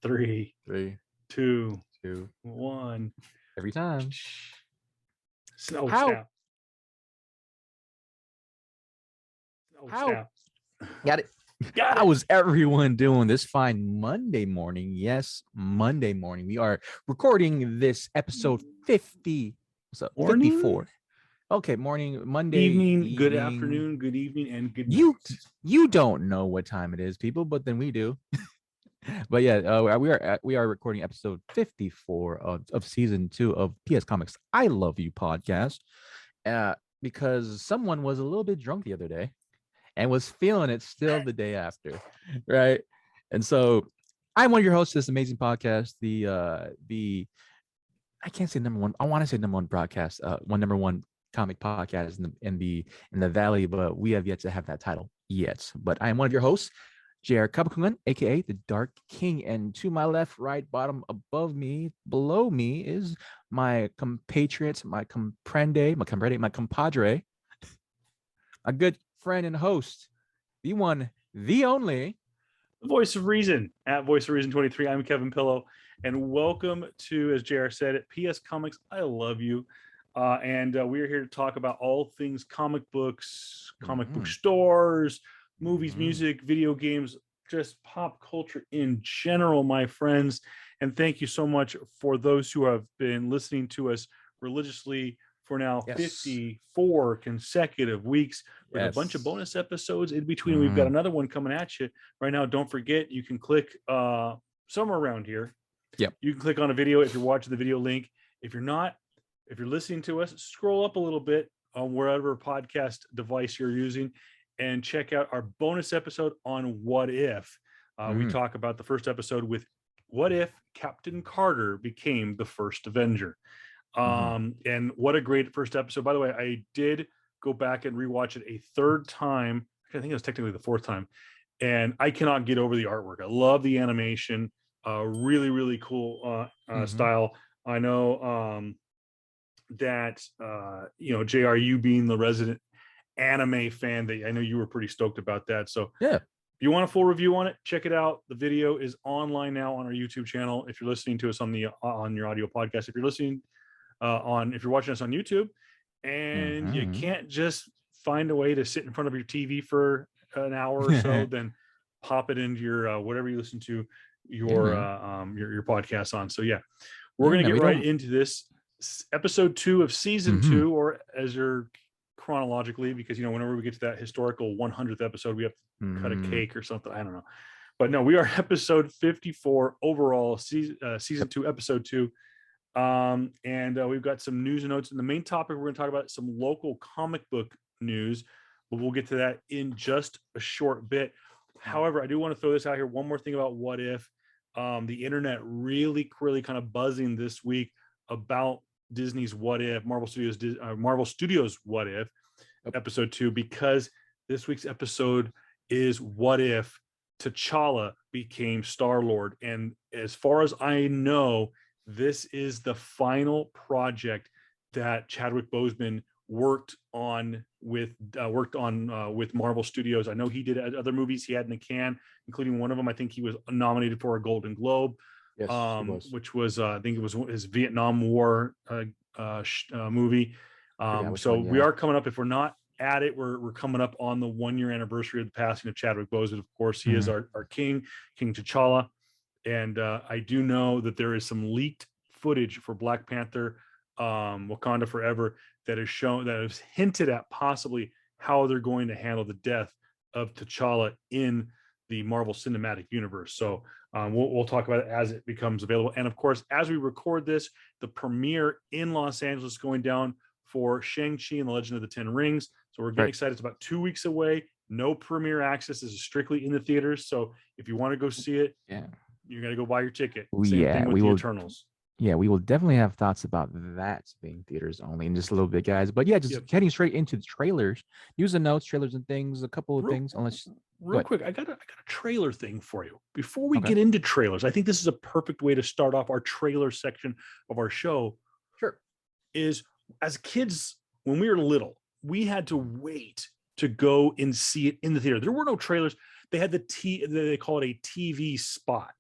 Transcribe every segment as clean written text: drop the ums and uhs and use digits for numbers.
Three, Three, two, two. one. Every time. Snow How? snap. Snow How? snap. Got it. Got How it. is everyone doing this fine Monday morning? Yes, Monday morning. We are recording this episode 50. What's up? Morning? 54. Okay, morning, Monday Evening, good evening. afternoon, good evening, and good You night. you don't know what time it is, people, but then we do. But yeah, we are recording episode 54 of season 2 of PS Comics I Love You podcast. Because someone was a little bit drunk the other day and was feeling it still the day after, right? And so I'm one of your hosts of this amazing podcast, the I can't say number one. I want to say number one broadcast, number one comic podcast in the valley, but we have yet to have that title yet. But I am one of your hosts, J.R. Cabacungan, aka the Dark King, and to my left, right, bottom, above me, below me is my compatriot, my compadre, a good friend and host, the one, the only, The Voice of Reason at Voice of Reason 23. I'm Kevin Pillow, and welcome to, as JR said, PS Comics I Love You. And we are here to talk about all things comic books, comic book stores, movies, music, video games, just pop culture in general, my friends. And thank you so much for those who have been listening to us religiously for now 54 consecutive weeks with a bunch of bonus episodes in between. We've got another one coming at you right now. Don't forget, you can click somewhere around here. Yep. You can click on a video if you're watching the video link. If you're not, if you're listening to us, scroll up a little bit on wherever podcast device you're using and check out our bonus episode on What If. We talk about the first episode with what if Captain Carter became the first Avenger. And what a great first episode. By the way, I did go back and rewatch it a third time. I think it was technically the fourth time. And I cannot get over the artwork. I love the animation. Really, really cool style. I know that, JR, you being the resident anime fan, that I know you were pretty stoked about that. So yeah. If you want a full review on it, check it out. The video is online now on our YouTube channel. If you're listening to us on your audio podcast, if you're listening if you're watching us on YouTube and you can't just find a way to sit in front of your TV for an hour or so, then pop it into your whatever you listen to your podcast on. So yeah, we're gonna get right into this episode 2 of season 2, or as you're chronologically, because whenever we get to that historical 100th episode, we have to cut a cake or something. I don't know, but no, we are episode 54 overall, season 2, episode 2. And we've got some news and notes. And the main topic, we're going to talk about some local comic book news, but we'll get to that in just a short bit. However, I do want to throw this out here. One more thing about What If. The internet really kind of buzzing this week about Disney's What If, Marvel Studios What If episode 2, because this week's episode is what if T'Challa became Star-Lord. And as far as I know, this is the final project that Chadwick Boseman worked on with Marvel Studios. I know he did other movies he had in the can, including one of them. I think he was nominated for a Golden Globe, which was I think it was his Vietnam War movie. We are coming up. If we're not at it, we're coming up on the 1-year anniversary of the passing of Chadwick Boseman. Of course, he is our King T'Challa. And I do know that there is some leaked footage for Black Panther, Wakanda Forever, that has hinted at possibly how they're going to handle the death of T'Challa in the Marvel Cinematic Universe. So we'll talk about it as it becomes available. And of course, as we record this, the premiere in Los Angeles is going down for Shang Chi and the Legend of the Ten Rings. So we're getting excited. It's about 2 weeks away. No premiere access. This is strictly in the theaters. So if you want to go see it, you're going to go buy your ticket. Same thing with the Eternals. Yeah, we will definitely have thoughts about that being theaters only in just a little bit, guys. But yeah, just heading straight into the trailers, news and notes, trailers and things, a couple of things. Real quick, I got a trailer thing for you. Before we get into trailers, I think this is a perfect way to start off our trailer section of our show. Sure. Is, as kids, when we were little, we had to wait to go and see it in the theater. There were no trailers. They had they call it a TV spot.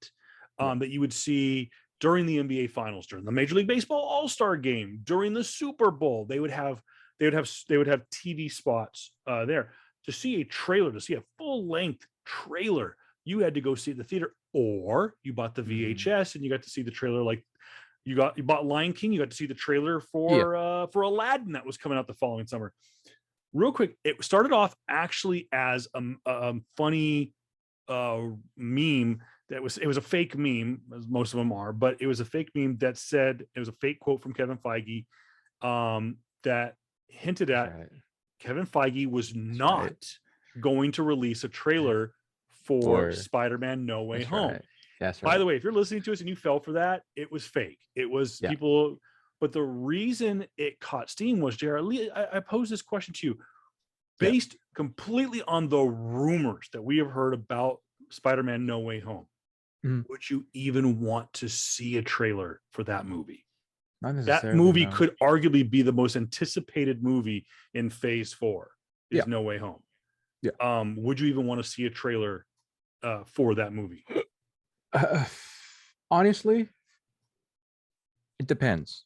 that you would see during the NBA Finals, during the Major League Baseball All-Star Game, during the Super Bowl. They would have TV spots there. To see a trailer, to see a full-length trailer, you had to go see it at the theater, or you bought the VHS and you got to see the trailer. Like you bought Lion King, you got to see the trailer for Aladdin that was coming out the following summer. Real quick, it started off actually as a funny meme. It was a fake meme, as most of them are, but it was a fake meme that said, it was a fake quote from Kevin Feige that hinted at Kevin Feige was not going to release a trailer for Spider-Man No Way Home. That's right. By the way, if you're listening to us and you fell for that, it was fake. It was people, but the reason it caught steam was, Jared, I posed this question to you based completely on the rumors that we have heard about Spider-Man No Way Home. Would you even want to see a trailer for that movie? That movie could arguably be the most anticipated movie in Phase 4 is No Way Home. Would you even want to see a trailer for that movie? Honestly, it depends.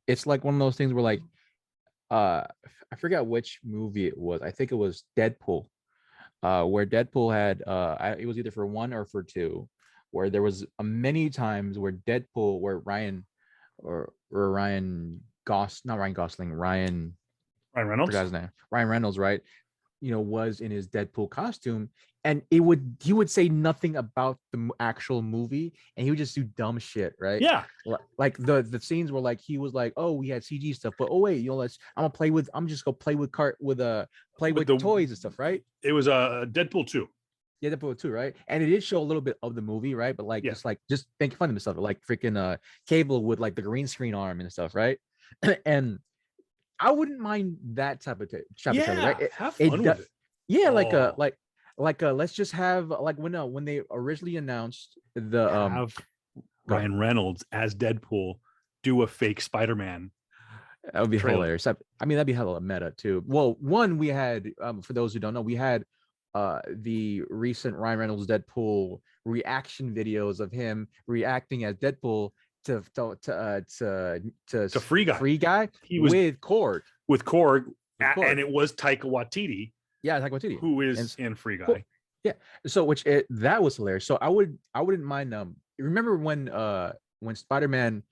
It's like one of those things where, like, I forgot which movie it was. I think it was Deadpool, where Deadpool had it was either for 1 or for 2, where there was many times where Deadpool, where Ryan Reynolds, right? Was in his Deadpool costume, and he would say nothing about the actual movie, and he would just do dumb shit, right? Yeah, like the scenes were like, he was like, oh, we had CG stuff, but oh wait, I'm just gonna play with toys and stuff, right? It was Deadpool 2. Yeah, Deadpool 2, right? And it did show a little bit of the movie, right? But like just making fun of himself, like freaking Cable with like the green screen arm and stuff, right? And I wouldn't mind that type of trailer, right? Have fun with it. Yeah, let's just have like when they originally announced the have Ryan Reynolds as Deadpool do a fake Spider-Man. That would be hilarious. I mean, that'd be hella meta too. Well, one, we had for those who don't know, we had the recent Ryan Reynolds Deadpool reaction videos of him reacting as Deadpool to Free Guy. He was with Korg. And it was Taika Waititi. Yeah, Taika Waititi, who is in Free Guy. Yeah, so that was hilarious. So I wouldn't mind. Remember when Spider-Man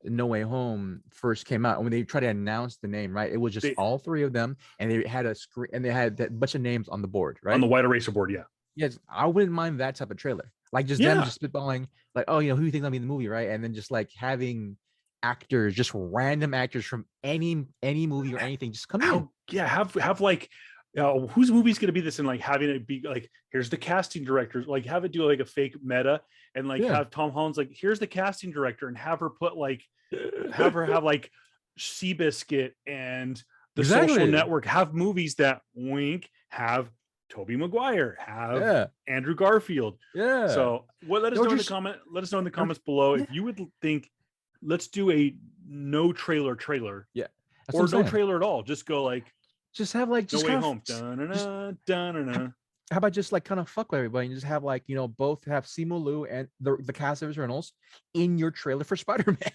No Way Home first came out, and when they tried to announce the name, right? It was just all three of them, and they had a screen, and they had that bunch of names on the board, right? On the white eraser board, yeah. Yes, I wouldn't mind that type of trailer. Like just them just spitballing, like, oh, who do you think I'll be in the movie, right? And then just like having actors, just random actors from any movie or anything, just come in. Yeah, have like whose movie is going to be this, and like having it be like, here's the casting directors, like have it do like a fake meta, and like have Tom Holland's like, here's the casting director, and have her put like have like Seabiscuit and the Social Network, have movies that wink, have Tobey Maguire, have Andrew Garfield. So let us know in the comment. Let us know in the comments below if you would think, let's do a no trailer. Yeah. Or no trailer at all. Just go like, just have like No Way Home. Dun-na-na. How about just like kind of fuck with everybody and just have like, both have Simu Liu and the cast of Reynolds in your trailer for Spider-Man.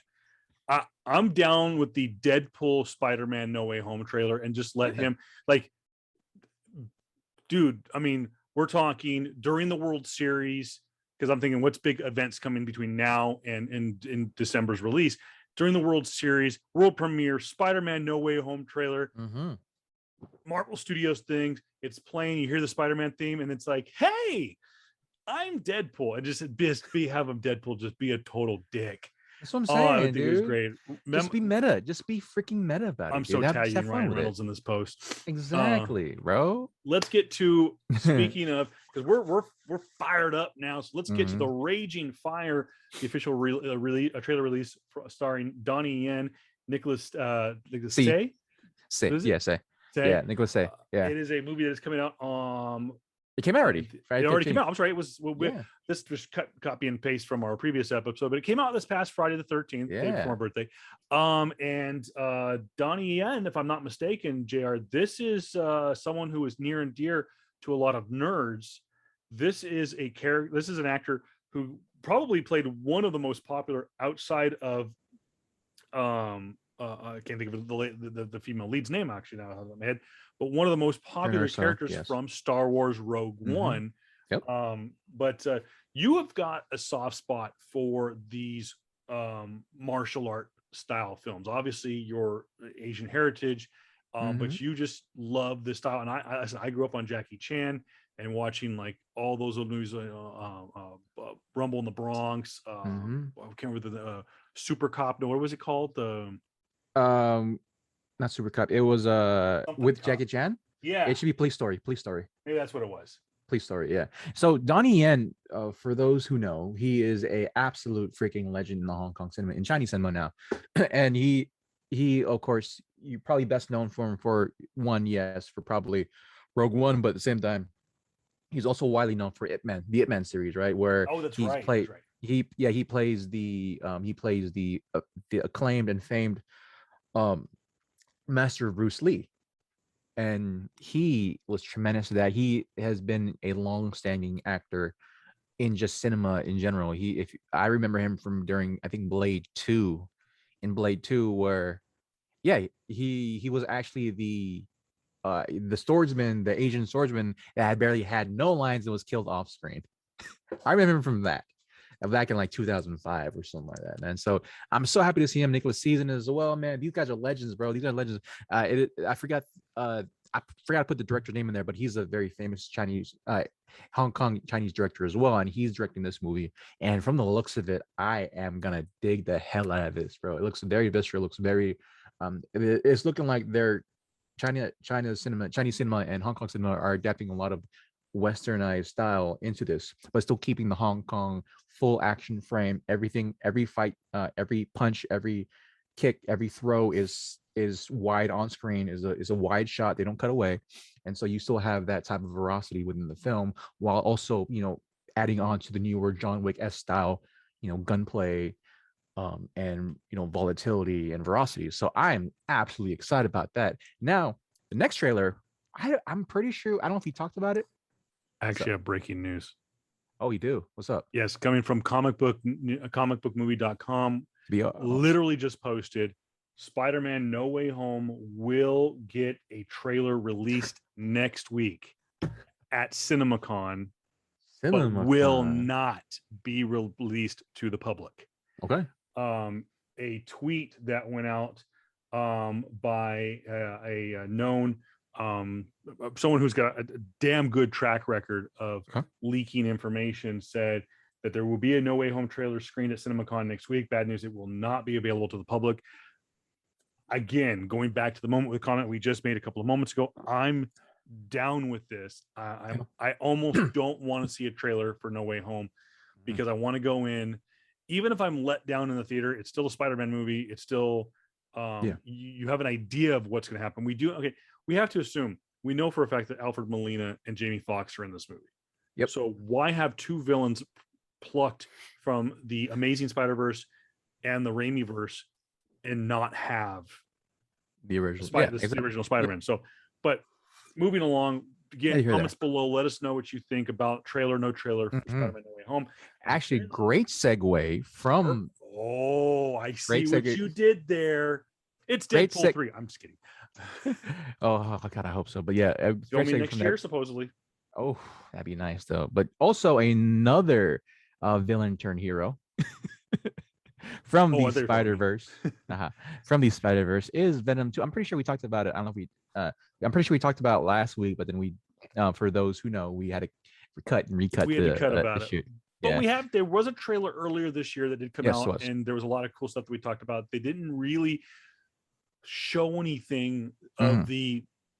I'm down with the Deadpool Spider-Man No Way Home trailer, and just let him, like, dude, I mean, we're talking during the World Series, because I'm thinking what's big events coming between now and in December's release. During the World Series, world premiere, Spider-Man No Way Home trailer. Marvel Studios things, it's playing, you hear the Spider-Man theme, and it's like, hey, I'm Deadpool. And just have him Deadpool just be a total dick. That's what I'm saying, I think dude. it was great. Just be meta. Just be freaking meta about it. I'm so tagging Ryan Reynolds in this post. Exactly, bro. Let's get to, speaking of, because we're fired up now. So let's get to the Raging Fire, the official trailer release starring Donnie Yen, Nicholas Say. Yeah, Nicholas Say. Yeah, it is a movie that is coming out. It came out already. It already came out. I'm sorry. It was this just copy and paste from our previous episode, but it came out this past Friday the 13th, day before my birthday. And Donnie Yen, if I'm not mistaken, JR, this is someone who is near and dear to a lot of nerds. This is an actor who probably played one of the most popular outside of I can't think of the female lead's name actually now out of my head, but one of the most popular characters from Star Wars Rogue One. Yep. But you have got a soft spot for these martial art style films. Obviously, your Asian heritage, but you just love this style. And I grew up on Jackie Chan and watching like all those little movies, Rumble in the Bronx. I can't remember the Super Cop. No, what was it called? Not Super Cup. It was with Cop. Jackie Chan. Yeah, it should be Police Story. Police Story. Maybe that's what it was. Police Story. Yeah. So Donnie Yen, for those who know, he is a absolute freaking legend in the Hong Kong cinema, in Chinese cinema now, and he of course, you probably best known for him for for probably Rogue One, but at the same time, he's also widely known for Ip Man, the Ip Man series, right? Where he's played. He plays the acclaimed and famed master of Bruce Lee, and he was tremendous at that. He has been a long-standing actor in just cinema in general. If I remember him from during, I think, Blade 2, where he was actually the swordsman, the Asian swordsman that had barely had no lines and was killed off screen. I remember him from that back in like 2005 or something like that, man. So I'm so happy to see him. Nicholas Season as well, man. These guys are legends, bro. These are legends. I forgot to put the director's name in there, but he's a very famous Chinese, Hong Kong Chinese director as well, and he's directing this movie. And from the looks of it, I am gonna dig the hell out of this, bro. It looks very visceral. It looks very, it's looking like they're Chinese cinema and Hong Kong cinema are adapting a lot of westernized style into this, but still keeping the Hong Kong full action frame. Everything, every fight, every punch, every kick, every throw is wide on screen, is a wide shot. They don't cut away, and so you still have that type of veracity within the film, while also adding on to the newer John Wick-esque style, gunplay, and volatility and veracity. So I'm absolutely excited about that. Now the next trailer, I'm pretty sure, I don't know if he talked about it. I actually have breaking news. Oh, you do? What's up? Yes, coming from comicbookmovie.com. Literally just posted, Spider-Man No Way Home will get a trailer released next week at CinemaCon, but will not be released to the public. Okay. A tweet that went out by a known someone who's got a damn good track record of leaking information said that there will be a No Way Home trailer screened at CinemaCon next week. Bad news, it will not be available to the public. Again, going back to the moment with the comment we just made a couple of moments ago, I'm down with this. I almost don't want to see a trailer for No Way Home because I want to go in, even if I'm let down in the theater, it's still a Spider-Man movie. It's still you have an idea of what's going to happen. We have to assume, we know for a fact that Alfred Molina and Jamie Foxx are in this movie. Yep. So why have two villains plucked from the Amazing Spider-Verse and the Raimi-verse and not have the original, the original Spider-Man? So, but moving along, again, comments below. Let us know what you think about trailer, no trailer for Spider-Man No Way Home. Actually, great segue from. Oh, I see what you did there. It's Deadpool 3. I'm just kidding. Oh God, I hope so. But yeah, filming next year, supposedly. Oh, that'd be nice though. But also another villain turned hero from the Spider-Verse. From the Spider-Verse is Venom 2. I'm pretty sure we talked about it. I don't know if we. I'm pretty sure we talked about it last week, but then we, for those who know, we had to cut and recut. We had to cut about it. Shoot. But there was a trailer earlier this year that did come out, and there was a lot of cool stuff that we talked about. They didn't really show anything of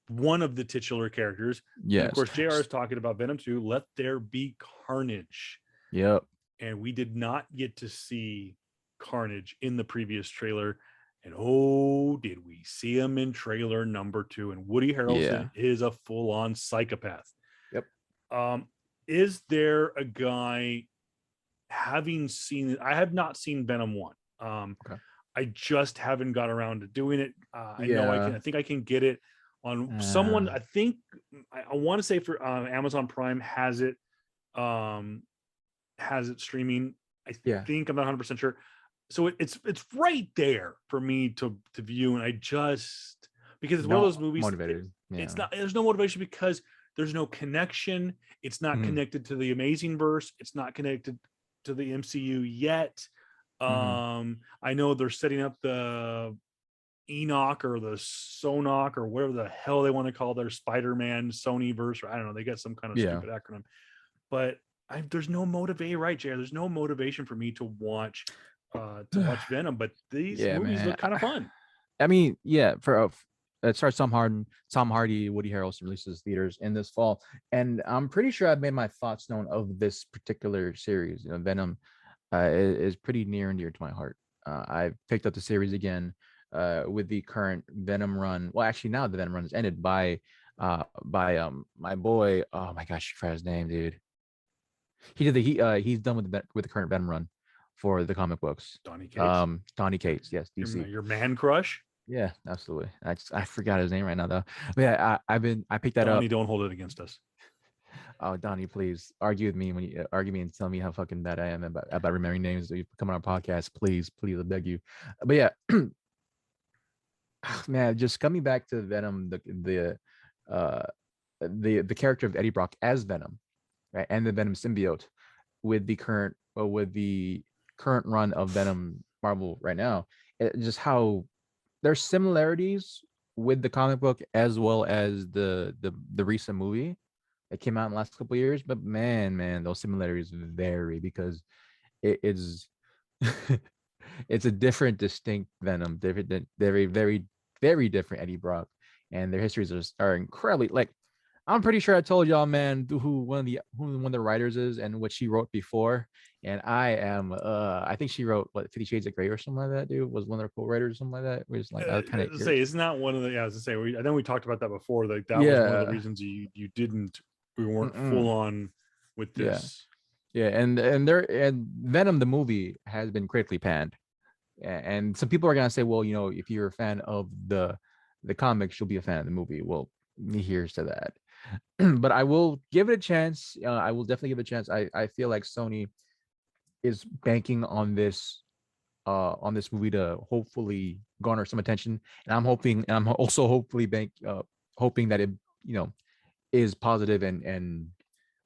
one of the titular characters. Yes. And of course, JR is talking about Venom 2. Let there be Carnage. Yep. And we did not get to see Carnage in the previous trailer. And oh, did we see him in trailer number 2? And Woody Harrelson is a full-on psychopath. Yep. Is there a guy, having seen, I have not seen Venom 1. I just haven't got around to doing it. I know I think I can get it on someone. I think I want to say for Amazon Prime has it streaming. I think I'm not 100% sure. So it's right there for me to view, and I just because it's one of those movies. Motivated. It's not. There's no motivation because there's no connection. It's not connected to the Amazing Verse. It's not connected to the MCU yet. I know they're setting up the Enoch or the Sonok or whatever the hell they want to call their Spider-Man Sony verse, or I don't know. They got some kind of stupid acronym, but there's no motivation, right, Jared? There's no motivation for me to watch Venom, but these movies look kind of fun. I mean, for it starts Tom Hardy, Woody Harrelson releases theaters in this fall, and I'm pretty sure I've made my thoughts known of this particular series. Venom is pretty near and dear to my heart. I've picked up the series again with the current Venom run. Well, actually, now the Venom run is ended by my boy. Oh my gosh, I forgot his name, dude. He's done with the current Venom run for the comic books. Donnie Cates. Donnie Cates, yes, DC. Your man crush. Yeah, absolutely. I forgot his name right now though. But yeah, I picked that Donnie, up. don't hold it against us. Oh, Donnie, please argue with me when you argue me and tell me how fucking bad I am about remembering names that you come on our podcast. Please, I beg you. But yeah, man, just coming back to Venom, the character of Eddie Brock as Venom, right, and the Venom symbiote with the current run of Venom Marvel right now, just how there's similarities with the comic book as well as the recent movie that came out in the last couple of years. But man, those similarities vary because it's it's a different, distinct Venom, different, very, very, very different Eddie Brock, and their histories are incredibly like. I'm pretty sure I told y'all, man, who one of the writers is and what she wrote before. And I think she wrote 50 Shades of Grey or something like that, dude. Was one of the co-writers or something like that. We're just like, I kind of say it's not one of the. I was to say, I think we talked about that before. Like that was one of the reasons we weren't full on with this. Yeah, and Venom the movie has been critically panned, and some people are gonna say, well, if you're a fan of the comics, you'll be a fan of the movie. Well, here's to that. But I will give it a chance. I will definitely give it a chance. I feel like Sony is banking on this movie to hopefully garner some attention, and I'm also hoping that it is positive and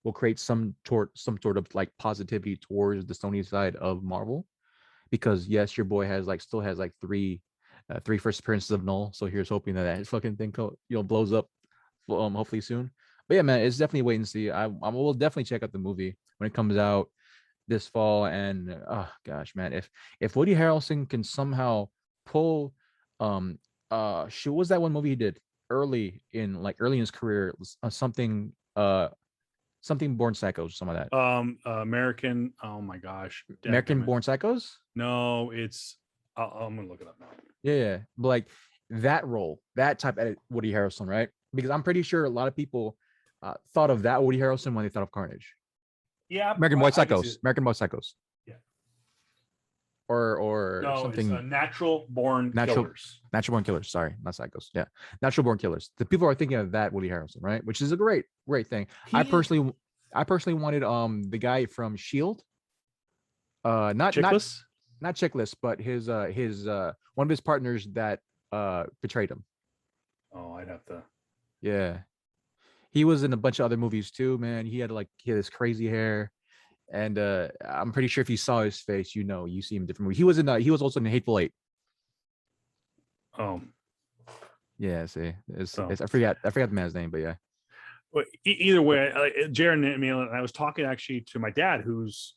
will create some sort of like positivity towards the Sony side of Marvel, because yes, your boy still has three first appearances of Null, so here's hoping that fucking thing blows up hopefully soon. But yeah, man, it's definitely wait and see. I will definitely check out the movie when it comes out this fall. And oh gosh, man, if Woody Harrelson can somehow pull what was that one movie he did early in his career, something Born Psychos, some of that. American. Oh my gosh, American Born Psychos. No, it's. I'm gonna look it up now. Yeah, but like that role, that type of Woody Harrelson, right? Because I'm pretty sure a lot of people thought of that Woody Harrelson when they thought of Carnage. Yeah, American Boy Psychos. American Boy Psychos. Yeah. Or no, something. It's Natural Born Killers. Natural Born Killers. Sorry, not Psychos. Yeah, Natural Born Killers. The people are thinking of that Woody Harrelson, right? Which is a great thing. I personally wanted the guy from Shield. Not Chickless? Not Chickless, but his one of his partners that betrayed him. Oh, I'd have to. Yeah, he was in a bunch of other movies too, man. He had this crazy hair, and I'm pretty sure if you saw his face, you see him different movies. He was also in Hateful Eight. Oh, yeah. See, I forgot the man's name, but yeah. Well, either way, Jared, I mean, I was talking actually to my dad, who's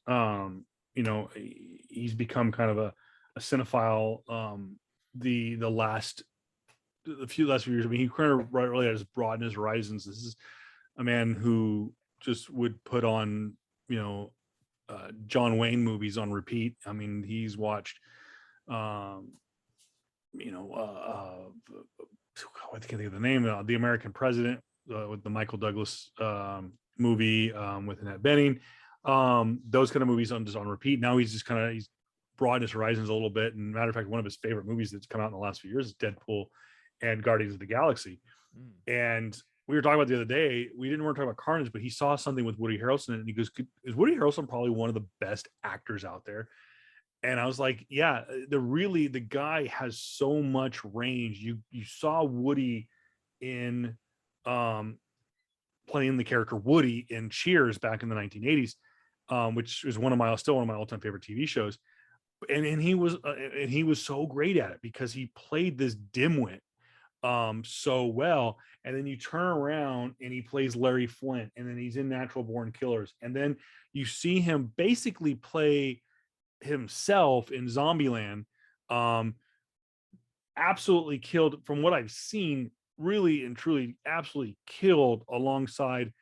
he's become kind of a cinephile. The few last few years. I mean, he kind of really has broadened his horizons. This is a man who just would put on, John Wayne movies on repeat. I mean, he's watched, I can't think of the name, The American President, with the Michael Douglas movie with Annette Bening. Those kind of movies on repeat. Now he's broadened his horizons a little bit. And matter of fact, one of his favorite movies that's come out in the last few years is Deadpool and Guardians of the Galaxy. And we were talking about the other day. We didn't want to talk about Carnage, but he saw something with Woody Harrelson, and he goes, "Is Woody Harrelson probably one of the best actors out there?" And I was like, "Yeah, the guy has so much range. You saw Woody in um playing the character Woody in Cheers back in the 1980s, which is still one of my all-time favorite TV shows. And he was so great at it because he played this dimwit so well. And then you turn around and he plays Larry Flint, and then he's in Natural Born Killers, and then you see him basically play himself in Zombieland. um Absolutely killed, from what I've seen, really and truly absolutely killed alongside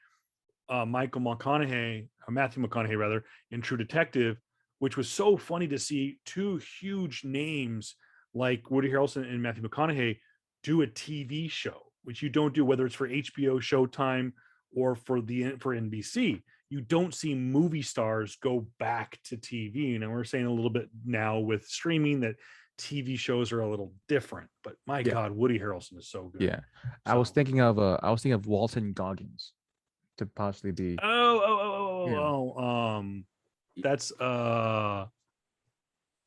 Matthew McConaughey rather, in True Detective, which was so funny to see two huge names like Woody Harrelson and Matthew McConaughey do a TV show, which you don't do, whether it's for HBO, Showtime, or for NBC. You don't see movie stars go back to TV. And we're saying a little bit now with streaming that TV shows are a little different, but my Yeah. God, Woody Harrelson is so good. Yeah. I was thinking of Walton Goggins to possibly be him. That's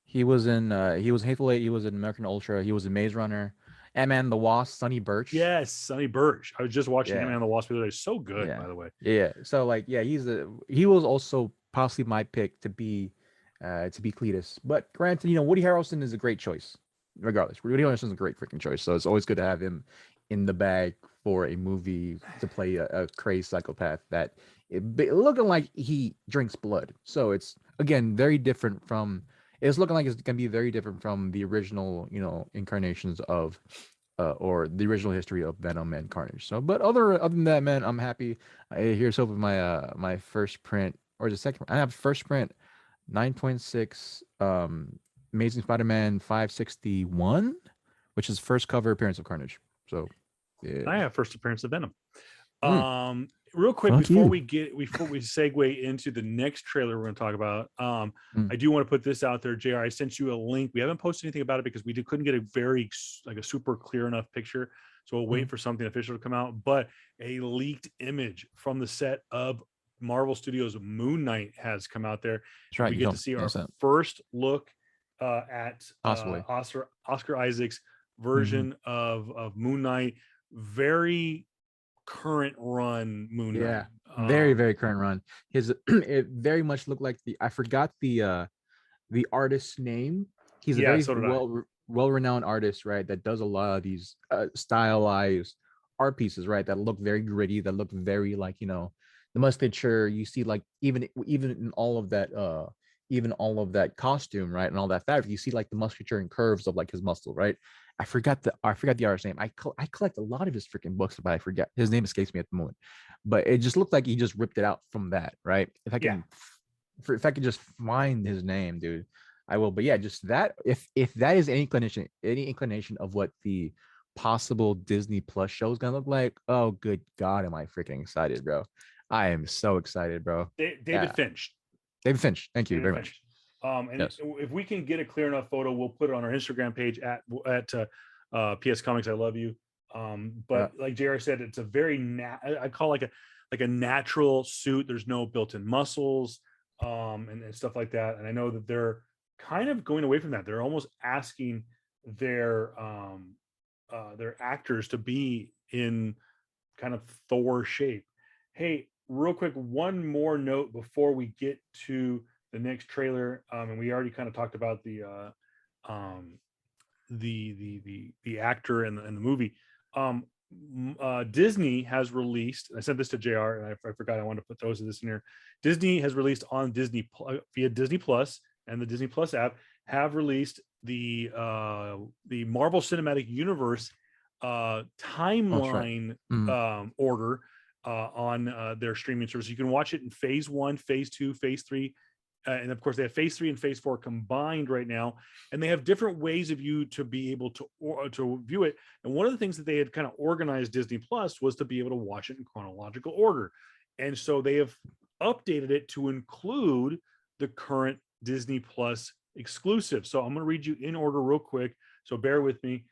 He was in Hateful Eight, he was in American Ultra, he was in Maze Runner, Ant-Man the Wasp, Sonny Birch. yes, Sonny Birch. I was just watching him Yeah. and the Wasp the other day. So good, Yeah. by the way. Yeah. So like, yeah, he was also possibly my pick to be Cletus. But granted, Woody Harrelson is a great choice. Regardless, Woody Harrelson is a great freaking choice. So it's always good to have him in the bag for a movie to play a crazed psychopath that looking like he drinks blood. So it's again very different from. It's looking like it's gonna be very different from the original, incarnations of or the original history of Venom and Carnage. So, but other than that, man, I'm happy. Here's hoping my first print or the second. I have first print 9.6 Amazing Spider-Man 561, which is first cover appearance of Carnage. So, yeah. I have first appearance of Venom. Real quick, Fuck before you. before we segue into the next trailer we're going to talk about, I do want to put this out there, JR. I sent you a link. We haven't posted anything about it because we couldn't get a super clear enough picture. So we'll wait for something official to come out. But a leaked image from the set of Marvel Studios' Moon Knight has come out there. That's right. We get to see our first look at Oscar Isaac's version of Moon Knight. Very current run Moon Knight. Yeah, very very current run. It very much looked like I forgot the artist's name. He's a very well renowned artist, right? That does a lot of these stylized art pieces, right? That look very gritty. That look very like the musculature. You see like even in all of that costume, right, and all that fabric, you see like the musculature and curves of like his muscle, right? I forgot the artist's name. I collect a lot of his freaking books, but I forget his name escapes me at the moment. But it just looked like he just ripped it out from that, right? If I can just find his name, dude, I will. But yeah, just that. If that is any inclination of what the possible Disney Plus show is gonna look like, oh good God, am I freaking excited, bro? I am so excited, bro. David Finch. David Finch. Thank you very much. And yes. If we can get a clear enough photo, we'll put it on our Instagram page at PS Comics. I love you. But like JR said, it's a very I call like a natural suit. There's no built-in muscles and stuff like that. And I know that they're kind of going away from that. They're almost asking their actors to be in kind of Thor shape. Hey, real quick, one more note before we get to the next trailer, and we already kind of talked about the actor and the movie. Disney has released, and I sent this to JR, and I forgot I wanted to put those of this in here. Disney has released on Disney via Disney Plus and the Disney Plus app have released the Marvel Cinematic Universe timeline order on their streaming service. You can watch it in phase 1, phase 2, phase 3. And of course, they have phase 3 and phase 4 combined right now, and they have different ways of you to be able to view it. And one of the things that they had kind of organized Disney Plus was to be able to watch it in chronological order. And so they have updated it to include the current Disney Plus exclusive. So I'm going to read you in order real quick. So bear with me.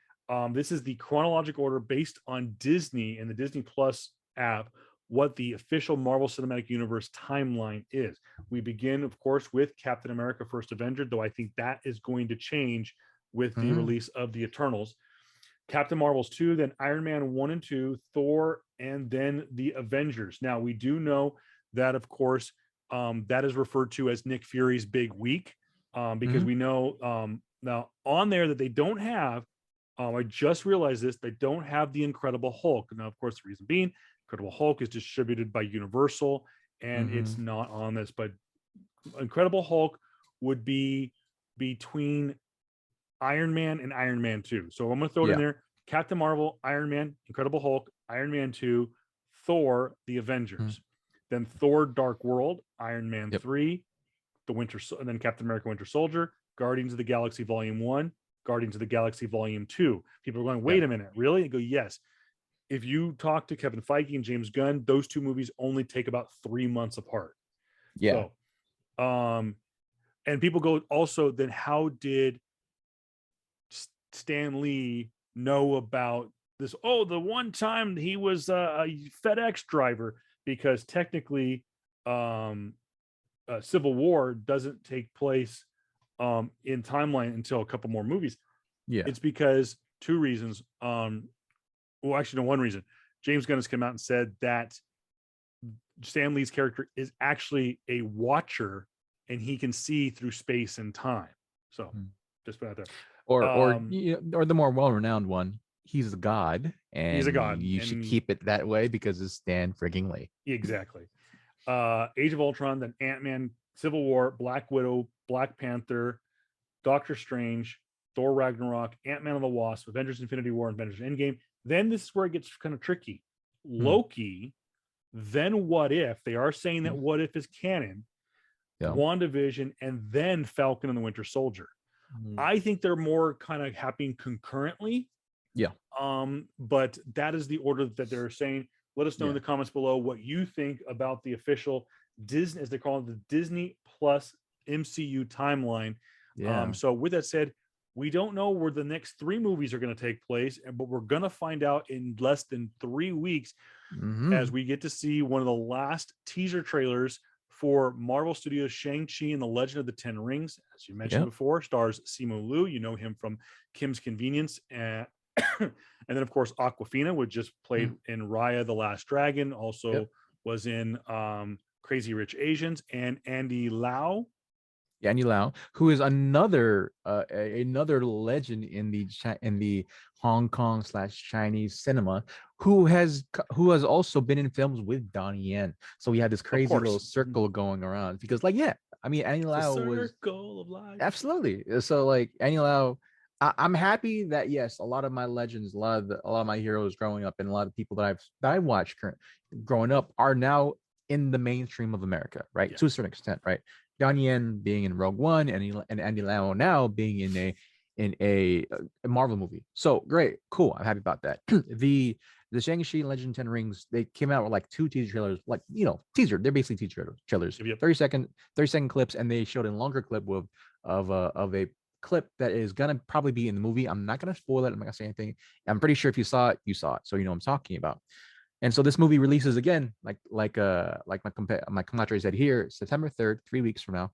This is the chronological order based on Disney and the Disney Plus app, what the official Marvel Cinematic Universe timeline is. We begin, of course, with Captain America First Avenger, though I think that is going to change with the release of the Eternals. Captain Marvel's 2, then Iron Man 1 and 2, Thor, and then the Avengers. Now, we do know that, of course, that is referred to as Nick Fury's big week, because we know now on there that they don't have, I just realized this, they don't have the Incredible Hulk. Now, of course, the reason being, Incredible Hulk is distributed by Universal, and it's not on this, but Incredible Hulk would be between Iron Man and Iron Man 2. So I'm going to throw it in there. Captain Marvel, Iron Man, Incredible Hulk, Iron Man 2, Thor, the Avengers. Then Thor, Dark World, Iron Man 3, and then Captain America, Winter Soldier, Guardians of the Galaxy Volume 1, Guardians of the Galaxy Volume 2. People are going, wait a minute, really? And go, yes. If you talk to Kevin Feige and James Gunn, those two movies only take about 3 months apart. So, and people go also, then how did Stan Lee know about this? Oh, the one time he was a FedEx driver, because technically Civil War doesn't take place in timeline until a couple more movies. It's because two reasons. Well, actually, no, one reason. James Gunn has come out and said that Stan Lee's character is actually a watcher and he can see through space and time. So just put it out there. Or the more well-renowned one, he's a god, and he's a god. You should keep it that way because it's Stan frigging Lee. Exactly. Age of Ultron, then Ant-Man, Civil War, Black Widow, Black Panther, Doctor Strange, Thor Ragnarok, Ant-Man and the Wasp, Avengers Infinity War, and Avengers Endgame. Then this is where it gets kind of tricky. Loki, then What If. They are saying that What If is canon. WandaVision, and then Falcon and the Winter Soldier. I think they're more kind of happening concurrently. But that is the order that they're saying. Let us know in the comments below what you think about the official Disney, as they call it, the Disney Plus MCU timeline. So with that said, we don't know where the next 3 movies are going to take place, but we're going to find out in less than 3 weeks as we get to see one of the last teaser trailers for Marvel Studios' Shang Chi and the Legend of the Ten Rings. As you mentioned before, stars Simu Liu. You know him from Kim's Convenience. And then, of course, Aquafina, which just played in Raya the Last Dragon, also was in Crazy Rich Asians. And Andy Lau, who is another legend in the Hong Kong / Chinese cinema, who has also been in films with Donnie Yen. So we had this crazy little circle going around because, Annie Lau was circle of life. Absolutely. So Annie Lau, I'm happy that yes, a lot of my legends, a lot of my heroes growing up, and a lot of people that I watched growing up are now in the mainstream of America, right? To a certain extent, right? Donnie Yen being in Rogue One, and Andy Lau now being in a Marvel movie. So great, cool. I'm happy about that. The Shang-Chi Legend 10 Rings, they came out with 2 teaser trailers, teaser. They're basically teaser trailers, 30-second clips, and they showed a longer clip of a clip that is gonna probably be in the movie. I'm not gonna spoil it. I'm not gonna say anything. I'm pretty sure if you saw it, you saw it, so you know what I'm talking about. And so this movie releases again, like my compadre said here, September 3rd, 3 weeks from now.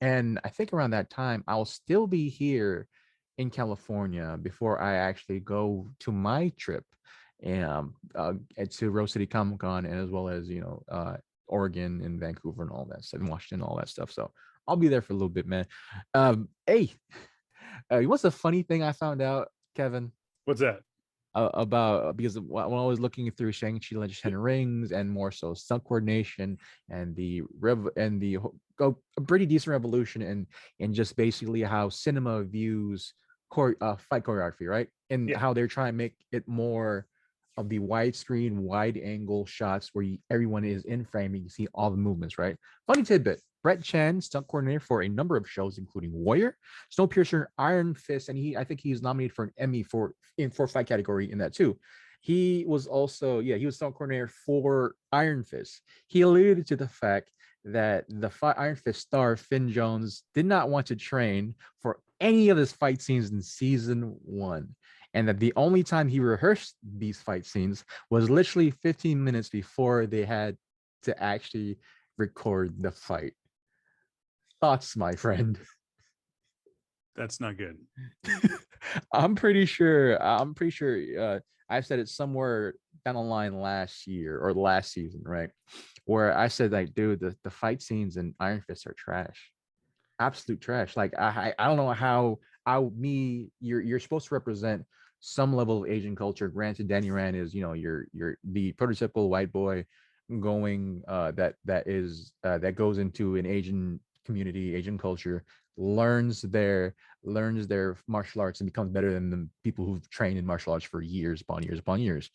And I think around that time, I'll still be here in California before I actually go to my trip and to Rose City Comic-Con, and as well as Oregon and Vancouver and all that stuff, and Washington, all that stuff. So I'll be there for a little bit, man. Hey, what's the funny thing I found out, Kevin? What's that? Because when I was looking through Shang-Chi Legend of 10 Rings, and more so stunt coordination and a pretty decent revolution and just basically how cinema views fight choreography, right? And how they're trying to make it more of the widescreen, wide angle shots where everyone is in frame. You can see all the movements, right? Funny tidbit. Brett Chen, stunt coordinator for a number of shows, including Warrior, Snowpiercer, Iron Fist, and I think he's nominated for an Emmy for fight category in that too. He was also, he was stunt coordinator for Iron Fist. He alluded to the fact that the Iron Fist star Finn Jones did not want to train for any of his fight scenes in season 1. and that the only time he rehearsed these fight scenes was literally 15 minutes before they had to actually record the fight. Thoughts, my friend? That's not good. I'm pretty sure. I said it somewhere down the line last year or last season, right? Where I said, like, dude, the fight scenes in Iron Fist are trash, absolute trash. Like, I don't know how you're supposed to represent some level of Asian culture. Granted, Danny Rand is, you're the prototypical white boy going that goes into an Asian community, Asian culture, learns their martial arts and becomes better than the people who've trained in martial arts for years upon years upon years.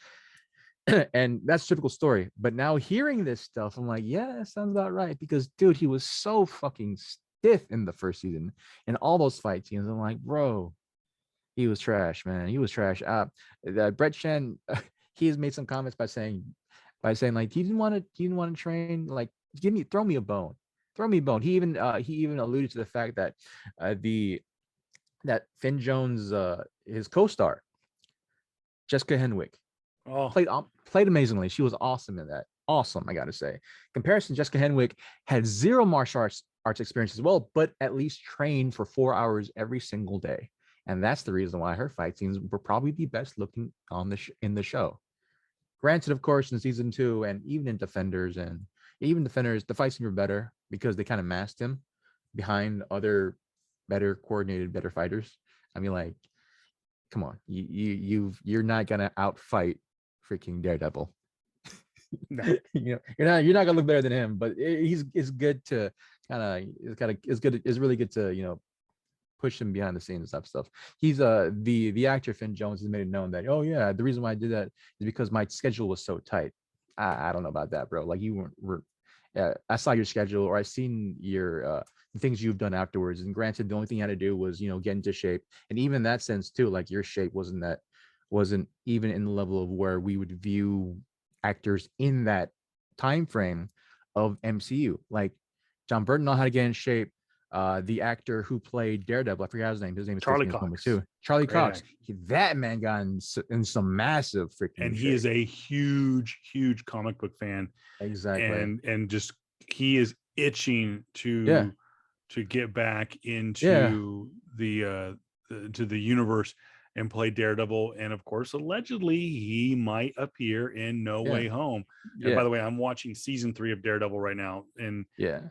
And that's a typical story. But now hearing this stuff, I'm like, yeah, that sounds about right. Because dude, he was so fucking stiff in the first season and all those fight scenes. I'm like, bro, he was trash, man. He was trash. Brett Chen, he has made some comments by saying like he didn't want to train. Like, throw me a bone. Throw me a bone. He even alluded to the fact that that Finn Jones, his co-star, Jessica Henwick, played amazingly. She was awesome in that. Awesome, I gotta say. Comparison, Jessica Henwick had zero martial arts experience as well, but at least trained for 4 hours every single day. And that's the reason why her fight scenes were probably the best looking in the show. Granted, of course, in season 2 and even in Defenders, the fight scenes were better because they kind of masked him behind other better coordinated, better fighters. I mean, like, come on, you're not gonna outfight freaking Daredevil. No. You're not gonna look better than him, but it's good to it's really good to push him behind the scenes and stuff. He's the actor Finn Jones has made it known that, oh yeah, the reason why I did that is because my schedule was so tight. I don't know about that, bro. Like, you weren't I saw your schedule, or I seen your things you've done afterwards. And granted, the only thing you had to do was get into shape, and even in that sense too, like, your shape wasn't even in the level of where we would view actors in that time frame of MCU. Like, John Burton know how to get in shape. The actor who played Daredevil, I forgot his name. His name is Charlie Cox too. Charlie Great Cox. That man got in some massive freaking and he shape. is a huge comic book fan. Exactly. And just he is itching to get back into the universe and play Daredevil. And of course, allegedly he might appear in No Way Home. And by the way, I'm watching season 3 of Daredevil right now, and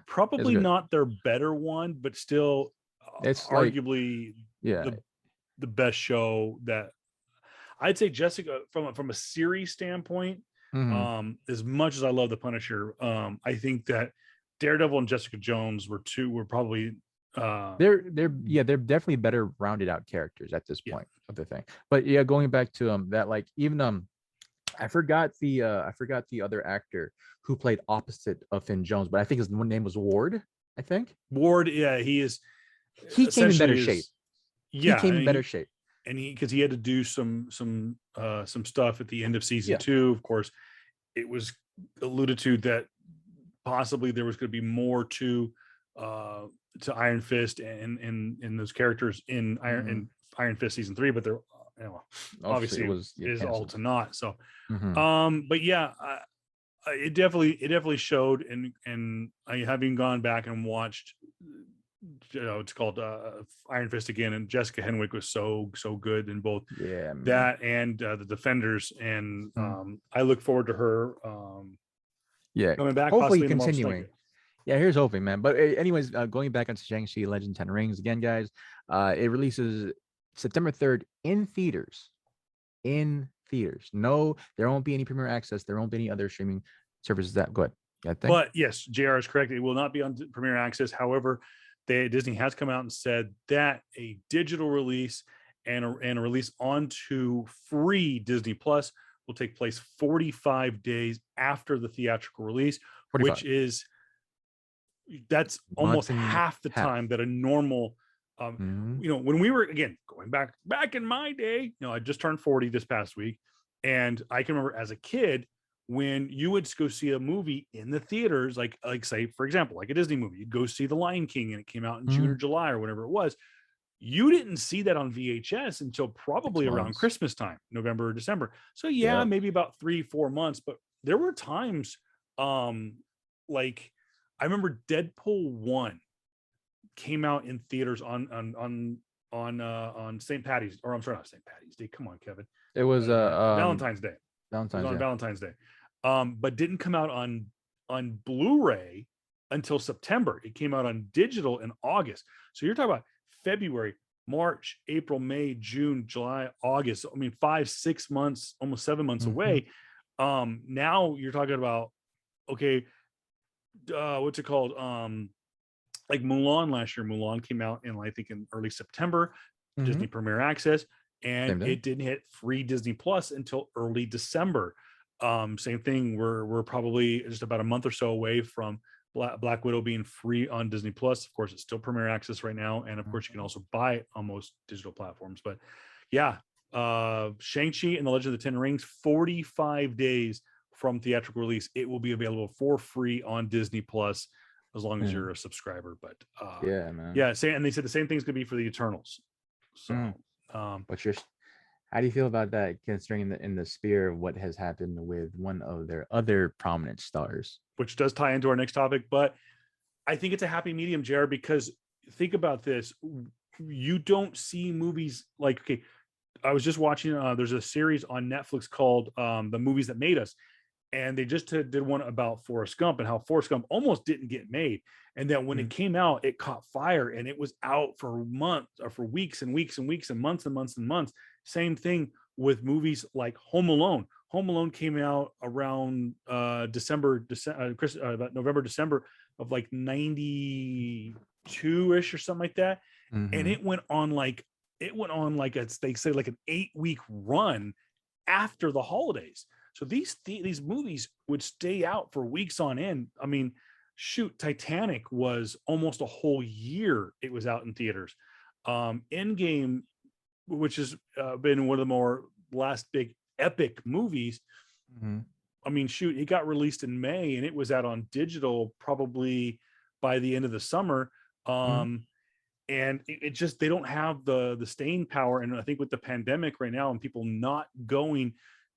probably not their better one, but still it's arguably the best show that I'd say. Jessica, from a series standpoint, as much as I love the Punisher, I think that Daredevil and Jessica Jones were probably they're definitely better rounded out characters at this point of the thing. But going back to that, like, even I forgot the other actor who played opposite of Finn Jones, but I think his name was Ward. I think Ward. Yeah, he came in better shape. He came in better shape, and because he had to do some stuff at the end of season 2. Of course, it was alluded to that possibly there was going to be more to Iron Fist and those characters in Iron Fist season 3, but they're obviously it is all to naught. So but yeah, it definitely showed, and I having gone back and watched, it's called Iron Fist again, and Jessica Henwick was so good in both that and the Defenders, and I look forward to her coming back, hopefully continuing. Here's hoping, man. But anyways, going back onto Shang-Chi Legend 10 Rings again, guys, it releases September 3rd in theaters. No, there won't be any premiere access. There won't be any other streaming services that go ahead. But yes, JR is correct. It will not be on premiere access. However, Disney has come out and said that a digital release and a release onto free Disney Plus will take place 45 days after the theatrical release, 45. That's almost half the time that a normal when we were, again, going back in my day, I just turned 40 this past week, and I can remember as a kid when you would go see a movie in the theaters, like say, for example, like a Disney movie, you'd go see The Lion King and it came out in June or July or whatever it was. You didn't see that on VHS until probably around Christmas time, November or December. So yeah, maybe about 3-4 months. But there were times, like I remember Deadpool 1 came out in theaters on St. Patty's, or I'm sorry, not St. Patty's Day. Come on, Kevin. It was Valentine's Day. Valentine's, it was on Valentine's Day. But didn't come out on Blu-ray until September. It came out on digital in August. So you're talking about February, March, April, May, June, July, August. I mean, 5-6 months, almost 7 months away. Now you're talking about, okay, what's it called? Like Mulan last year. Mulan came out I think in early September, Disney Premier Access, and it didn't hit free Disney Plus until early December. Same thing. We're probably just about a month or so away from Black Widow being free on Disney Plus. Of course, it's still Premier Access right now, and of course, you can also buy it on most digital platforms. But yeah, Shang-Chi and the Legend of the Ten Rings, 45 days from theatrical release, it will be available for free on Disney Plus, as long as you're a subscriber. But yeah, man. Yeah, and they said the same thing's gonna be for the Eternals. So but how do you feel about that, considering in the sphere of what has happened with one of their other prominent stars, which does tie into our next topic? But I think it's a happy medium, JR, because think about this. You don't see movies like, okay, I was just watching, there's a series on Netflix called The Movies That Made Us. And they just did one about Forrest Gump and how Forrest Gump almost didn't get made. And then when it came out, it caught fire and it was out for months or for weeks and weeks and weeks and months and months and months. Same thing with movies like Home Alone. Home Alone came out around about November, December of like 92-ish or something like that. And it went on like they say like an 8-week run after the holidays. So these movies would stay out for weeks on end. I mean, shoot, Titanic was almost a whole year it was out in theaters. Endgame, which has been one of the more last big epic movies. I mean, shoot, it got released in May and it was out on digital probably by the end of the summer. And it just, they don't have the staying power. And I think with the pandemic right now and people not going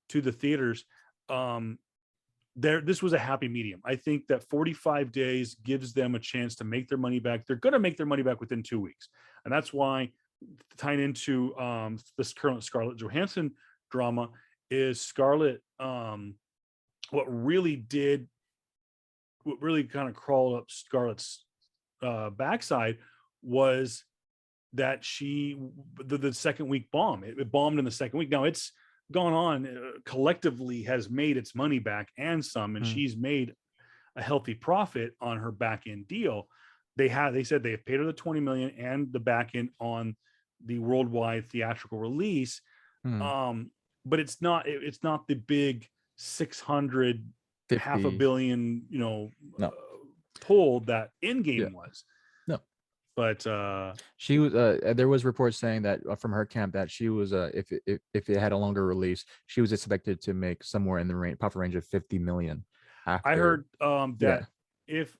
to the theaters, this was a happy medium. I think that 45 days gives them a chance to make their money back. They're going to make their money back within 2 weeks. And that's why, tying into this current Scarlett Johansson drama, is Scarlett, what really kind of crawled up Scarlett's backside was that the second week bomb. It bombed in the second week. Now it's gone on collectively, has made its money back and some, and she's made a healthy profit on her back end deal. They said they have paid her the 20 million and the back end on the worldwide theatrical release. But it's not the big 600 half a billion, pull that Endgame was. But she was there was reports saying that from her camp that she was if it had a longer release, she was expected to make somewhere in the profit range of 50 million. I heard that if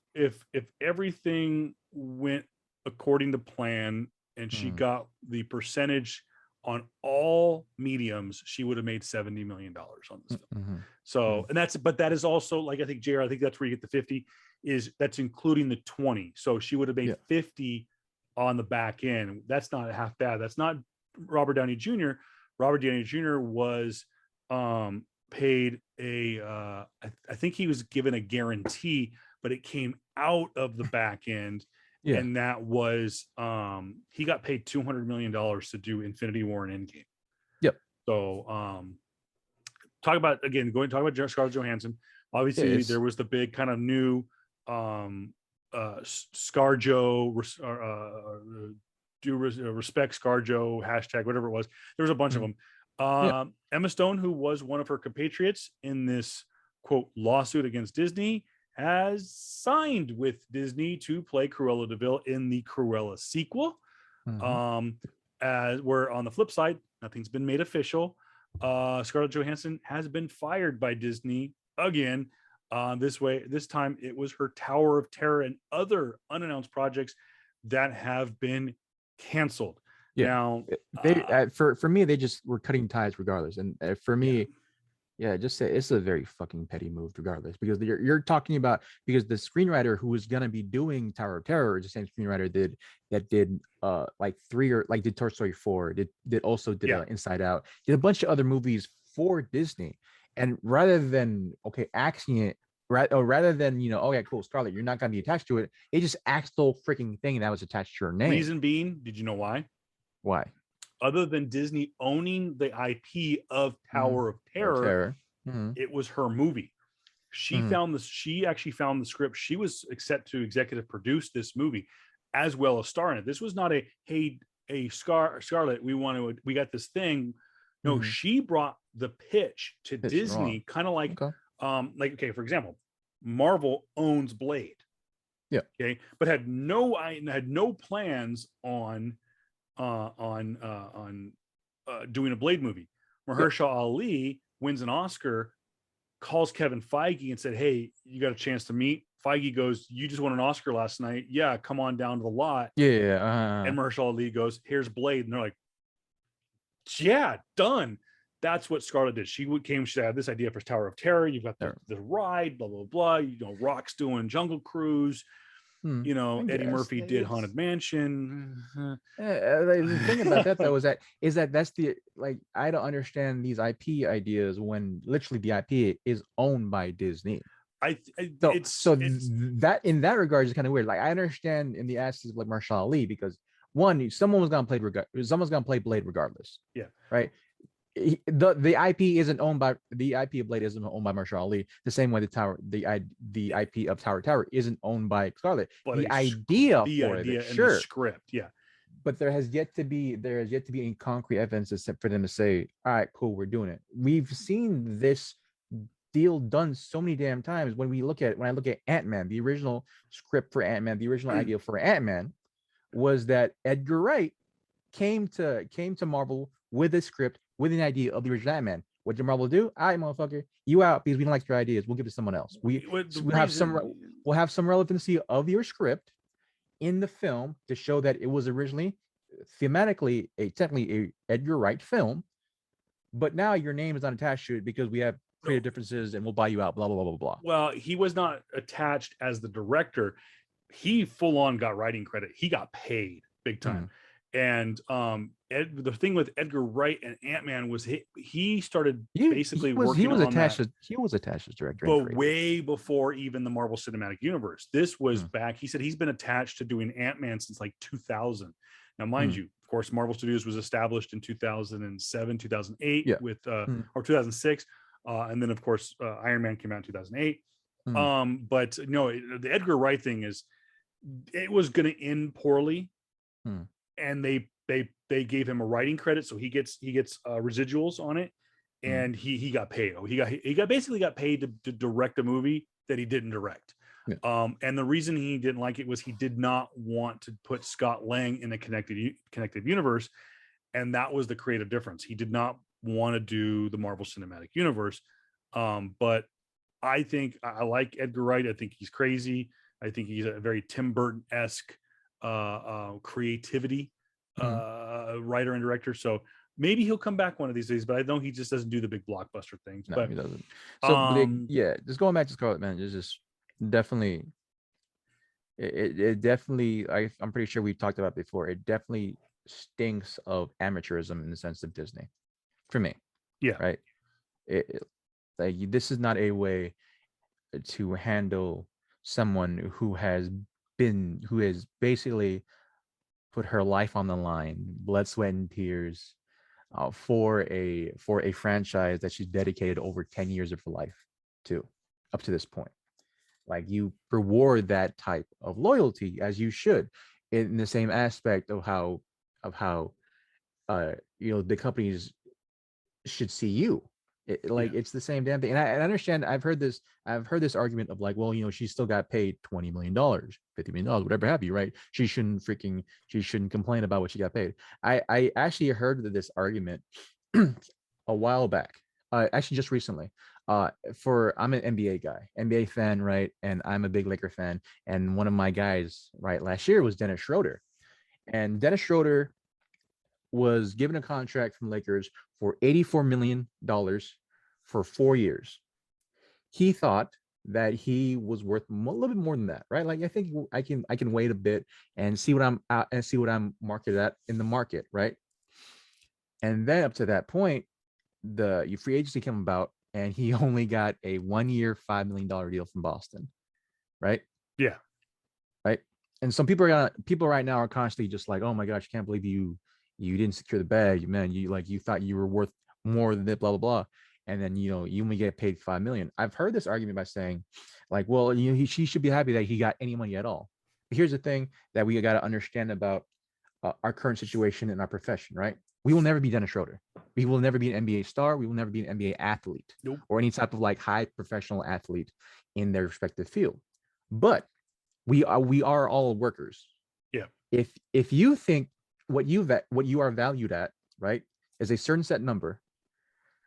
everything went according to plan and she got the percentage on all mediums, she would have made $70 million on this film. So and that is also, like, I think JR, I think that's where you get the 50, that's including the 20. So she would have made 50 on the back end. That's not half bad. That's not Robert Downey Jr. Robert Downey Jr. was paid I think he was given a guarantee, but it came out of the back end. And that was he got paid $200 million to do Infinity War and Endgame. So talk about Scarlett Johansson. Obviously there was the big kind of new ScarJo, respect ScarJo hashtag, whatever it was. There was a bunch of them. Emma Stone, who was one of her compatriots in this quote lawsuit against Disney, has signed with Disney to play Cruella de Vil in the Cruella sequel. As we're on the flip side, nothing's been made official. Scarlett Johansson has been fired by Disney again. This time it was her Tower of Terror and other unannounced projects that have been canceled. Yeah. Now, They for me, they just were cutting ties regardless. And for me, yeah, just say it's a very fucking petty move regardless, because you're talking about, because the screenwriter who was gonna be doing Tower of Terror is the same screenwriter did like three, or like did Toy Story 4, did Inside Out, did a bunch of other movies for Disney. And rather than axing it, rather than, okay, cool, Scarlett, you're not gonna be attached to it, they just axed the whole freaking thing that was attached to your name. reason being, did you know why? Why? Other than Disney owning the IP of Tower of Terror, it was her movie. She actually found the script. She was set to executive produce this movie as well as star in it. This was not Scarlett, we got this thing. No, she brought the pitch to Disney, kind of like, for example, Marvel owns Blade. Yeah. Okay. But had no plans on doing a Blade movie. Mahershala Ali wins an Oscar, calls Kevin Feige and said, "Hey, you got a chance to meet?" Feige goes, "You just won an Oscar last night. Yeah, come on down to the lot." And Mahershala Ali goes, "Here's Blade," and they're like, "Yeah, done." That's what Scarlett did. She had this idea for Tower of Terror. You've got the ride, blah blah blah. Rock's doing Jungle Cruise. Eddie Murphy did Haunted Mansion. The thing about that though is that that's the, like, I don't understand these IP ideas when literally the IP is owned by Disney. That in that regard is kind of weird. Like, I understand in the aspects of like Mahershala Ali, because one, someone's gonna play Blade regardless. Yeah. Right. The IP isn't owned by the IP of Blade isn't owned by Mahershala Ali, the same way the IP of Tower isn't owned by Scarlett. But the idea and the script, yeah. But there has yet to be any concrete evidence for them to say, all right, cool, we're doing it. We've seen this deal done so many damn times. When I look at Ant-Man, the original script for Ant-Man, the original idea for Ant-Man was that Edgar Wright came to Marvel with a script, with an idea of the original Ant-Man. What did Marvel do? All right, motherfucker, you out, because we don't like your ideas. We'll give it to someone else. We'll have some relevancy of your script in the film to show that it was originally thematically technically a Edgar Wright film, but now your name is not attached to it because we have creative differences and we'll buy you out, blah blah blah blah blah. Well, he was not attached as the director. He full on got writing credit. He got paid big time. And the thing with Edgar Wright and Ant-Man was he started working on that. He was attached as director, but way before even the Marvel Cinematic Universe. This was back. He said he's been attached to doing Ant-Man since like 2000. Now, mind you, of course, Marvel Studios was established in 2007, 2008 with or 2006, and then of course Iron Man came out in 2008. But no, the Edgar Wright thing it was going to end poorly. And they gave him a writing credit, so he gets residuals on it, and he got paid. He basically got paid to direct a movie that he didn't direct. And the reason he didn't like it was he did not want to put Scott Lang in a connected universe, and that was the creative difference. He did not want to do the Marvel Cinematic Universe. But I think I like Edgar Wright. I think he's crazy. I think he's a very Tim Burton-esque creativity writer and director. So maybe he'll come back one of these days, but I know he just doesn't do the big blockbuster things. No, but he doesn't. So just going back to Scarlett, man, it's just definitely it definitely, I'm pretty sure we've talked about it before, it definitely stinks of amateurism in the sense of Disney for me. Yeah. Right. Like, this is not a way to handle someone who has basically put her life on the line, blood, sweat, and tears for a franchise that she's dedicated over 10 years of her life to, up to this point. Like, you reward that type of loyalty as you should, in the same aspect of how the companies should see you. It's the same damn thing. And I understand. I've heard this argument of like, well, she still got paid $20 million, $50 million, whatever have you, right? She shouldn't complain about what she got paid. I actually heard this argument a while back, actually just recently. I'm an NBA guy, NBA fan, right? And I'm a big Laker fan. And one of my guys, right, last year was Dennis Schroeder. And Dennis Schroeder was given a contract from Lakers for $84 million for 4 years. He thought that he was worth a little bit more than that, right? Like I think I can wait a bit and see what I'm out and see what I'm marketed at in the market, right? And then up to that point, the free agency came about, and he only got a 1 year, $5 million deal from Boston, right? Yeah. Right. And some people right now are constantly just like, oh my gosh, I can't believe you didn't secure the bag, man. You thought you were worth more than that, blah blah blah, and then you only get paid 5 million. I've heard this argument by saying, like, well, she should be happy that he got any money at all. But here's the thing that we got to understand about our current situation in our profession, right? We will never be Dennis Schroeder. We will never be an NBA star. We will never be an NBA athlete. Nope. Or any type of like high professional athlete in their respective field. But we are all workers. Yeah. If you think what you are valued at, right, is a certain set number,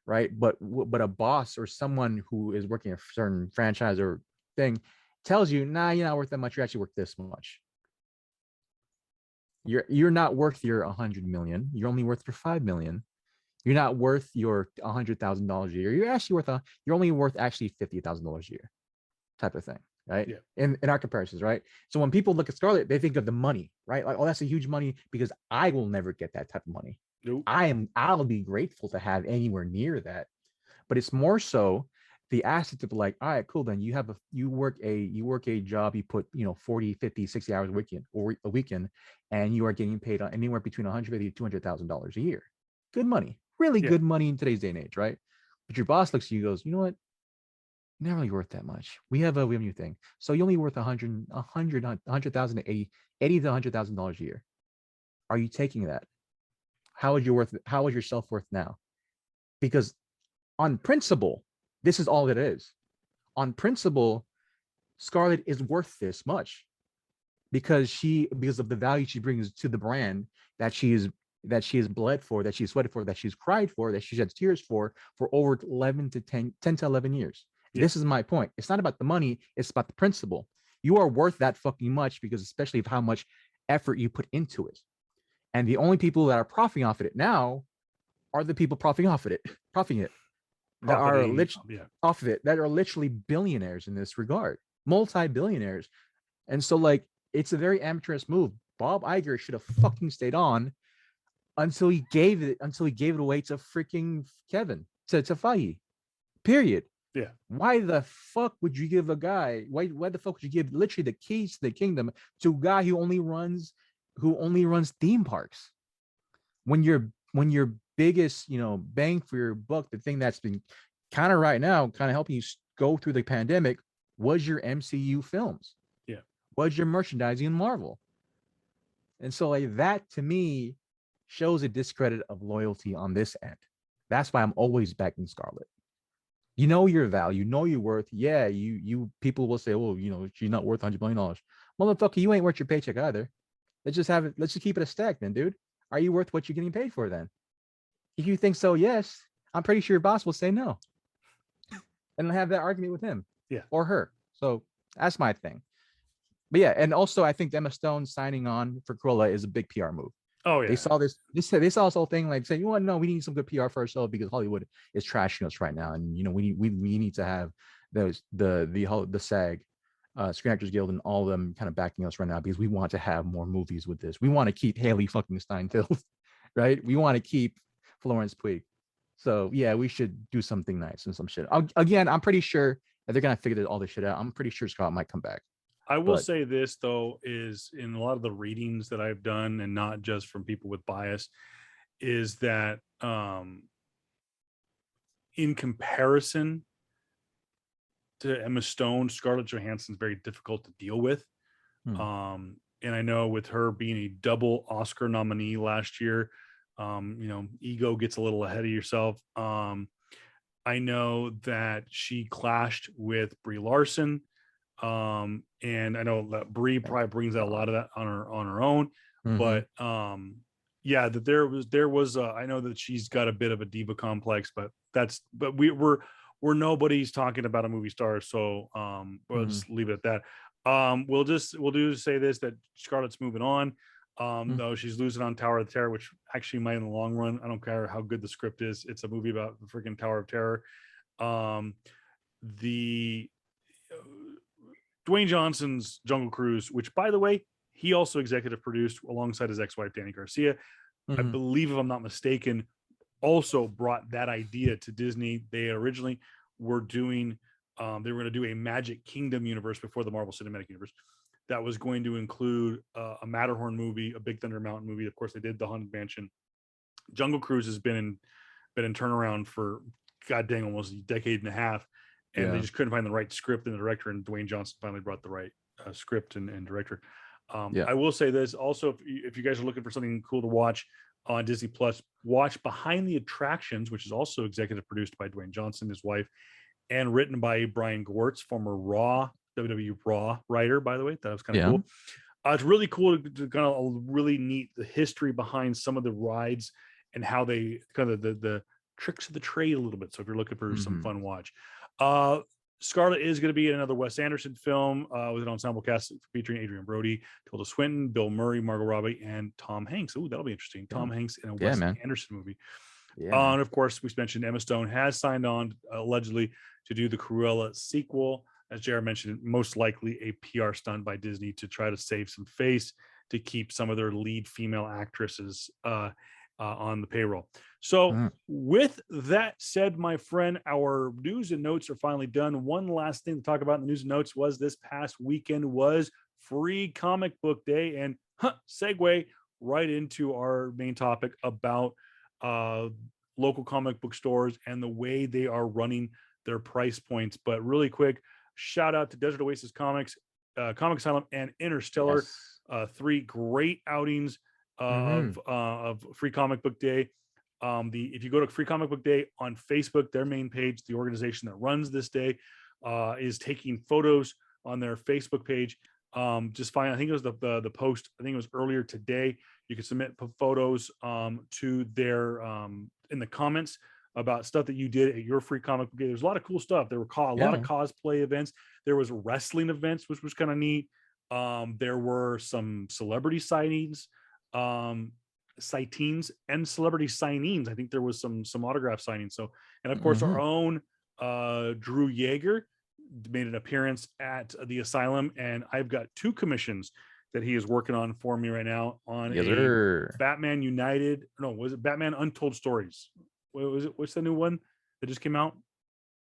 right? But a boss or someone who is working a certain franchise or thing tells you, nah, you're not worth that much. You're actually worth this much. You're not worth your 100 million. You're only worth your 5 million. You're not worth your $100,000 a year. You're only worth actually $50,000 a year, type of thing, right? Yeah. In our comparisons, right? So when people look at Scarlett, they think of the money, right? Like, oh, that's a huge money, because I will never get that type of money. Nope. I'll be grateful to have anywhere near that, but it's more so the asset of like, all right, cool. Then you work a job, you put 40, 50, 60 hours a weekend, and you are getting paid anywhere between $150,000 to $200,000 a year. Good money, really good money in today's day and age, right? But your boss looks at you and goes, you know what? You're not really worth that much. We have a new thing. So you're only worth 100,000 to 80 to $100,000 a year. Are you taking that? How is your self-worth now? Because on principle, this is all it is. On principle, Scarlett is worth this much because of the value she brings to the brand that she is bled for, that she's sweated for, that she's cried for, that she sheds tears for over 10 to 11 years. Yeah. This is my point. It's not about the money. It's about the principle. You are worth that fucking much, because especially of how much effort you put into it. And the only people that are profiting off of it now are the people profiting it. That are literally off of it, that are literally billionaires in this regard, multi-billionaires. And so like, it's a very amateurish move. Bob Iger should have fucking stayed on until he gave it away to freaking Kevin, to Feige. Period. Yeah. Why the fuck would you give a guy? Why the fuck would you give literally the keys to the kingdom to a guy who only runs theme parks? When your biggest, bang for your buck, the thing that's been kind of right now, kind of helping you go through the pandemic, was your MCU films. Yeah. Was your merchandising in Marvel. And so like that to me shows a discredit of loyalty on this end. That's why I'm always backing Scarlett. You know your value, you know your worth. Yeah, you people will say, oh, she's not worth $100 million. Motherfucker, you ain't worth your paycheck either. Let's just keep it a stack then, dude. Are you worth what you're getting paid for then? If you think so, yes, I'm pretty sure your boss will say no. And have that argument with him. Yeah. Or her. So that's my thing. But yeah, and also I think Emma Stone signing on for Cruella is a big PR move. Oh yeah. They saw this whole thing, like saying, no, we need some good PR for ourselves because Hollywood is trashing us right now. And we need to have the SAG, Screen Actors Guild, and all of them kind of backing us right now, because we want to have more movies with this. We want to keep Haley fucking Steinfeld, right? We want to keep Florence Pugh. So yeah, we should do something nice and some shit. Again, I'm pretty sure that they're gonna figure all this shit out. I'm pretty sure Scott might come back. I will say this though, is in a lot of the readings that I've done, and not just from people with bias, is that in comparison to Emma Stone, Scarlett Johansson is very difficult to deal with. And I know with her being a double Oscar nominee last year, ego gets a little ahead of yourself. I know that she clashed with Brie Larson. And I know that Brie probably brings out a lot of that on her own. Mm-hmm. But yeah, that there was I know that she's got a bit of a diva complex, but we're nobody's talking about a movie star, so we'll just leave it at that. We'll say this, that Scarlett's moving on. Though she's losing on Tower of Terror, which actually might in the long run. I don't care how good the script is. It's a movie about the freaking Tower of Terror. The Dwayne Johnson's Jungle Cruise, which by the way, he also executive produced alongside his ex-wife Danny Garcia. I believe, if I'm not mistaken, also brought that idea to Disney. They originally were doing, they were going to do a Magic Kingdom universe before the Marvel Cinematic Universe that was going to include a Matterhorn movie, a Big Thunder Mountain movie. Of course, they did the Haunted Mansion. Jungle Cruise has been in turnaround for god dang almost a decade and a half, and they just couldn't find the right script and the director. And Dwayne Johnson finally brought the right script and director. I will say this also: if you guys are looking for something cool to watch on Disney Plus, watch Behind the Attractions, which is also executive produced by Dwayne Johnson, his wife, and written by Brian Gewirtz, former Raw WWE Raw writer, by the way. That was kind of cool. It's really cool to kind of really neat the history behind some of the rides and how they kind of the tricks of the trade a little bit. So if you're looking for some fun watch, Scarlett is going to be in another Wes Anderson film with an ensemble cast featuring Adrian Brody, Tilda Swinton, Bill Murray, Margot Robbie, and Tom Hanks. Oh, that'll be interesting. Tom Hanks in a Wes Anderson movie. And of course, we mentioned Emma Stone has signed on allegedly to do the Cruella sequel. As JR mentioned, most likely a PR stunt by Disney to try to save some face to keep some of their lead female actresses on the payroll. So with that said, my friend, our news and notes are finally done. One last thing to talk about in the news and notes was this past weekend was Free Comic Book Day, and segue right into our main topic about local comic book stores and the way they are running their price points. But really quick, shout out to Desert Oasis Comics, Comic Asylum, and Interstellar. Three great outings of Free Comic Book Day. If you go to Free Comic Book Day on Facebook, their main page, the organization that runs this day, is taking photos on their Facebook page. Just find, I think it was the post, I think it was earlier today. You can submit photos to their in the comments about stuff that you did at your Free Comic Book Day. There's a lot of cool stuff. There were a lot of cosplay events. There was wrestling events, which was kind of neat. There were some celebrity sightings and celebrity signings. I think there was some autograph signings. So, and of course, our own Drew Yeager made an appearance at the Asylum, and I've got 2 commissions that he is working on for me right now on Batman United. No, was it Batman Untold Stories? What was it? What's the new one that just came out?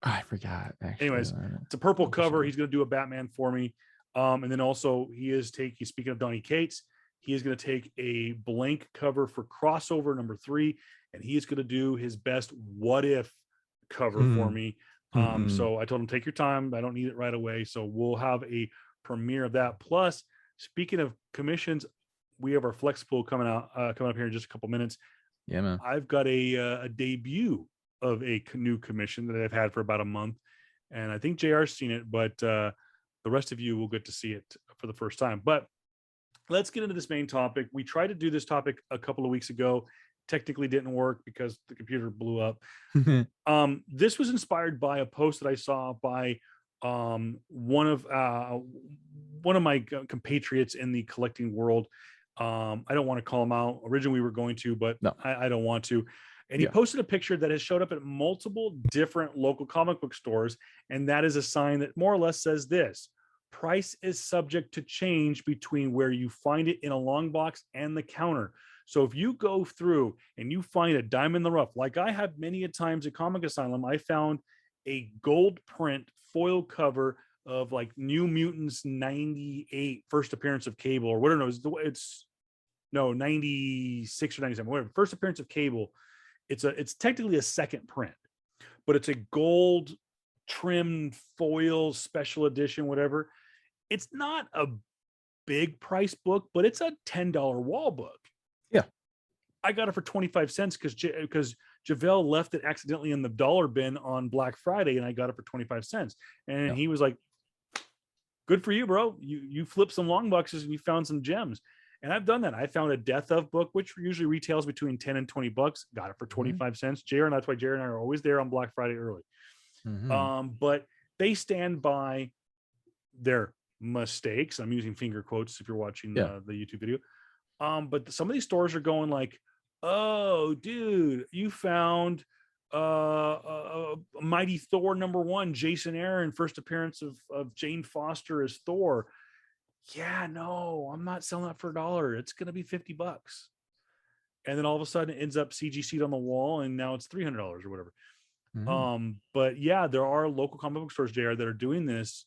I forgot. Actually. Anyways, it's a purple cover. He's going to do a Batman for me. And then also he's speaking of Donnie Cates, he is going to take a blank cover for crossover number 3, and he is going to do his best what if cover for me. So I told him, take your time. I don't need it right away. So we'll have a premiere of that. Plus, speaking of commissions, we have our Flex Pool coming up here in just a couple minutes. Yeah, man. I've got a debut of a new commission that I've had for about a month, and I think JR's seen it, but the rest of you will get to see it for the first time. But let's get into this main topic. We tried to do this topic a couple of weeks ago. Technically didn't work because the computer blew up. This was inspired by a post that I saw by one of my compatriots in the collecting world. I don't want to call him out. Originally we were going to, but no. I don't want to. And he posted a picture that has showed up at multiple different local comic book stores, and that is a sign that more or less says this: price is subject to change between where you find it in a long box and the counter. So if you go through and you find a dime in the rough, like I have many a times at Comic Asylum, I found a gold print foil cover of like New Mutants 98 first appearance of Cable, or whatever. It's 96 or 97, whatever. First appearance of Cable. It's technically a second print, but it's a gold trimmed foil special edition, whatever. It's not a big price book, but it's a $10 wall book. Yeah. I got it for 25 cents because JaVale left it accidentally in the dollar bin on Black Friday, and I got it for 25 cents. And he was like, good for you, bro. You flipped some long boxes and you found some gems. And I've done that. I found a Death of book, which usually retails between 10 and 20 bucks. Got it for 25 cents. JR, and that's why JR and I are always there on Black Friday early. But they stand by their mistakes. I'm using finger quotes if you're watching the YouTube video. But some of these stores are going like, oh, dude, you found Mighty Thor #1, Jason Aaron, first appearance of Jane Foster as Thor. Yeah, no, I'm not selling that for $1. It's gonna be $50. And then all of a sudden it ends up CGC'd on the wall, and now it's $300 or whatever. But yeah, there are local comic book stores, JR, that are doing this,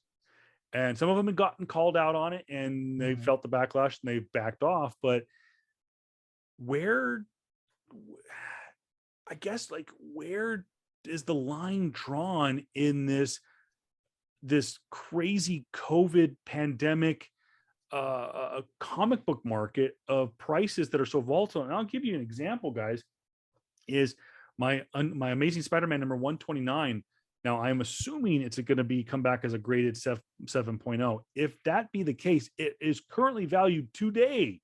and some of them have gotten called out on it, and they felt the backlash and they've backed off. But where, I guess, like, where is the line drawn in this crazy COVID pandemic comic book market of prices that are so volatile? And I'll give you an example, guys. Is my Amazing Spider-Man #129. Now I'm assuming it's going to be come back as a graded 7.0. If that be the case, it is currently valued today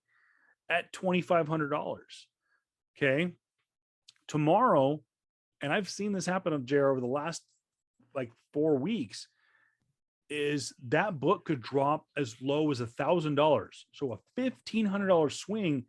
at $2,500. Okay, tomorrow, and I've seen this happen of JR over the last like 4 weeks, is that book could drop as low as $1,000. So a $1,500 swing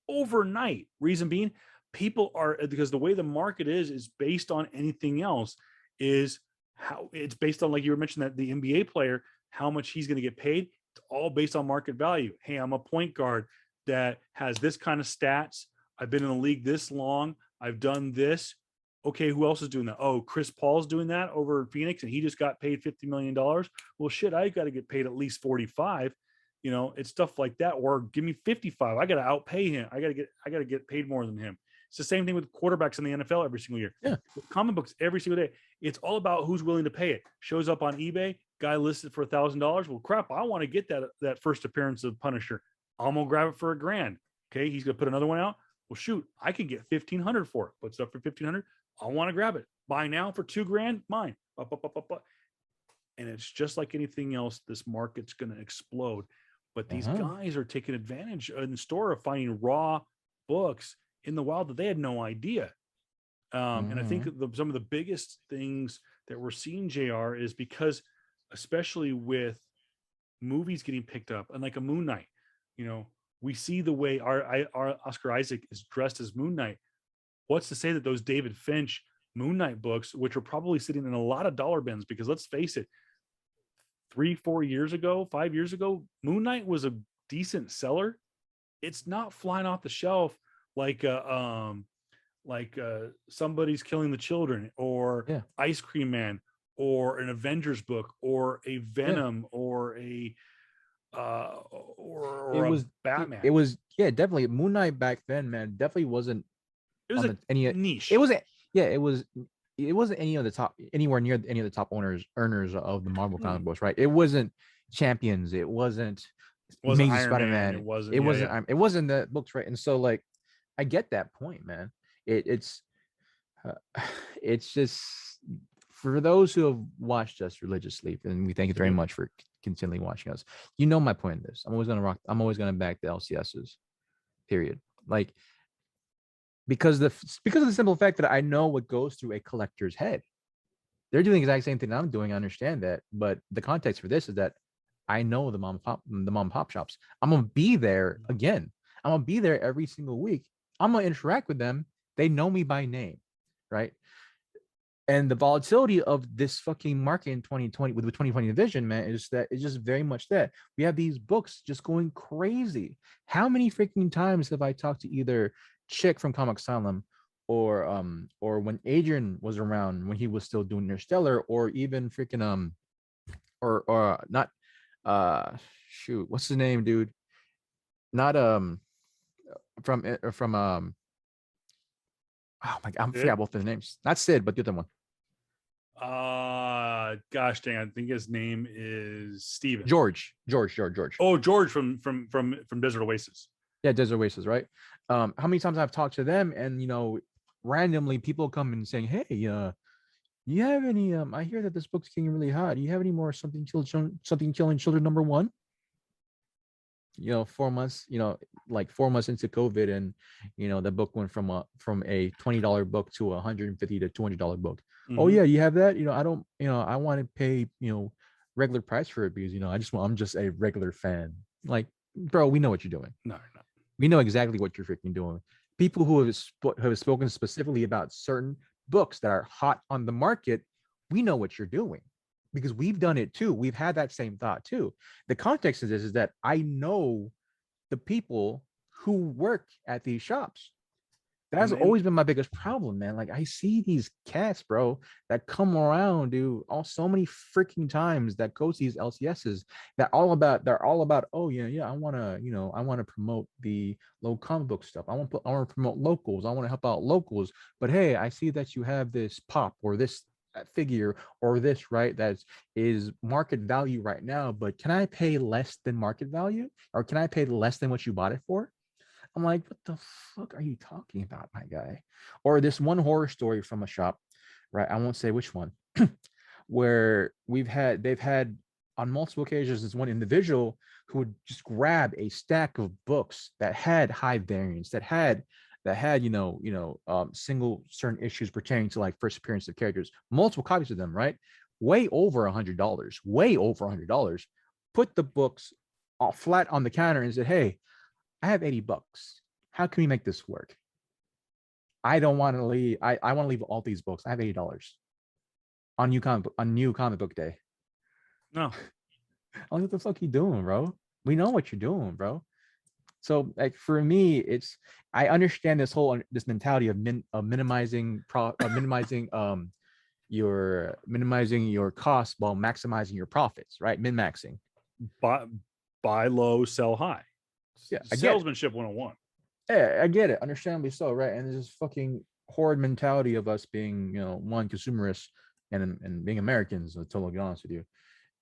overnight. Reason being, people are, because the way the market is based on anything else, is how it's based on, like you were mentioning, that the NBA player, how much he's going to get paid. It's all based on market value. Hey, I'm a point guard that has this kind of stats. I've been in the league this long. I've done this. Okay, who else is doing that? Oh, Chris Paul's doing that over at Phoenix, and he just got paid $50 million. Well, shit, I got to get paid at least 45. You know, it's stuff like that. Or give me 55. I got to outpay him. I got to get paid more than him. It's the same thing with quarterbacks in the NFL every single year. Yeah. With comic books every single day. It's all about who's willing to pay it. Shows up on eBay, guy listed for $1,000. Well, crap, I want to get that first appearance of Punisher. I'm gonna grab it for $1,000. Okay, he's gonna put another one out. Well, shoot, I can get $1,500 for it. Puts it up for $1,500. I want to grab it. Buy now for $2,000. Mine. And it's just like anything else. This market's gonna explode. But these guys are taking advantage in the store of finding raw books in the wild that they had no idea. And I think some of the biggest things that we're seeing, JR, is because, especially with movies getting picked up, and like a Moon Knight, you know, we see the way our Oscar Isaac is dressed as Moon Knight. What's to say that those David Finch Moon Knight books, which are probably sitting in a lot of dollar bins, because let's face it, 3-4 years ago, 5 years ago, Moon Knight was a decent seller. It's not flying off the shelf like Somebody's Killing the Children, or Ice Cream Man, or an Avengers book, or a Venom, or a Batman. It was definitely Moon Knight back then, man. Definitely wasn't. It was any niche. It wasn't. Yeah, it was. It wasn't anywhere near any of the top earners of the Marvel comic books, right? It wasn't Champions. It wasn't Amazing Spider-Man. It wasn't the books, right? And so, like, I get that point, man. It's just, for those who have watched us religiously, and we thank you very much for continually watching us. You know my point in this. I'm always gonna back the LCSs. Period. Like, because of the simple fact that I know what goes through a collector's head. They're doing the exact same thing I'm doing. I understand that, but the context for this is that I know the mom and pop shops. I'm gonna be there again. I'm gonna be there every single week. I'm gonna interact with them. They know me by name, right? And the volatility of this fucking market in 2020 with the 2020 vision, man, is that it's just very much that we have these books just going crazy. How many freaking times have I talked to either Chick from Comic Asylum, or when Adrian was around, when he was still doing Interstellar, or even freaking or not shoot, what's his name, dude? Not from oh my god, I forgot both their names. Not Sid, but the other one. Gosh dang, I think his name is Steven. George. Oh, George from Desert Oasis. Yeah, Desert Oasis, right? How many times I've talked to them, and randomly people come and saying, "Hey, you have any? I hear that this book's getting really hot. Do you have any more Something Killing Children #1?" 4 months, like 4 months into COVID, and the book went from a $20 book to a $150 to $200 book. Oh yeah, you have that? I don't, I want to pay, regular price for it because I'm just a regular fan. Like, bro, we know what you're doing. No. We know exactly what you're freaking doing. People who have spoken specifically about certain books that are hot on the market, we know what you're doing because we've done it too. We've had that same thought too. The context of this is that I know the people who work at these shops. That's And always been my biggest problem, man. Like I see these cats, bro, that come around, dude, all so many freaking times that go to these LCSs they're all about, oh yeah, I want to promote the low comic book stuff. I want to promote locals. I want to help out locals. But hey, I see that you have this pop or this figure or this, right, that is market value right now, but can I pay less than market value? Or can I pay less than what you bought it for? I'm like, what the fuck are you talking about, my guy? Or this one horror story from a shop, right? I won't say which one, where they've had on multiple occasions this one individual who would just grab a stack of books that had high variance, that had single certain issues pertaining to like first appearance of characters, multiple copies of them, right? Way over $100, put the books all flat on the counter and said, hey, I have $80. How can we make this work? I don't want to leave. I want to leave all these books. I have $80 on new comic book day. no, I'm like, what the fuck you doing, bro? We know what you're doing, bro. So like for me, I understand this mentality of minimizing your costs while maximizing your profits, right? Min-maxing. buy low, sell high. Yeah, Salesmanship 101. Yeah, I get it, understandably so, right? And there's this fucking horrid mentality of us being, one, consumerists and being Americans, to totally be honest with you,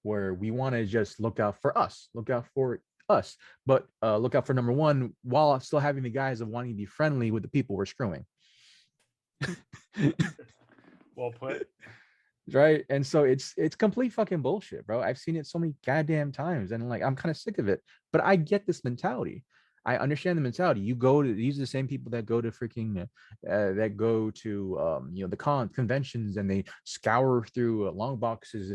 where we want to just look out for us, but look out for number one while still having the guise of wanting to be friendly with the people we're screwing. Well put. Right. And so it's complete fucking bullshit, bro. I've seen it so many goddamn times and like I'm kind of sick of it. But I get this mentality. I understand the mentality. These are the same people that go to freaking the conventions and they scour through long boxes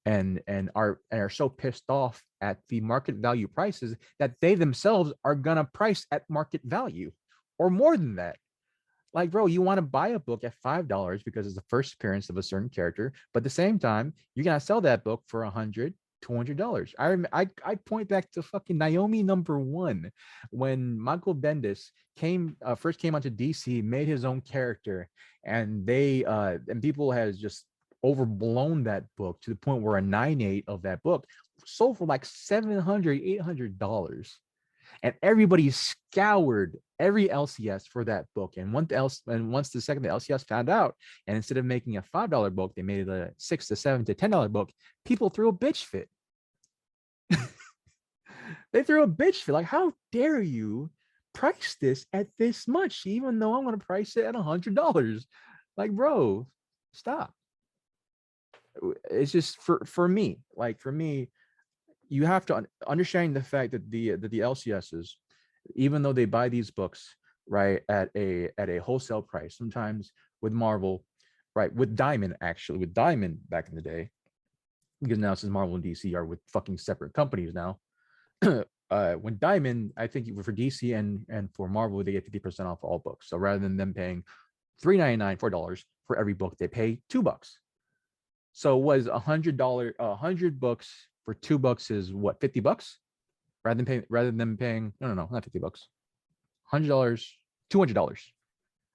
and are so pissed off at the market value prices that they themselves are gonna price at market value or more than that. Like, bro, you want to buy a book at $5 because it's the first appearance of a certain character, but at the same time, you're gonna sell that book for $100, $200. I point back to fucking Naomi #1 when Michael Bendis first came onto DC, made his own character, and people has just overblown that book to the point where a 9.8 of that book sold for like $700, $800. And everybody scoured every LCS for that book. And once the LCS found out, and instead of making a $5 book, they made it a $6 to $7 to $10 book, people threw a bitch fit. They threw a bitch fit. Like, how dare you price this at this much, even though I'm going to price it at $100? Like, bro, stop. It's just for me, you have to understand the fact that the LCSs, even though they buy these books right at a wholesale price, sometimes with Marvel, right, with Diamond back in the day, because now since Marvel and DC are with fucking separate companies now, when Diamond, I think for DC and for Marvel, they get 50% off all books. So rather than them paying $3.99, $4 for every book, they pay $2. So was $100 books for $2 is what, $50? Rather than them paying no, not $50, $100, $200,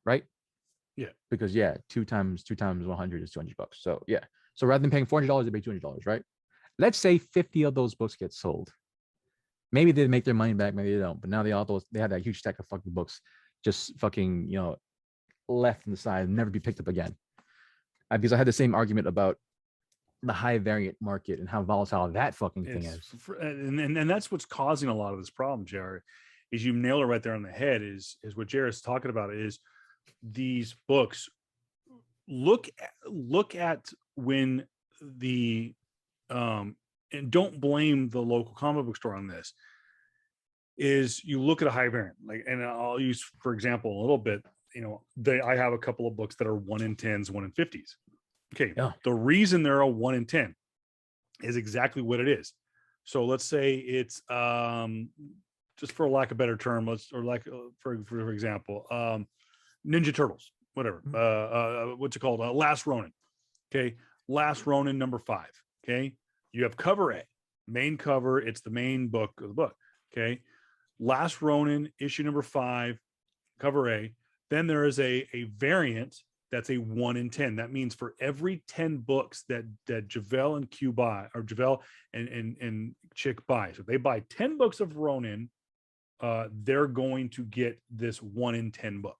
right? Yeah. Because two times 100 is $200. So yeah. So rather than paying $400, they pay $200, right? Let's say 50 of those books get sold. Maybe they make their money back, maybe they don't. But now they have that huge stack of fucking books just fucking left on the side and never be picked up again. Because I had the same argument about the high variant market and how volatile that fucking thing is. And that's what's causing a lot of this problem, Jared, is you nailed it right there on the head, is what Jared's talking about, is these books look at when the and don't blame the local comic book store on this, is you look at a high variant, like, and I'll use, for example, a little bit, I have a couple of books that are 1 in 10s, 1 in 50s. Okay. Yeah. The reason they're a 1 in 10 is exactly what it is. So let's say it's just for lack of a better term, for example, Ninja Turtles, whatever. What's it called? Last Ronin. Okay, Last Ronin #5. Okay, you have cover A, main cover. It's the main book of the book. Okay, Last Ronin issue #5, cover A. Then there is a variant that's a 1 in 10. That means for every 10 books that Javel and Q buy, or Javel and Chick buy, so if they buy 10 books of Ronin, they're going to get this 1 in 10 book.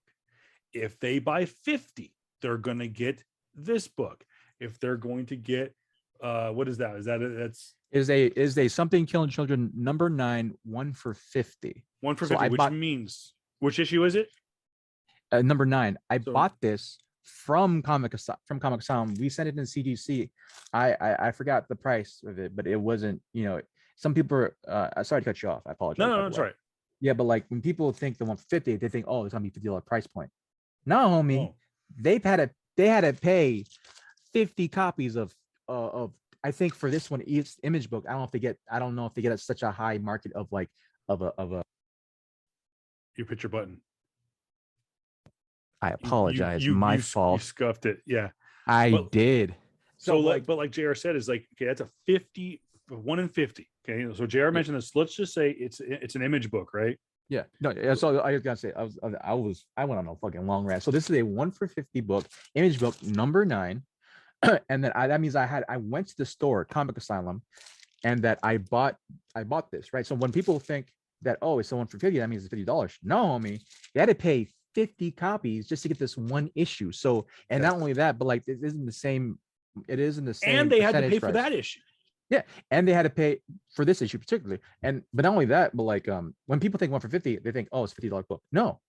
If they buy 50, they're going to get this book. If they're going to get, what is that? That's a Something Killing Children #9, 1 for 50. 1 for 50, which means, which issue is it? #9. I bought this from Comic Asylum. We sent it in CGC. I forgot the price of it, but it wasn't, some people are, sorry to cut you off. I apologize. No, that's right. Yeah, but like when people think the 1 for 50, they think, oh, it's gonna be $50 price point. No, homie, they had to pay 50 copies of I think for this one, each image book. I don't know if they get such a high market of a. You hit your button. I apologize. My fault. You scuffed it. Yeah, I did. So but like JR said, is like, okay, that's a 50, 1 in 50. Okay, so JR mentioned this. Let's just say it's an image book, right? Yeah. No. So I was gonna say I went on a fucking long rant. So this is a 1 for 50 book, image book #9, and then that means I went to the store, Comic Asylum, and that I bought this, right? So when people think that, oh, it's the 1 for 50, that means it's $50. No, homie, you had to pay 50 copies just to get this one issue. So, and not only that, but like it isn't the same. It isn't the same. And they had to pay for that issue. Yeah, and they had to pay for this issue particularly. But not only that, but like when people think 1 for 50, they think, oh, it's $50 book. No,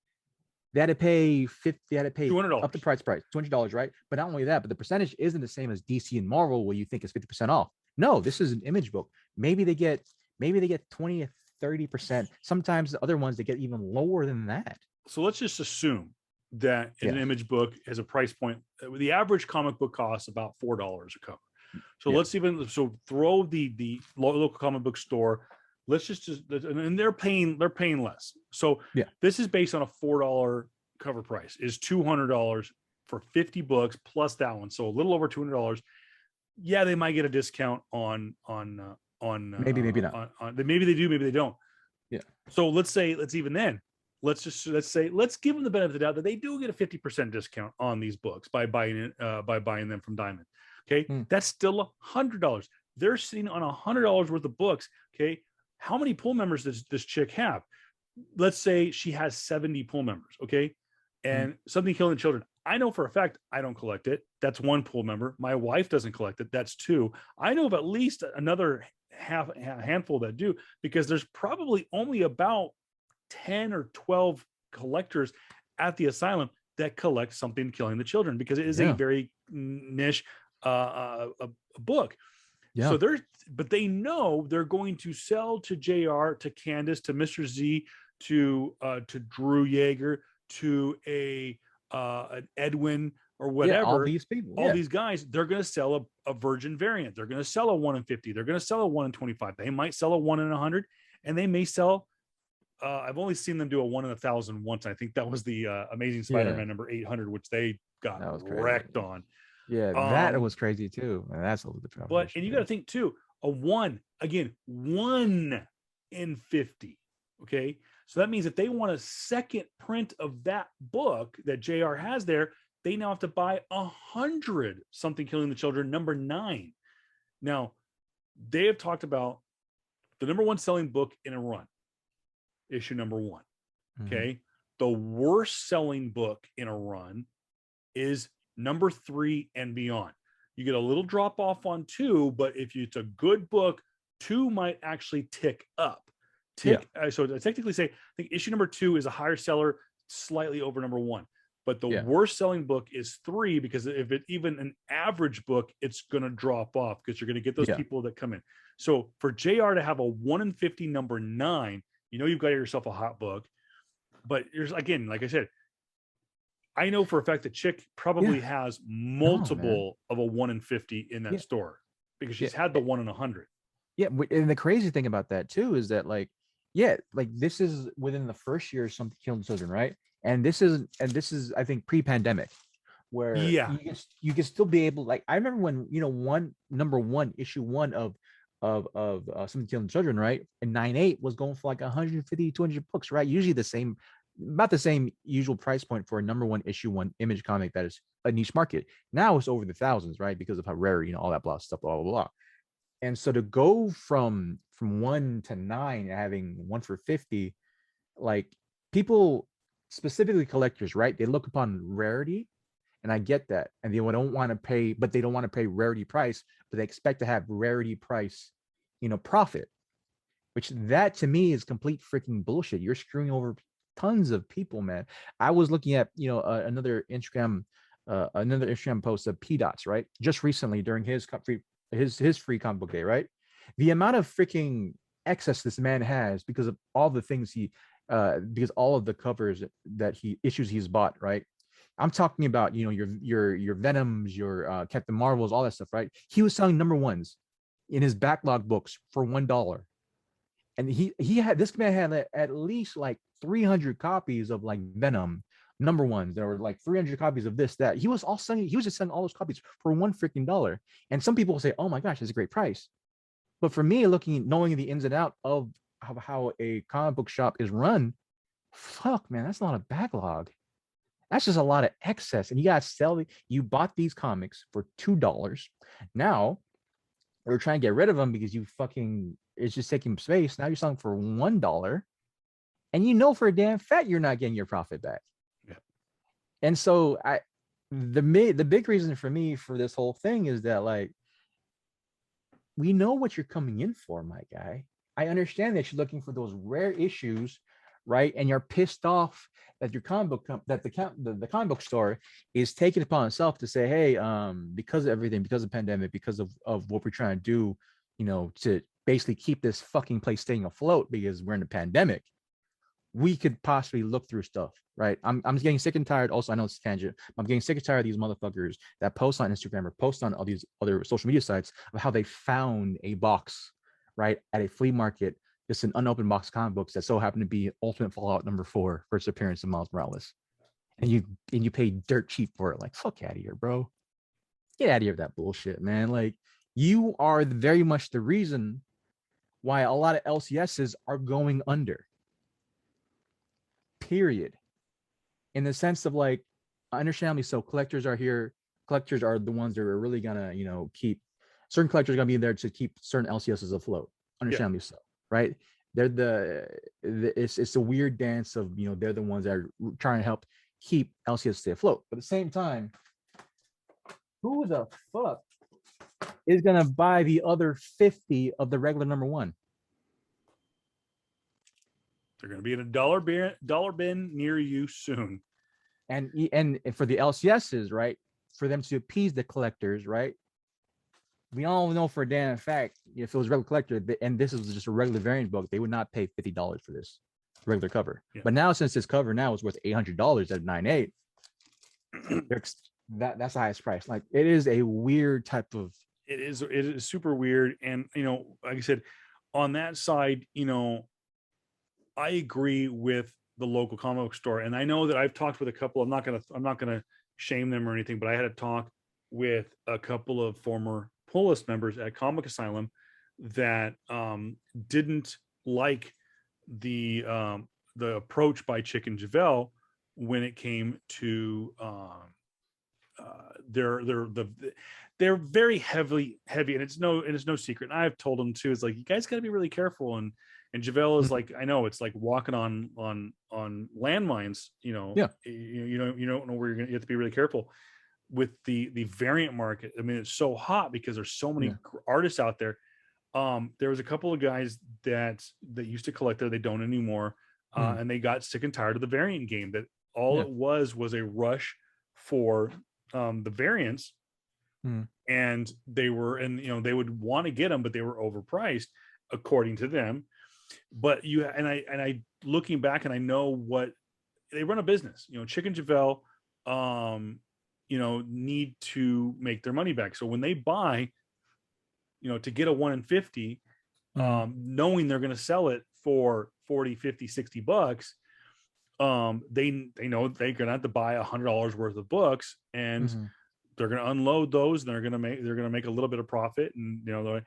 they had to pay $200 up the price, $200, right? But not only that, but the percentage isn't the same as DC and Marvel, where you think it's 50% off. No, this is an image book. Maybe they get 20 or 30%. Sometimes the other ones they get even lower than that. So let's just assume that an image book has a price point. The average comic book costs about $4 a cover. So throw the local comic book store. Let's just and they're paying less. So this is based on a $4 cover price, is $200 for 50 books plus that one. So a little over $200. Yeah, they might get a discount on maybe not. Maybe they do, maybe they don't. Yeah. So let's give them the benefit of the doubt that they do get a 50% discount on these books by buying them from Diamond. Okay, that's still $100. They're sitting on $100 worth of books. Okay, how many pool members does this chick have? Let's say she has 70 pool members. Okay, and Something Killing the Children, I know for a fact I don't collect it. That's 1 pool member. My wife doesn't collect it. That's 2. I know of at least another handful that do, because there's probably only about 10 or 12 collectors at the asylum that collect Something Killing the Children, because it is a very niche a book. So but they know they're going to sell to JR, to Candace, to Mr. Z, to Drew Yeager, to an Edwin or whatever. All these people, all these guys, they're going to sell a virgin variant. They're going to sell a 1 in 50. They're going to sell a 1 in 25. They might sell a 1 in 100, and they may sell. I've only seen them do a 1 in 1,000 once. I think that was the Amazing Spider-Man #800, which they got wrecked on. Yeah, that was crazy too. And that's a little bit. But and you got to think too, a 1 in 50. Okay, so that means if they want a second print of that book that JR has there, they now have to buy 100 Something Killing the Children #9. Now, they have talked about the #1 selling book in a run, issue #1. Okay, the worst selling book in a run is #3 and beyond. You get a little drop off on 2, but if it's a good book, 2 might actually tick up. So to technically say, I think issue #2 is a higher seller, slightly over #1. But the worst selling book is 3, because if it's even an average book, it's going to drop off, because you're going to get those people that come in. So for JR to have a 1 in 50 #9, you've got yourself a hot book. But there's, again, like I said, I know for a fact that Chick probably has multiple of a 1 in 50 in that store, because she's had the 1 in 100. Yeah, and the crazy thing about that too is that, like, Yeah, like this is within the first year of Something Killing Children, right? And this is I think pre-pandemic, where Yeah. you can still be able, like I remember when one number one issue one of Something Killing Children, right? And 9.8 was going for like 150, 200 books, right? Usually the same, about the same usual price point for a number one issue one image comic that is a niche market. Now it's over the thousands, right? Because of how rare, all that blah stuff, blah blah blah. And so to go from 1 to 9 having one for 50, like people, specifically collectors, right, they look upon rarity, and I get that, and they don't want to pay, but they don't want to pay rarity price, but they expect to have rarity price profit, which that to me is complete freaking bullshit. You're screwing over tons of people, man. I was looking at another Instagram post of P Dots, right, just recently during his free comic book day, right? The amount of freaking excess this man has because of all the things because all of the covers that he's bought, right? I'm talking about your Venoms, your Captain Marvels, all that stuff, right? He was selling number ones in his backlog books for $1, and this man had at least like 300 copies of like Venom number ones. There were like 300 copies of this, that. He was just selling all those copies for one freaking dollar. And some people will say, oh my gosh, that's a great price. But for me, knowing the ins and out of how a comic book shop is run, fuck man, that's not a backlog. That's just a lot of excess. And you got to sell. You bought these comics for $2. Now we're trying to get rid of them because it's just taking space. Now you're selling for $1, and for a damn fact you're not getting your profit back. Yeah. And so the big reason for me for this whole thing is that, like, we know what you're coming in for, my guy. I understand that you're looking for those rare issues, right? And you're pissed off that your comic book the comic book store is taking it upon itself to say, hey, because of everything, because of the pandemic, because of what we're trying to do, to basically keep this fucking place staying afloat because we're in a pandemic, we could possibly look through stuff, right? I'm getting sick and tired. Also, I know it's a tangent. I'm getting sick and tired of these motherfuckers that post on Instagram or post on all these other social media sites of how they found a box, right, at a flea market, just an unopened box of comic books that so happened to be Ultimate Fallout #4, first appearance of Miles Morales, and you pay dirt cheap for it. Like, fuck out of here, bro. Get out of here with that bullshit, man. Like, you are very much the reason why a lot of LCSs are going under. Period. In the sense of, like, understandably so, collectors are here. Collectors are the ones that are really gonna, keep certain collectors are gonna be there to keep certain LCSs afloat. Understandably so, right? They're it's a weird dance of, they're the ones that are trying to help keep LCS stay afloat. But at the same time, who the fuck is gonna buy the other 50 of the regular number one? They're going to be in a dollar bin near you soon. And for the LCSs, right, for them to appease the collectors, right, we all know for a damn fact, if it was a regular collector and this was just a regular variant book, they would not pay $50 for this regular cover. Yeah. But now, since this cover now is worth $800 at 9.8, that's the highest price. Like, it is a weird type of. It is super weird. And like I said, on that side, I agree with the local comic book store, and I know that I've talked with a couple. I'm not gonna shame them or anything, but I had a talk with a couple of former pull list members at Comic Asylum that didn't like the approach by Chick and Javelle when it came to they're very heavy, and it's no secret. And I've told them too. It's like, you guys got to be really careful. And Javelle is like, I know, it's like walking on landmines. Yeah. You don't know where you have to be really careful with the variant market. I mean, it's so hot because there's so many artists out there. There was a couple of guys that used to collect there. They don't anymore, and they got sick and tired of the variant game. That all it was a rush for the variants. And they would want to get them, but they were overpriced according to them. But I looking back, and I know what they run a business. Chick and Javelle, need to make their money back. So when they buy, to get a 1 in 50, knowing they're going to sell it for 40, 50, 60 bucks, they know they're gonna have to buy $100 worth of books, and they're gonna unload those, and they're gonna make a little bit of profit, and they're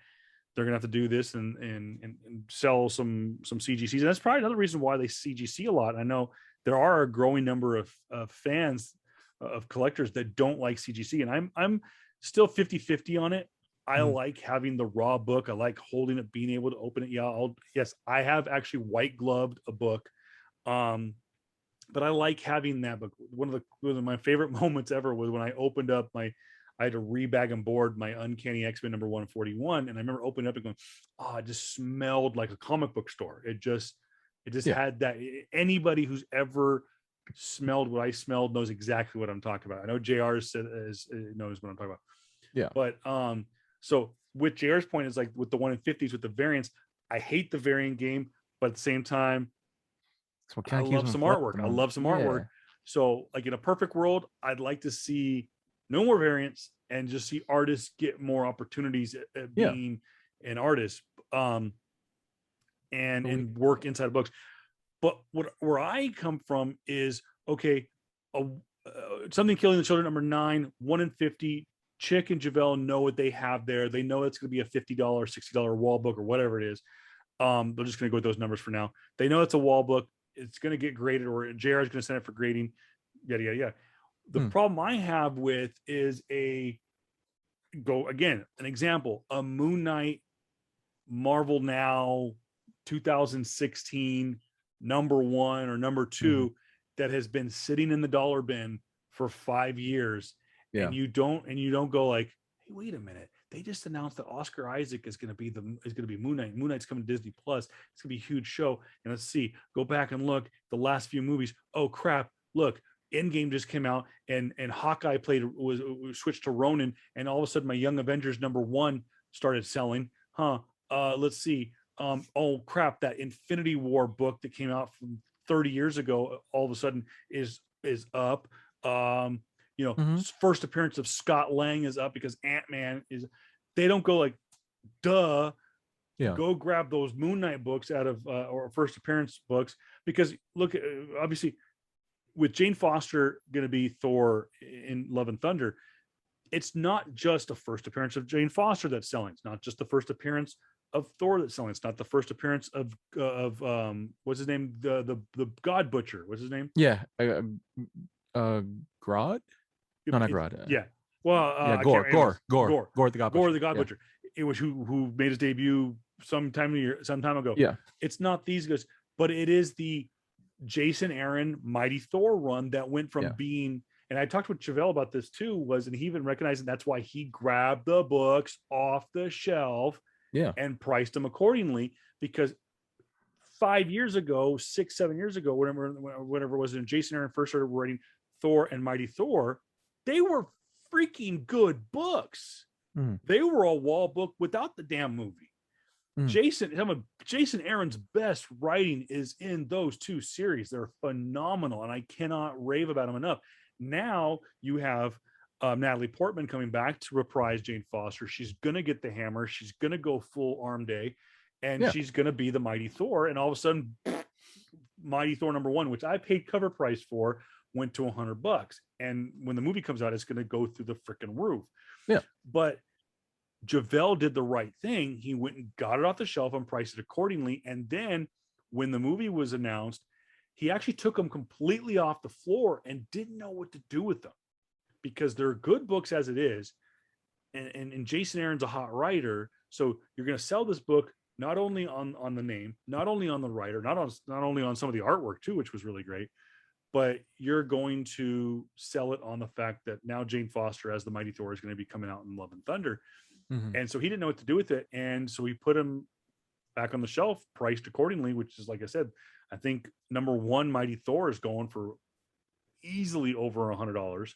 gonna have to do this and sell some CGCs. And that's probably another reason why they CGC a lot. I know there are a growing number of fans, of collectors, that don't like CGC, and I'm still 50-50 on it. I like having the raw book. I like holding it, being able to open it. Yes, I have actually white gloved a book. But I like having that book. One of my favorite moments ever was when I opened up I had to rebag and board my Uncanny X-Men number 141. And I remember opening up and going, oh, it just smelled like a comic book store. It just had that. Anybody who's ever smelled what I smelled knows exactly what I'm talking about. I know JR knows what I'm talking about. Yeah. But so with JR's point is like with the 1 in 50s with the variants, I hate the variant game, but at the same time, I love some artwork. I love some artwork. So like in a perfect world, I'd like to see no more variants and just see artists get more opportunities at being an artist, and work inside books. But where I come from is, okay, Something Killing the Children number 9, 1 in 50. Chick and Javelle know what they have there. They know it's going to be a $50, $60 wall book or whatever it is. They're just going to go with those numbers for now. They know it's a wall book. It's going to get graded, or JR is going to send it for grading. Yada, yada, yada. The problem I have with is an example, a Moon Knight Marvel Now 2016 number 1 or number 2 that has been sitting in the dollar bin for 5 years. And you don't go like, hey, wait a minute. They just announced that Oscar Isaac is going to be Moon Knight. Moon Knight's coming to Disney Plus. It's going to be a huge show. And let's see, go back and look the last few movies. Oh crap. Look, Endgame just came out, and Hawkeye was switched to Ronin. And all of a sudden my Young Avengers number 1 started selling. Let's see. Oh crap. That Infinity War book that came out from 30 years ago, all of a sudden is up. First appearance of Scott Lang is up because Ant-Man is. They don't go like, duh. Go grab those Moon Knight books out of or first appearance books, because look, obviously with Jane Foster going to be Thor in Love and Thunder, it's not just a first appearance of Jane Foster that's selling. It's not just the first appearance of Thor that's selling. It's not the first appearance of what's his name, the God Butcher. What's his name? Grodd. No, not Grodd. Yeah. Well, Gore the God Butcher. Gore the God Butcher. It was who made his debut some time ago. Yeah. It's not these guys, but it is the Jason Aaron Mighty Thor run that went from being. And I talked with Chevelle about this too. And he even recognized that's why he grabbed the books off the shelf. And priced them accordingly, because 5 years ago, 6-7 years ago, whatever it was, when Jason Aaron first started writing Thor and Mighty Thor, they were freaking good books. They were a wall book without the damn movie. Jason Aaron's best writing is in those 2 series. They're phenomenal, and I cannot rave about them enough. Now you have Natalie Portman coming back to reprise Jane Foster. She's gonna get the hammer. She's gonna go full arm day, and she's gonna be the Mighty Thor. And all of a sudden, Mighty Thor number 1, which I paid cover price for, went to $100. And when the movie comes out, it's gonna go through the freaking roof. But Javelle did the right thing. He went and got it off the shelf and priced it accordingly. And then when the movie was announced, he actually took them completely off the floor and didn't know what to do with them, because they're good books as it is. And Jason Aaron's a hot writer. So you're going to sell this book, not only on the name, not only on the writer, not only on some of the artwork too, which was really great, but you're going to sell it on the fact that now Jane Foster as the Mighty Thor is going to be coming out in Love and Thunder. And so he didn't know what to do with it. And so he put him back on the shelf, priced accordingly, which is, like I said, I think number 1 Mighty Thor is going for easily over $100.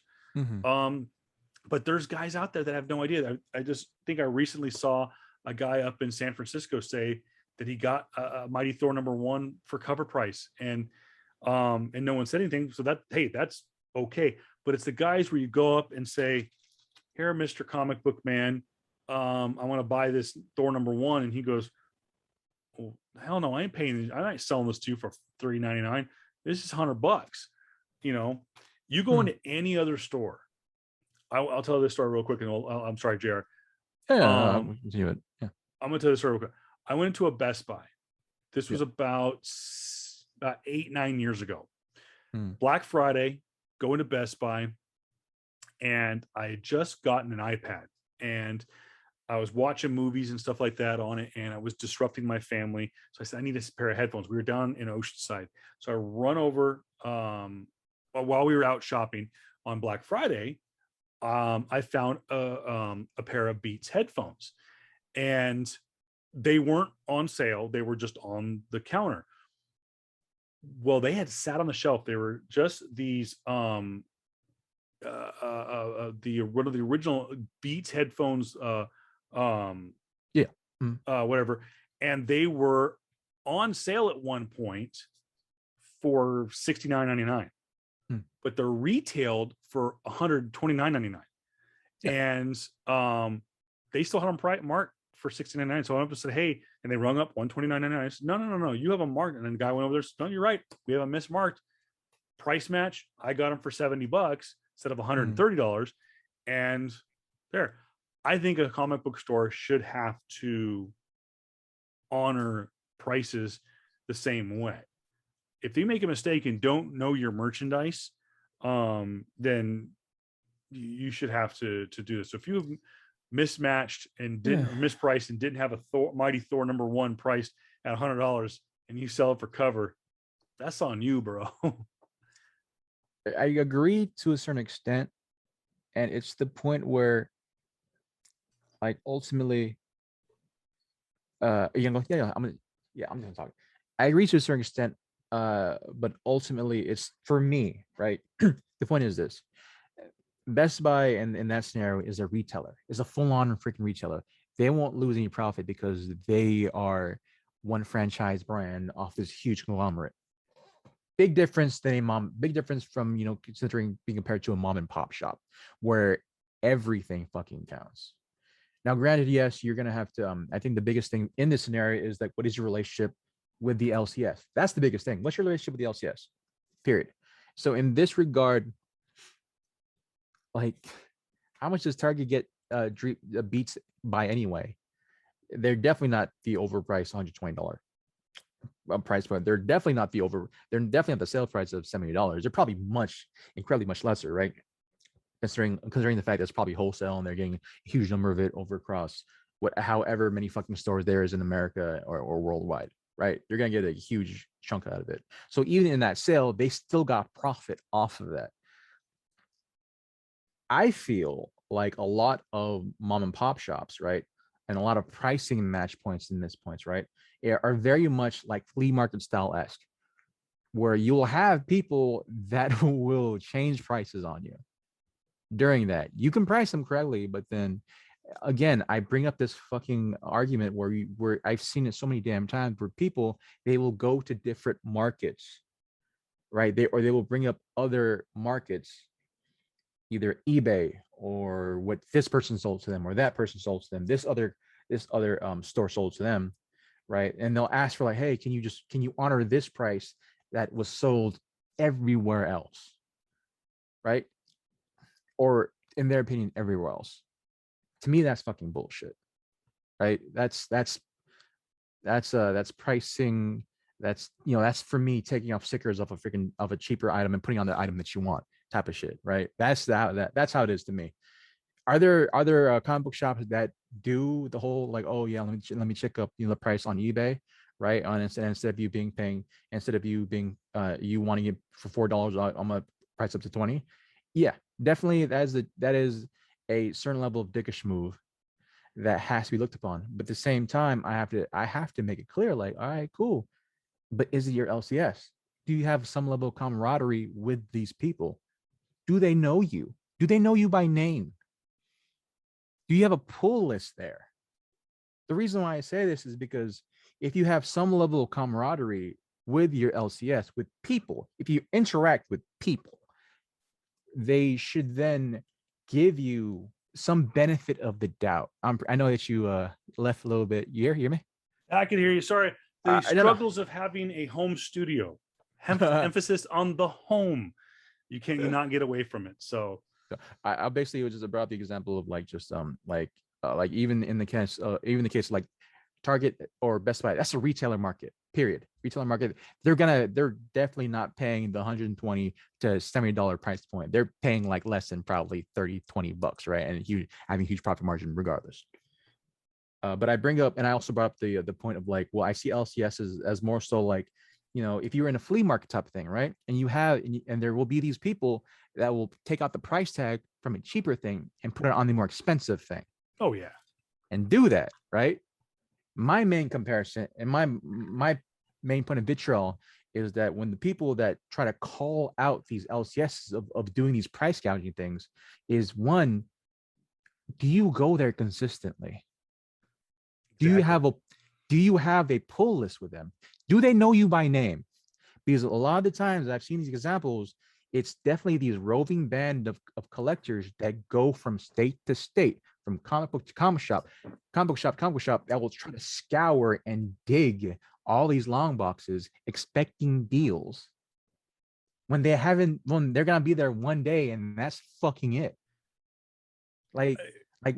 But there's guys out there that have no idea. I just think I recently saw a guy up in San Francisco say that he got a Mighty Thor number 1 for cover price, and no one said anything. So that's okay. But it's the guys where you go up and say, "Here, Mr. Comic Book Man, I want to buy this Thor number 1," and he goes, well, hell no, I ain't paying. I'm not selling this to you for $3.99. This is $100. You know, you go into any other store. I'll tell this story real quick, and I'm sorry, JR. Yeah, we can do it. Yeah. I'm gonna tell this story real quick. I went into a Best Buy. This was Yeah. about 8-9 years ago. Hmm. Black Friday, going to Best Buy, and I had just gotten an iPad, and I was watching movies and stuff like that on it, and I was disrupting my family. So I said, I need a pair of headphones. We were down in Oceanside. So I run over while we were out shopping on Black Friday. I found a pair of Beats headphones, and they weren't on sale. They were just on the counter. Well, they had sat on the shelf. They were just these the one of the original Beats headphones Yeah. whatever, and they were on sale at one point for $69.99, but they're retailed for $129.99. Yeah. And they still had them marked for $69.99. So I went up and said, hey, and they rung up $129.99. I said, no, you have a mark. And then the guy went over there and said, no, you're right, we have a mismarked price match. I got them for $70 instead of $130. And there, I think a comic book store should have to honor prices the same way. If they make a mistake and don't know your merchandise, then you should have to do this. So if you mismatched and didn't mispriced and didn't have a Mighty Thor #1 priced at $100 and you sell it for cover, that's on you, bro. I agree to a certain extent, and it's the point where, like, ultimately, you know, I'm gonna talk. I agree to a certain extent, but ultimately, it's for me, right? The point is this: Best Buy, in that scenario, is a retailer, is a full-on freaking retailer. They won't lose any profit because they are one franchise brand off this huge conglomerate. Big difference from, you know, considering being compared to a mom and pop shop where everything fucking counts. Now, granted, yes, you're gonna have to. I think the biggest thing in this scenario is like, what is your relationship with the LCS? That's the biggest thing. What's your relationship with the LCS? Period. So in this regard, like, how much does Target get Beats by anyway? They're definitely not the overpriced $120 price point. They're definitely not the sale price of $70. They're probably incredibly much lesser, right? Considering the fact that it's probably wholesale and they're getting a huge number of it over across however many fucking stores there is in America or worldwide, right? You're gonna get a huge chunk out of it. So even in that sale, they still got profit off of that. I feel like a lot of mom and pop shops, right, and a lot of pricing match points in this points, right, are very much like flea market style esque, where you will have people that will change prices on you during that. You can price them correctly, but then again, I bring up this fucking argument where I've seen it so many damn times where people, they will go to different markets, right? They will bring up other markets, either eBay or what this person sold to them or that person sold to them, this other store sold to them, right? And they'll ask for like, hey, can you honor this price that was sold everywhere else, right? Or in their opinion, everywhere else. To me, that's fucking bullshit, right? That's pricing. That's, you know, that's for me taking off stickers of a cheaper item and putting on the item that you want, type of shit, right? That's how it is to me. Are there comic book shops that do the whole like, oh yeah, let me check up, you know, the price on eBay, right? Instead of you wanting it for $4, I'm gonna price up to 20. Yeah, definitely that is a certain level of dickish move that has to be looked upon. But at the same time, I have to make it clear, like, all right, cool, but is it your LCS? Do you have some level of camaraderie with these people? Do they know you? Do they know you by name? Do you have a pull list there? The reason why I say this is because if you have some level of camaraderie with your LCS, with people, if you interact with people, they should then give you some benefit of the doubt. I know that you left a little bit. You hear me? I can hear you. Sorry. the no, no. struggles of having a home studio, emphasis on the home. You cannot get away from it. So I basically was just brought the example of like just like even in the case like Target or Best Buy, that's a retailer market, period. Retailer market, they're definitely not paying the $120 to $70 price point. They're paying like less than probably $30-$20, right? And having huge profit margin regardless. But I bring up, and I also brought up the point of like, well, I see LCS as more so like, if you're in a flea market type of thing, right? And there will be these people that will take out the price tag from a cheaper thing and put it on the more expensive thing. Oh yeah. And do that, right? My main comparison and my main point of vitriol is that when the people that try to call out these LCSs of doing these price gouging things is, one, do you go there consistently? Exactly. Do you have a pull list with them? Do they know you by name? Because a lot of the times I've seen these examples, it's definitely these roving band of collectors that go from state to state, from comic book to comic book shop, that will try to scour and dig all these long boxes expecting deals when they're gonna be there one day and that's fucking it. Like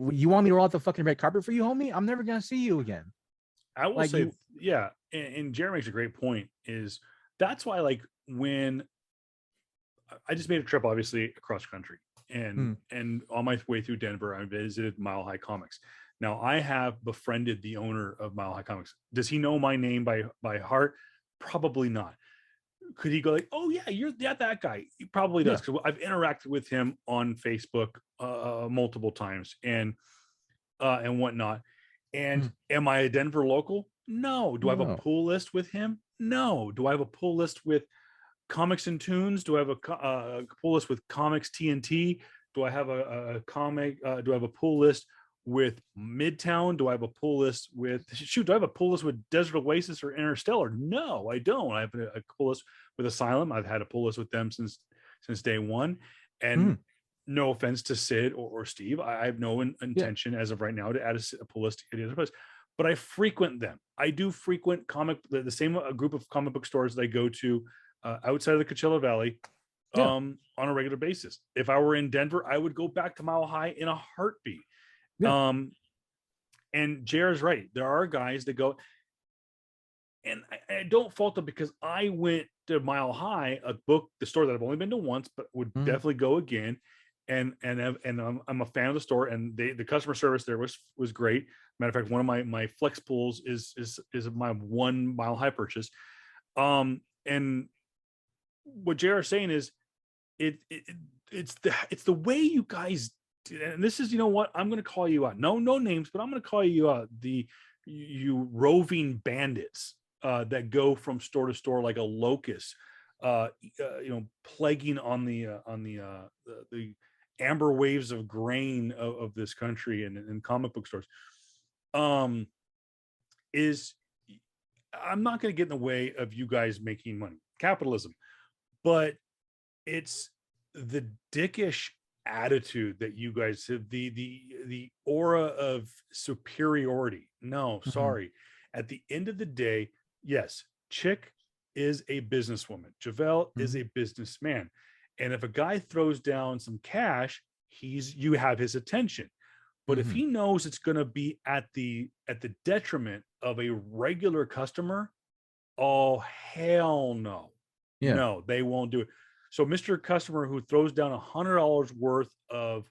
you want me to roll out the fucking red carpet for you, homie? I'm never gonna see you again. I will Like say, yeah, and Jerry makes a great point. Is that's why, like, when I just made a trip, obviously across country, and on my way through Denver, I visited Mile High Comics. Now, I have befriended the owner of Mile High Comics. Does he know my name by heart? Probably not. Could he go like, "Oh yeah, you're that guy"? He probably does, because I've interacted with him on Facebook multiple times and whatnot. And am I a Denver local? No. Do I have a pull list with him? No. Do I have a pull list with Comics and Tunes? Do I have a pull list with Comics TNT? Do I have a comic? Do I have a pull list with Midtown? Do I have a pull list with do I have a pull list with Desert Oasis or Interstellar? No, I don't. I have a pull list with Asylum. I've had a pull list with them since day one. And no offense to Sid or Steve, I have no intention as of right now to add a pull list to any other place. But I frequent them. I do frequent the same group of comic book stores that I go to outside of the Coachella Valley on a regular basis. If I were in Denver, I would go back to Mile High in a heartbeat. And JR's right. There are guys that go, and I don't fault them, because I went to Mile High, the store that I've only been to once, but would definitely go again. And I'm a fan of the store, and the customer service there was great. Matter of fact, one of my flex pools is my 1 Mile High purchase. And what JR is saying is it's the way you guys, and this is, you know what, I'm going to call you out. No names, but I'm going to call you out. You roving bandits that go from store to store like a locust, plaguing on the amber waves of grain of this country and comic book stores. Is I'm not going to get in the way of you guys making money, capitalism, but it's the dickish attitude that you guys have, the aura of superiority. No, sorry. At the end of the day, yes, Chick is a businesswoman. Javelle is a businessman. And if a guy throws down some cash, you have his attention. But if he knows it's going to be at the detriment of a regular customer, oh hell no. No, they won't do it. So Mr. Customer who throws down $100 worth of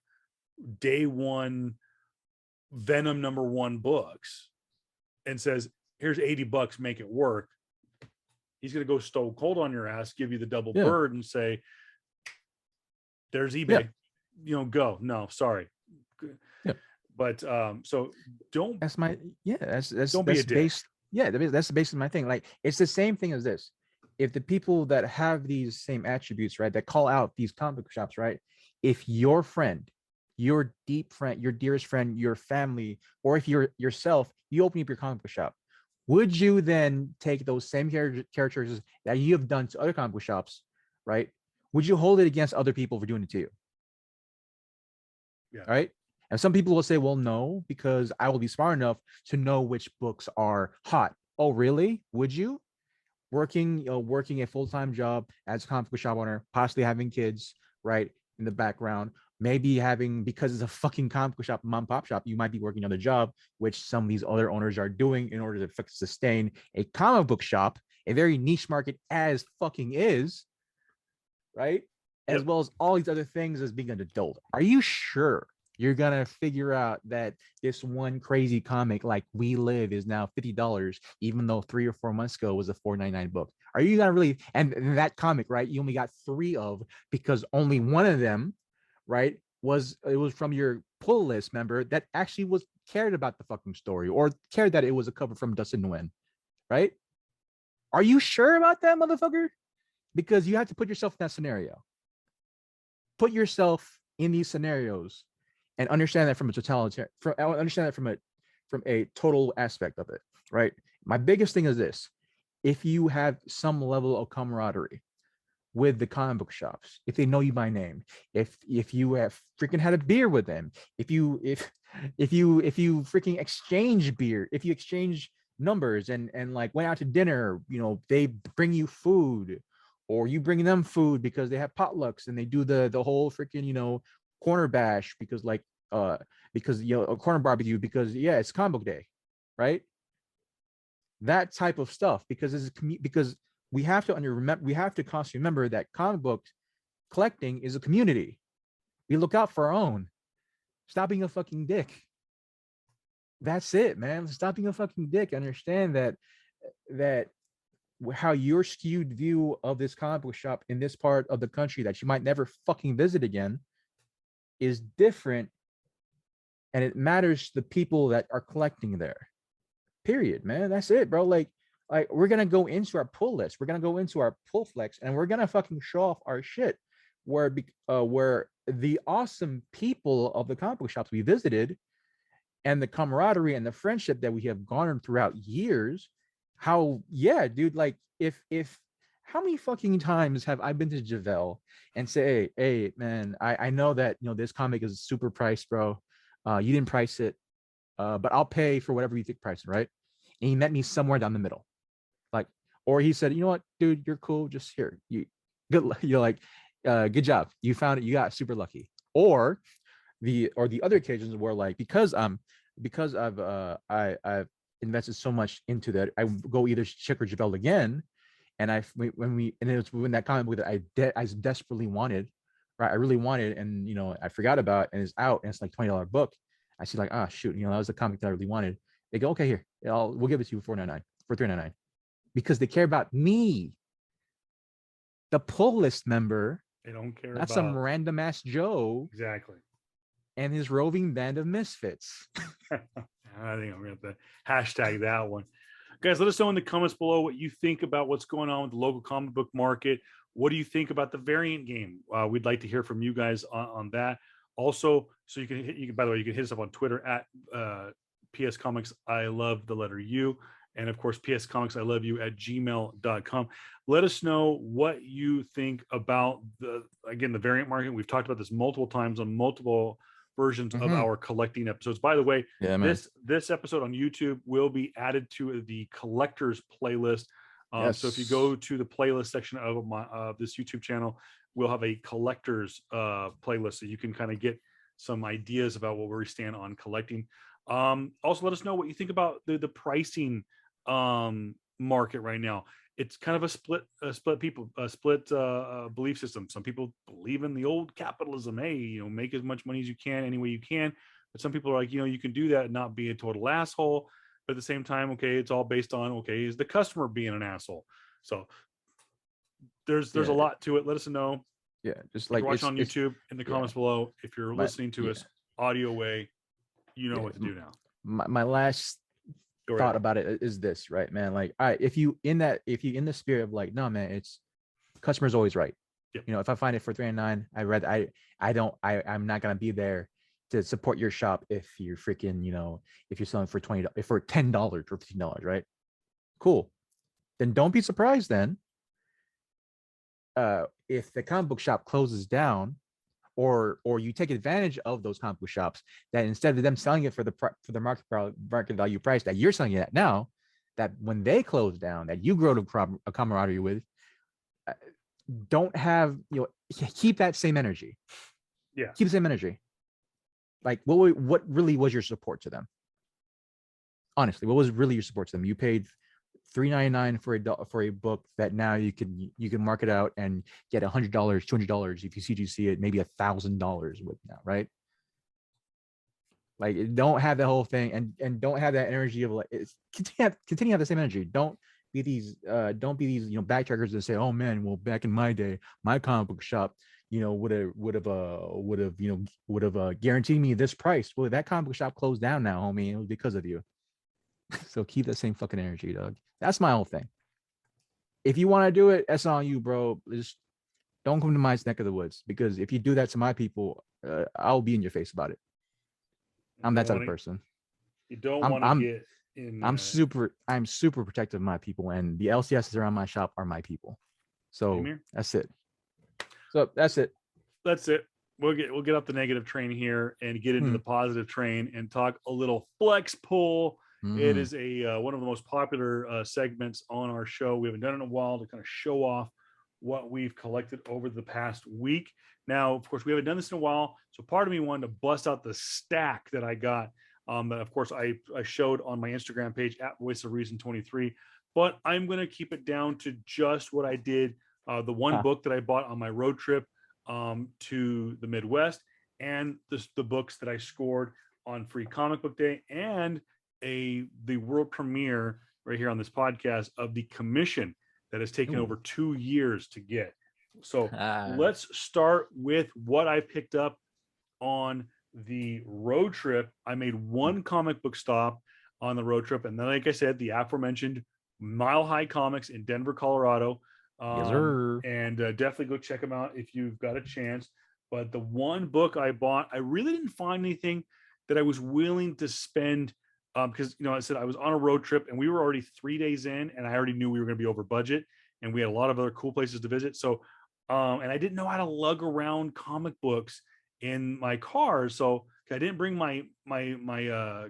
day one Venom #1 books and says, here's $80, make it work. He's going to go stone cold on your ass, give you the double bird and say, there's eBay, go. No, sorry. But so don't. That's my That's don't be a dick. Base. That's the base of my thing. Like, it's the same thing as this. If the people that have these same attributes, right, that call out these comic book shops, right, if your friend, your deep friend, your dearest friend, your family, or if you're yourself, you open up your comic book shop, would you then take those same characters that you have done to other comic book shops, right? Would you hold it against other people for doing it to you? Yeah. Right. And some people will say, well, no, because I will be smart enough to know which books are hot. Oh, really? Would you? Working a full-time job as a comic book shop owner, possibly having kids, right, in the background, maybe having, because it's a fucking comic book shop, mom pop shop, you might be working another job, which some of these other owners are doing in order to sustain a comic book shop, a very niche market as fucking is, right? As Yep. well as all these other things as being an adult. Are you sure you're gonna figure out that this one crazy comic like We Live is now $50, even though 3 or 4 months ago was a $4.99 book? Are you gonna really, and that comic, right? You only got 3 of, because only one of them, right, was from your pull list member that actually was cared about the fucking story or cared that it was a cover from Dustin Nguyen, right? Are you sure about that, motherfucker? Because you have to put yourself in that scenario. Put yourself in these scenarios and understand that from a totalitarian, understand that from a total aspect of it, right? My biggest thing is this: if you have some level of camaraderie with the comic book shops, if they know you by name, if you have freaking had a beer with them, if you freaking exchange beer, if you exchange numbers and like went out to dinner, they bring you food, or you bring them food because they have potlucks and they do the whole freaking corner bash, because like because a corner barbecue, because yeah, it's comic book day, right? That type of stuff, because because we have to we have to constantly remember that comic book collecting is a community. We look out for our own. Stop being a fucking dick. That's it, man. Stop being a fucking dick. Understand that how your skewed view of this comic book shop in this part of the country that you might never fucking visit again is different, and it matters to the people that are collecting there. Period, man. That's it, bro. Like we're gonna go into our pull list, we're gonna go into our pull flex, and we're gonna fucking show off our shit. Where the awesome people of the comic book shops we visited, and the camaraderie and the friendship that we have garnered throughout years. How, yeah, dude, like if how many fucking times have I been to Javel and say, hey man, I know that this comic is super priced, bro. You didn't price it, but I'll pay for whatever you think price, right? And he met me somewhere down the middle. Like, or he said, you know what, dude, you're cool. Just here. Good, like, good job. You found it. You got super lucky. Or the other occasions where, like, because I've invested so much into that, I go either Chick or Javel again. And it was when that comic book that I desperately wanted, right? I really wanted, and I forgot about, and it's out, and it's like $20 book. I see, like, shoot, that was the comic that I really wanted. They go, okay, here, we'll give it to you for $4.99, for $3.99, because they care about me, the pull list member. They don't care not about some random ass Joe exactly. and his roving band of misfits. I think I'm gonna have to hashtag that one. Guys, let us know in the comments below what you think about what's going on with the local comic book market. What do you think about the variant game? We'd like to hear from you guys on that. Also, so you can by the way, you can hit us up on Twitter at PS Comics I love the letter U, and of course PS Comics I love you at gmail.com. Let us know what you think about the variant market. We've talked about this multiple times on multiple versions of our collecting episodes. By the way, Yeah, man. this episode on YouTube will be added to the collectors playlist. Yes. So if you go to the playlist section of this YouTube channel, we'll have a collectors playlist, so you can kind of get some ideas about what we stand on collecting. Also, let us know what you think about the pricing market right now. It's kind of a split belief system. Some people believe in the old capitalism. Hey, make as much money as you can any way you can. But some people are like, you can do that and not be a total asshole. But at the same time, okay, it's all based on, okay, is the customer being an asshole? So there's a lot to it. Let us know. Yeah, just if like you're watching on YouTube, in the comments below. If you're listening to us audio way, what to do now. My last thought about it is this, right, man? Like, all right, if you in the spirit of like, no, man, it's customer's always right. Yep. If I find it for $3.99, I'm not gonna be there to support your shop if you're freaking, if you're selling for $20, for $10 or $15, right? Cool. Then don't be surprised then if the comic book shop closes down, or you take advantage of those comic book shops, that instead of them selling it for the market value price that you're selling it at now, that when they close down, that you grow a camaraderie with, don't have, keep that same energy. Yeah. Keep the same energy. Like, what really was your support to them? Honestly, what was really your support to them? You paid $3.99 for a book that now you can mark it out and get $100, $200 if you CGC it, maybe $1,000 with now, right? Like, don't have that whole thing, and don't have that energy of like, continue to have the same energy. Don't be these backtrackers that say, oh man, well, back in my day, my comic book shop, would have guaranteed me this price. Well, that comic book shop closed down now, homie. It was because of you. So keep that same fucking energy, dog. That's my whole thing. If you want to do it, that's on you, bro. Just don't come to my neck of the woods, because if you do that to my people, I'll be in your face about it. I'm that type of person. You don't want to get in. I'm super protective of my people, and the LCSs around my shop are my people. So that's it. That's it. We'll get off the negative train here and get into the positive train and talk a little flex pull. It is one of the most popular segments on our show. We haven't done it in a while to kind of show off what we've collected over the past week. Now, of course, we haven't done this in a while, so part of me wanted to bust out the stack that I got. That, of course, I showed on my Instagram page at Voice of Reason 23. But I'm going to keep it down to just what I did. The one book that I bought on my road trip to the Midwest, and the books that I scored on Free Comic Book Day, and the world premiere right here on this podcast of The Commission that has taken over 2 years to get. So let's start with what I picked up on the road trip. I made one comic book stop on the road trip, and then, like I said, the aforementioned Mile High Comics in Denver, Colorado. Yes, sir. And definitely go check them out if you've got a chance. But the one book I bought, I really didn't find anything that I was willing to spend, because I said I was on a road trip and we were already 3 days in, and I already knew we were going to be over budget, and we had a lot of other cool places to visit. So, and I didn't know how to lug around comic books in my car, so I didn't bring my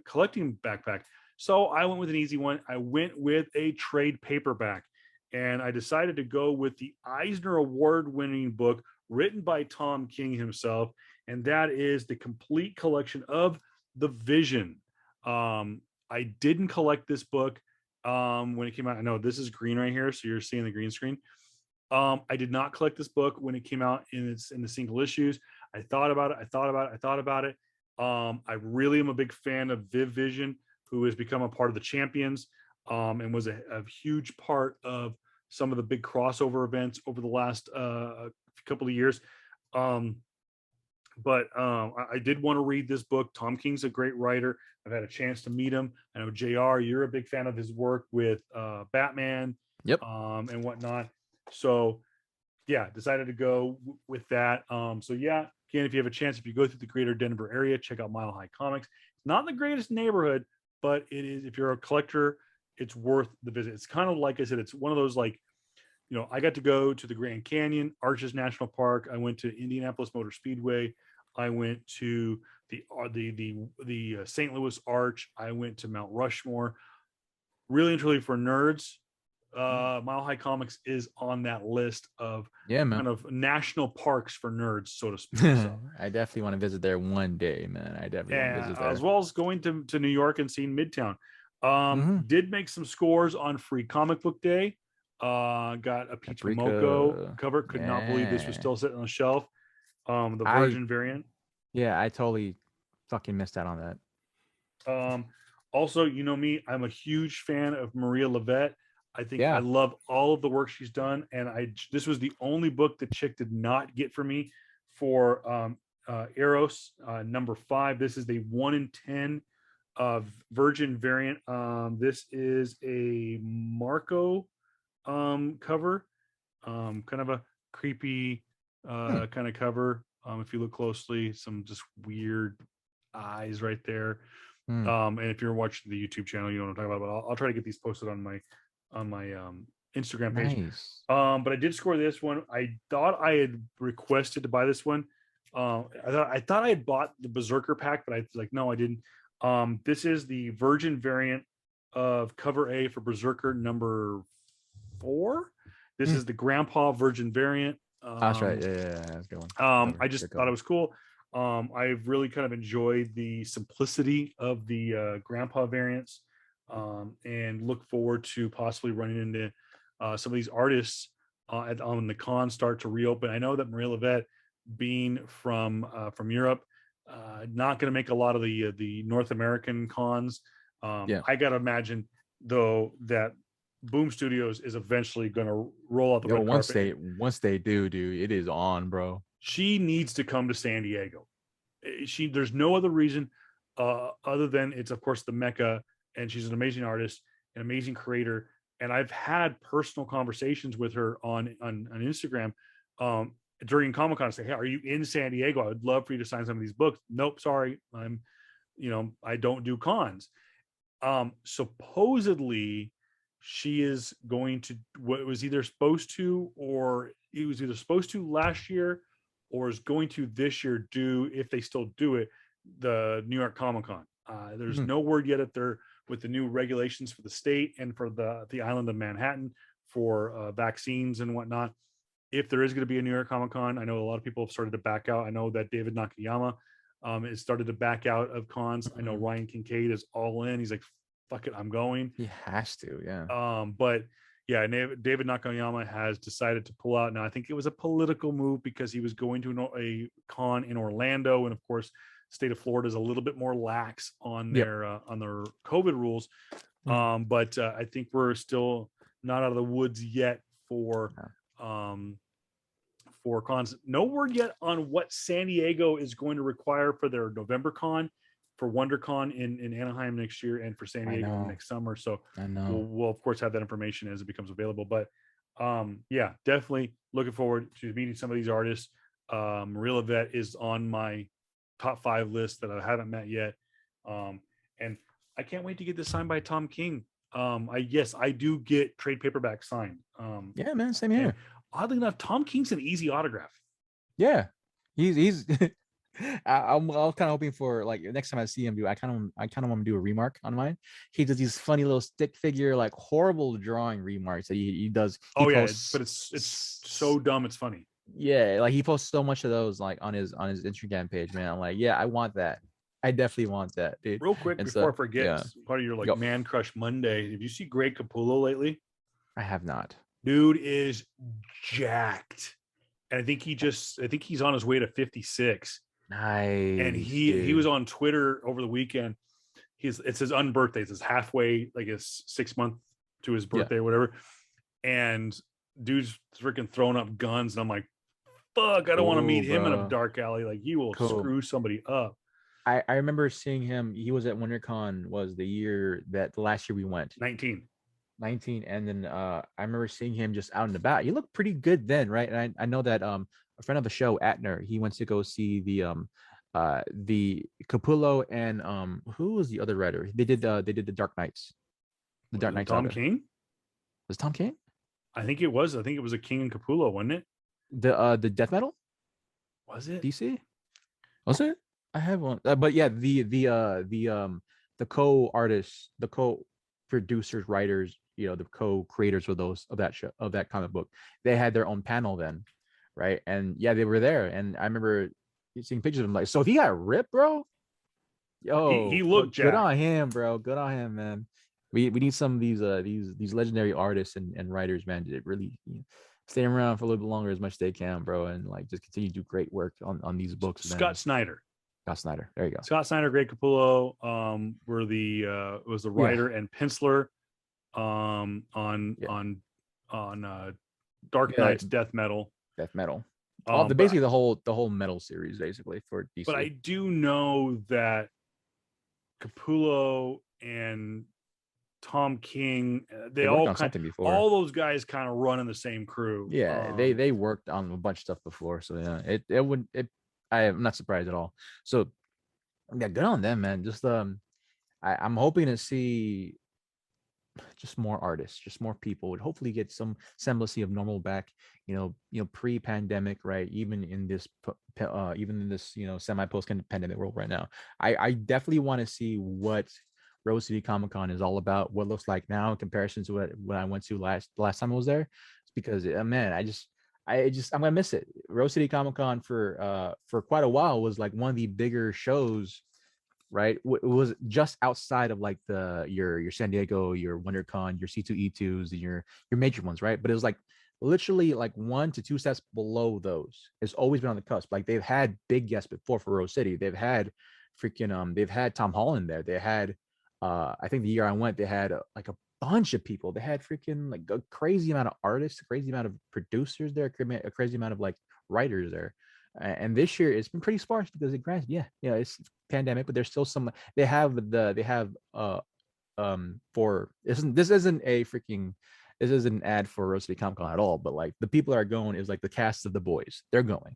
collecting backpack. So I went with an easy one. I went with a trade paperback, and I decided to go with the Eisner Award-winning book written by Tom King himself, and that is the complete collection of The Vision. I didn't collect this book when it came out. I know this is green right here, so you're seeing the green screen. I did not collect this book when it came out in the single issues. I thought about it. I really am a big fan of Viv Vision, who has become a part of the Champions, and was a huge part of some of the big crossover events over the last couple of years. But I did want to read this book. Tom King's a great writer. I've had a chance to meet him. I know JR, you're a big fan of his work with Batman, and whatnot. So yeah, decided to go with that. So yeah, again, if you have a chance, if you go through the greater Denver area, check out Mile High Comics. It's not the greatest neighborhood, but it is, if you're a collector, it's worth the visit. It's kind of, like I said, it's one of those, like, I got to go to the Grand Canyon, Arches National Park. I went to Indianapolis Motor Speedway. I went to the St. Louis Arch. I went to Mount Rushmore. Really and truly, for nerds, Mile High Comics is on that list of kind of national parks for nerds, so to speak. So. I definitely want to visit there one day, man. I definitely want to visit there. As well as going to New York and seeing Midtown. Did make some scores on Free Comic Book Day. Got a Peach Momoko cover. Could not believe this was still sitting on the shelf. The Virgin variant. Yeah, I totally fucking missed out on that. Also, me, I'm a huge fan of Maria Levette. I think I love all of the work she's done, and this was the only book that chick did not get for me for Eros number 5. This is the 1 in 10 Virgin variant. This is a Marco cover, kind of a creepy kind of cover. If you look closely, some just weird eyes right there. And if you're watching the YouTube channel, you know what I'm talking about. But I'll try to get these posted on my Instagram page. Nice. But I did score this one. I thought I had requested to buy this one. I thought I had bought the Berserker pack, but I was like, no, I didn't. This is the Virgin variant of cover A for Berserker number 4. This is the Grandpa Virgin variant. That's right. Yeah, that's a good one. I just thought it was cool. I've really kind of enjoyed the simplicity of the Grandpa variants, and look forward to possibly running into some of these artists on the cons start to reopen. I know that Maria Levette, being from Europe, not going to make a lot of the North American cons. I got to imagine though that Boom Studios is eventually going to roll out the red carpet. Once they do, dude, it is on, bro. She needs to come to San Diego. There's no other reason other than it's of course the Mecca, and she's an amazing artist, an amazing creator. And I've had personal conversations with her on Instagram during Comic-Con. I say, hey, are you in San Diego? I would love for you to sign some of these books. Nope, sorry, I don't do cons. Supposedly she is going to, what was either supposed to, or it was either supposed to last year or is going to this year do, if they still do it, the New York Comic-Con. There's no word yet if they're, with the new regulations for the state and for the island of Manhattan for vaccines and whatnot, if there is going to be a New York Comic-Con. I know a lot of people have started to back out. I know that David Nakayama has started to back out of cons. I know Ryan Kincaid is all in. He's like, fuck it, I'm going. He has to, yeah. But yeah, David Nakayama has decided to pull out. Now, I think it was a political move because he was going to a con in Orlando, and of course, the state of Florida is a little bit more lax on their COVID rules. But I think we're still not out of the woods yet for cons. No word yet on what San Diego is going to require for their November con, for WonderCon in Anaheim next year, and for San Diego next summer. So we'll of course have that information as it becomes available. But yeah, definitely looking forward to meeting some of these artists. Maria Levette is on my top 5 list that I haven't met yet. And I can't wait to get this signed by Tom King. I do get trade paperback signed. Yeah, man, same here. Oddly enough, Tom King's an easy autograph. Yeah, he's I'm kind of hoping for, like, next time I see him, I kind of want to do a remark on mine. He does these funny little stick figure, like, horrible drawing remarks that he does. But it's so dumb, it's funny. Yeah, like he posts so much of those, like, on his Instagram page, man. I'm like, yeah, I want that. I definitely want that, dude. Real quick, before I forget, part of your Man Crush Monday. Have you seen Greg Capullo lately? I have not. Dude is jacked, and I think he's on his way to 56. Nice. And he was on Twitter over the weekend. It's his unbirthday. It's his halfway, like his 6 month to his birthday or whatever. And dude's freaking throwing up guns, and I'm like, fuck, I don't want to meet him in a dark alley. Like, he will screw somebody up. I remember seeing him. He was at WonderCon, was the last year we went. 19, and then I remember seeing him just out and about. He looked pretty good then, right? And I know that a friend of the show, Atner, he went to go see the Capullo and who was the other writer? They did the Dark Knights. The Dark Knights. Tom King? Was Tom King? I think it was. I think it was a King and Capullo, wasn't it? The Death Metal? Was it? DC? Was it? I have one. But yeah, the co-artists, the co-producers, writers, the co-creators of that comic book, they had their own panel then, right? And yeah, they were there, and I remember seeing pictures of him. Like, so if he got ripped, bro, he looked good on him, bro. Good on him, man. We need some of these legendary artists and writers, man, to really stay around for a little bit longer as much as they can, bro, and like just continue to do great work on these books. Scott Snyder. There you go. Scott Snyder, Greg Capullo was the writer and penciler on Dark Knight's Death Metal. Basically the whole metal series, basically, for DC. But I do know that Capullo and Tom King, they all all those guys kind of run in the same crew. Yeah, they worked on a bunch of stuff before, so yeah, I'm not surprised at all. So yeah, good on them, man. Just I'm hoping to see just more artists, just more people, would hopefully get some semblance of normal back, pre-pandemic, right? Even in this semi post-pandemic world right now. I definitely want to see what Rose City Comic Con is all about, what it looks like now in comparison to what I went to last time I was there. It's because man, I'm gonna miss it. Rose City Comic Con for quite a while was like one of the bigger shows, right? It was just outside of like your San Diego, your WonderCon, your C2E2s, and your major ones, right? But it was like literally like 1 to 2 steps below those. It's always been on the cusp. Like they've had big guests before for Rose City. They've had they've had Tom Holland there. They had I think the year I went, they had like a bunch of people. They had freaking like a crazy amount of artists, a crazy amount of producers there, a crazy amount of like writers there. And this year it's been pretty sparse because it grants, it's pandemic, but there's still some. They have for this isn't an ad for Rose City Comic Con at all, but like the people that are going is like the cast of The Boys. They're going.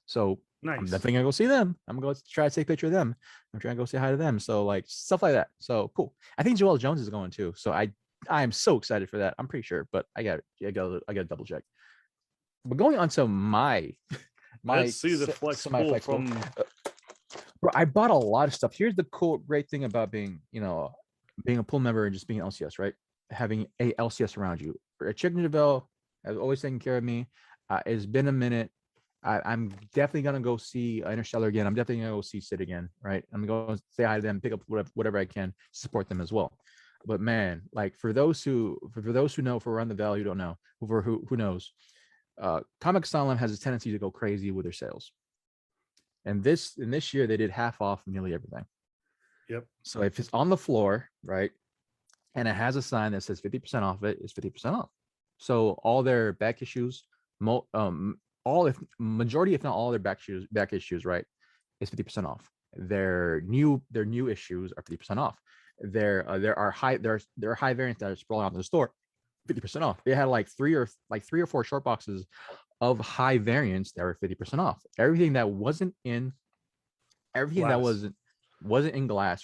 So nice. I'm definitely gonna go see them. I'm gonna go try to take a picture of them. I'm trying to go say hi to them. So like stuff like that. So cool. I think Joelle Jones is going too. So I'm so excited for that. I'm pretty sure, but I got to double check. But going on to my let's see the flex pull from. Bro, I bought a lot of stuff. Here's the great thing about being a pool member and just being an LCS, right? Having a LCS around you. Chicken Javelle has always taken care of me. It's been a minute. I'm definitely gonna go see Interstellar again. I'm definitely gonna go see Sid again, right? I'm gonna go say hi to them, pick up whatever I can, support them as well. But man, like for those who know, for Run the Valley, who don't know, who knows, Comic Asylum has a tendency to go crazy with their sales. And this year they did half off nearly everything. Yep. So if it's on the floor, right, and it has a sign that says 50% off, it's 50% off. So all their back issues, majority, if not all their back issues, right, is 50% off. Their new issues are 50% off. There are high variants that are sprawling out in the store, 50% off. They had like three or four short boxes of high variants that were 50% off. Everything that wasn't in glass,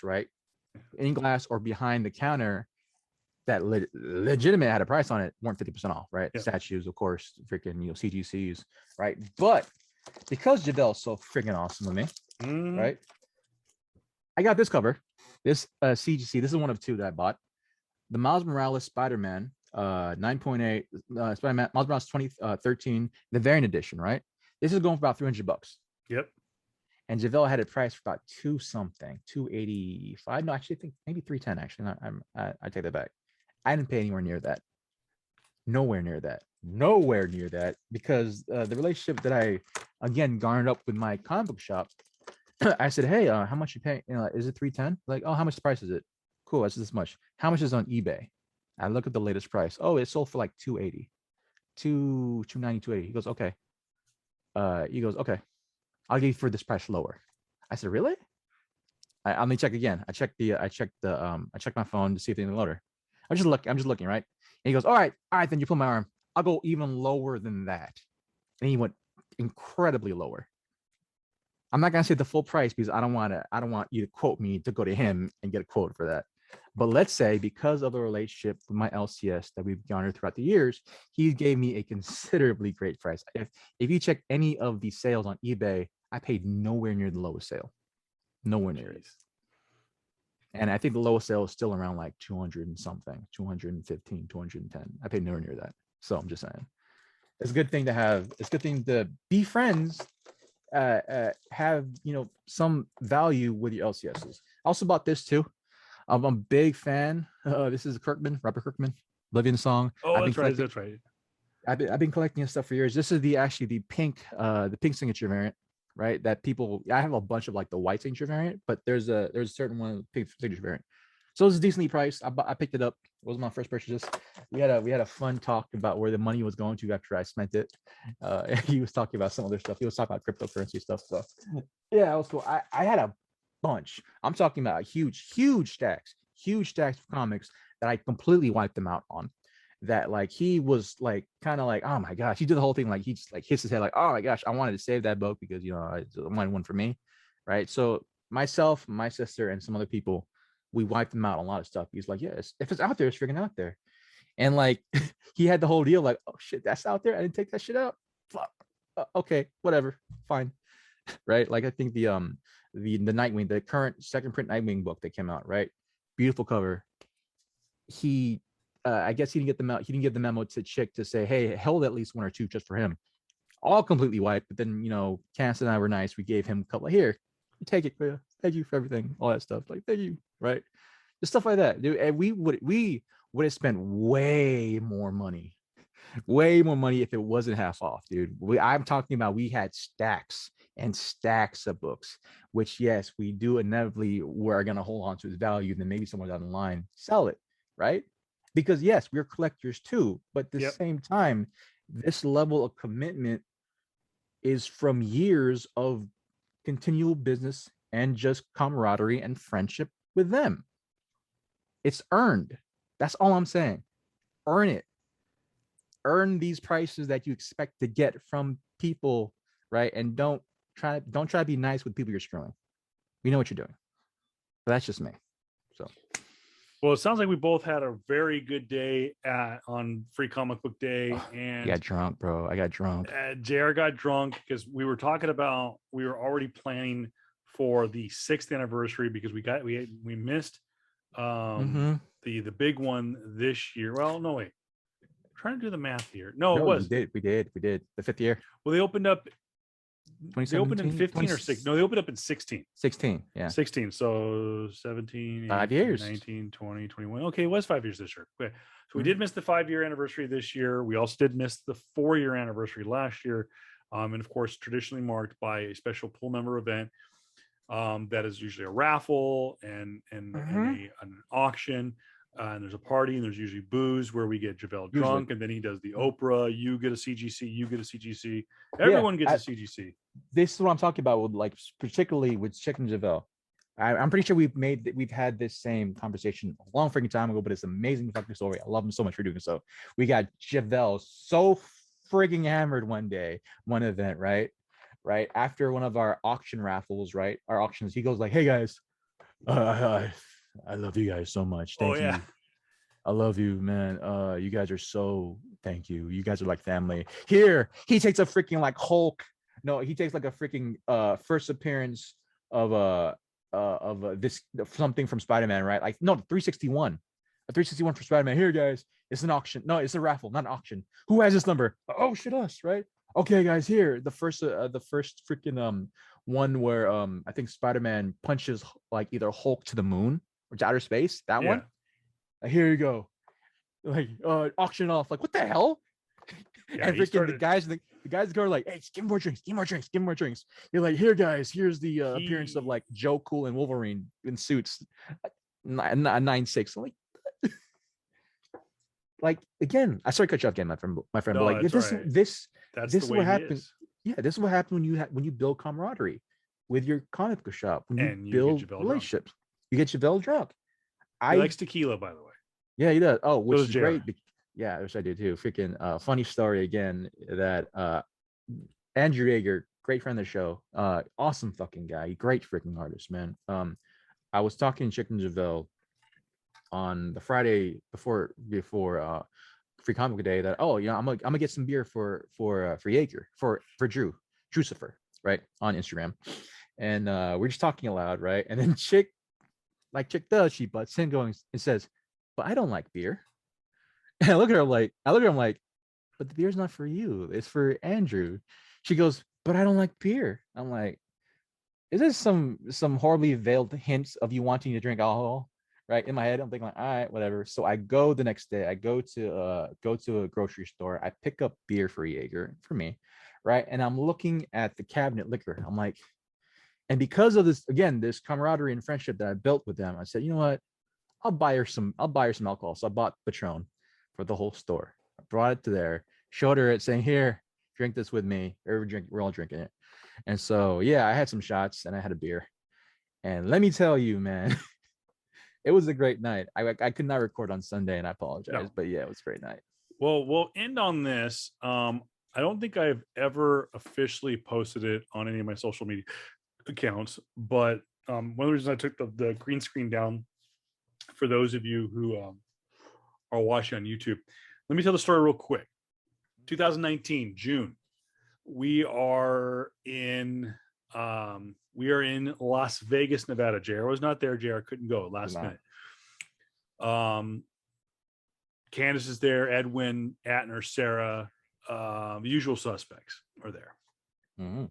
right? In glass or behind the counter that legitimate had a price on it weren't 50% off, right? Yep. Statues, of course, freaking CGCs, right? But because Javel's so freaking awesome with me, right? I got this cover, this CGC. This is one of two that I bought. The Miles Morales Spider-Man 9.8 Spider-Man Miles Morales 2013, the variant edition, right? This is going for about $300. Yep. And Javel had it priced for about $285. No, actually, I think maybe $310. Actually, I take that back. I didn't pay anywhere near that. Nowhere near that, because the relationship that I again garnered up with my comic book shop, I said, hey, how much you pay? Is it $310? Like, oh, how much the price is it? Cool, it's this much. How much is on eBay? I look at the latest price. Oh, it sold for like $280, $290. He goes, okay. Okay, I'll give you for this price lower. I said, really? Let me check again. I checked my phone to see if anything lower. I'm just looking, right? And he goes, all right, then you pull my arm. I'll go even lower than that. And he went incredibly lower. I'm not gonna say the full price because I don't want you to quote me to go to him and get a quote for that. But let's say because of the relationship with my LCS that we've garnered throughout the years, he gave me a considerably great price. If you check any of the sales on eBay, I paid nowhere near the lowest sale. Nowhere near it. And I think the lowest sale is still around like 200 and something, 215, 210. I paid nowhere near that. So I'm just saying. It's a good thing to have. It's a good thing to be friends, have, some value with your LCSs. I also bought this too. I'm a big fan. This is Robert Kirkman, Oblivion song. Oh, that's right. I've been collecting his stuff for years. This is the pink signature variant, right? That I have a bunch of like the white signature variant, but there's a certain one of the pink signature variant. So it's decently priced. I picked it up. It was my first purchase. We had a fun talk about where the money was going to after I spent it. He was talking about some other stuff. He was talking about cryptocurrency stuff. So yeah, it was cool. I had a bunch. I'm talking about huge stacks of comics that I completely wiped them out on. That like he was like kind of like, oh my gosh, he did the whole thing like he just like hits his head like, oh my gosh, I wanted to save that book because I wanted one for me, right? So myself, my sister, and some other people, we wiped them out on a lot of stuff. He's like, yes, if it's out there, it's freaking out there. And like he had the whole deal like, oh shit, that's out there. I didn't take that shit out. Fuck. Okay, whatever, fine, right? Like I think the Nightwing, the current second print Nightwing book that came out, right? beautiful cover. He, I guess he didn't get the memo. He didn't give the memo to Chick to say, hey, held at least one or two just for him. All completely white. But then, Cass and I were nice. We gave him a couple. Here, take it. Thank you for everything. All that stuff. Like, thank you. Right. Just stuff like that, dude. And we would have spent way more money if it wasn't half off, dude. I'm talking about we had stacks and stacks of books, which, yes, we do inevitably we're going to hold on to its value. Then maybe someone down the line sell it, right? Because, yes, we're collectors too. But at the same time, this level of commitment is from years of continual business and just camaraderie and friendship with them. It's earned. That's all I'm saying. Earn it. Earn these prices that you expect to get from people, right? And don't try to be nice with people you're screwing. We know what you're doing. But that's just me. So, well, it sounds like we both had a very good day on Free Comic Book Day. And I got drunk, bro. I got drunk. JR got drunk because we were already planning for the 6th anniversary because we missed the big one this year. Well, no, wait. Trying to do the math here. No, it was. We did. The 5th year. Well, they opened up. They opened in 15 20... or 6. No, they opened up in 16. 16, yeah. 16. So 17, 5 years. 19, 20, 21. Okay, it was 5 years this year. Okay. So we did miss the 5-year anniversary this year. We also did miss the 4-year anniversary last year. And of course, traditionally marked by a special pool member event. That is usually a raffle and an auction. And there's a party, and there's usually booze where we get JaVale drunk, and then he does the Oprah. You get a CGC, you get a CGC. Everyone gets a CGC. This is what I'm talking about with, like, particularly with Chick and JaVale. I'm pretty sure we've had this same conversation a long freaking time ago, but it's an amazing fucking story. I love him so much for doing so. We got JaVale so frigging hammered one event, right? After one of our auction raffles, right? Our auctions, he goes like, "Hey guys, I love you guys so much. Thank you. I love you, man. You guys are so, thank you. You guys are like family." Here, he takes a freaking like Hulk. No, he takes like a freaking first appearance of this something from Spider-Man, right? Like, no, 361. A 361 for Spider-Man. Here, guys. It's an auction. No, it's a raffle, not an auction. Who has this number? Oh shit, us, right? Okay, guys, here. The first freaking one where I think Spider-Man punches like either Hulk to the moon or to outer space. That one. Here you go. Like auction off. Like, what the hell? Yeah, and freaking the guys go like, "Hey, give more drinks. You're like, "Here, guys, here's the appearance of like Joe Cool and Wolverine in suits." 9-6. Like, like, again, I sorry to cut you off again, my friend. No, but like this is what happens. Yeah, this is what happens when you build camaraderie with your comic book shop. When you build relationships, you get JaVale drunk. He likes tequila, by the way. Yeah, he does. Oh, which is great. Yeah, which I do too. Freaking funny story again that Andrew Yeager, great friend of the show, awesome fucking guy, great freaking artist, man. I was talking to Chick and JaVale on the Friday before Free Comic Book Day that, oh, you know, I'm gonna get some beer for Yeager, for Drucifer, right, on Instagram, and we're just talking aloud, right, and then Chick does, she butts in going and says, "But I don't like beer." And I look at her like, "But the beer's not for you, it's for Andrew." She goes, "But I don't like beer." I'm like, is this some horribly veiled hints of you wanting to drink alcohol? Right in my head, I'm thinking like, all right, whatever. So I go the next day. I go to a grocery store. I pick up beer for Yeager, for me, right? And I'm looking at the cabinet liquor. I'm like, and because of this, again, this camaraderie and friendship that I built with them, I said, you know what? I'll buy her some alcohol. So I bought Patron for the whole store. I brought it to there, showed her it, saying, "Here, drink this with me. We're all drinking it." And so, yeah, I had some shots and I had a beer. And let me tell you, man, it was a great night. I could not record on Sunday, and I apologize, but yeah, it was a great night. Well, we'll end on this. I don't think I've ever officially posted it on any of my social media accounts, but one of the reasons I took the green screen down, for those of you who are watching on YouTube, let me tell the story real quick. 2019 June, we are in Las Vegas, Nevada. JR was not there. JR couldn't go last minute. Candace is there, Edwin, Atner, Sarah, the usual suspects are there. Mm-hmm.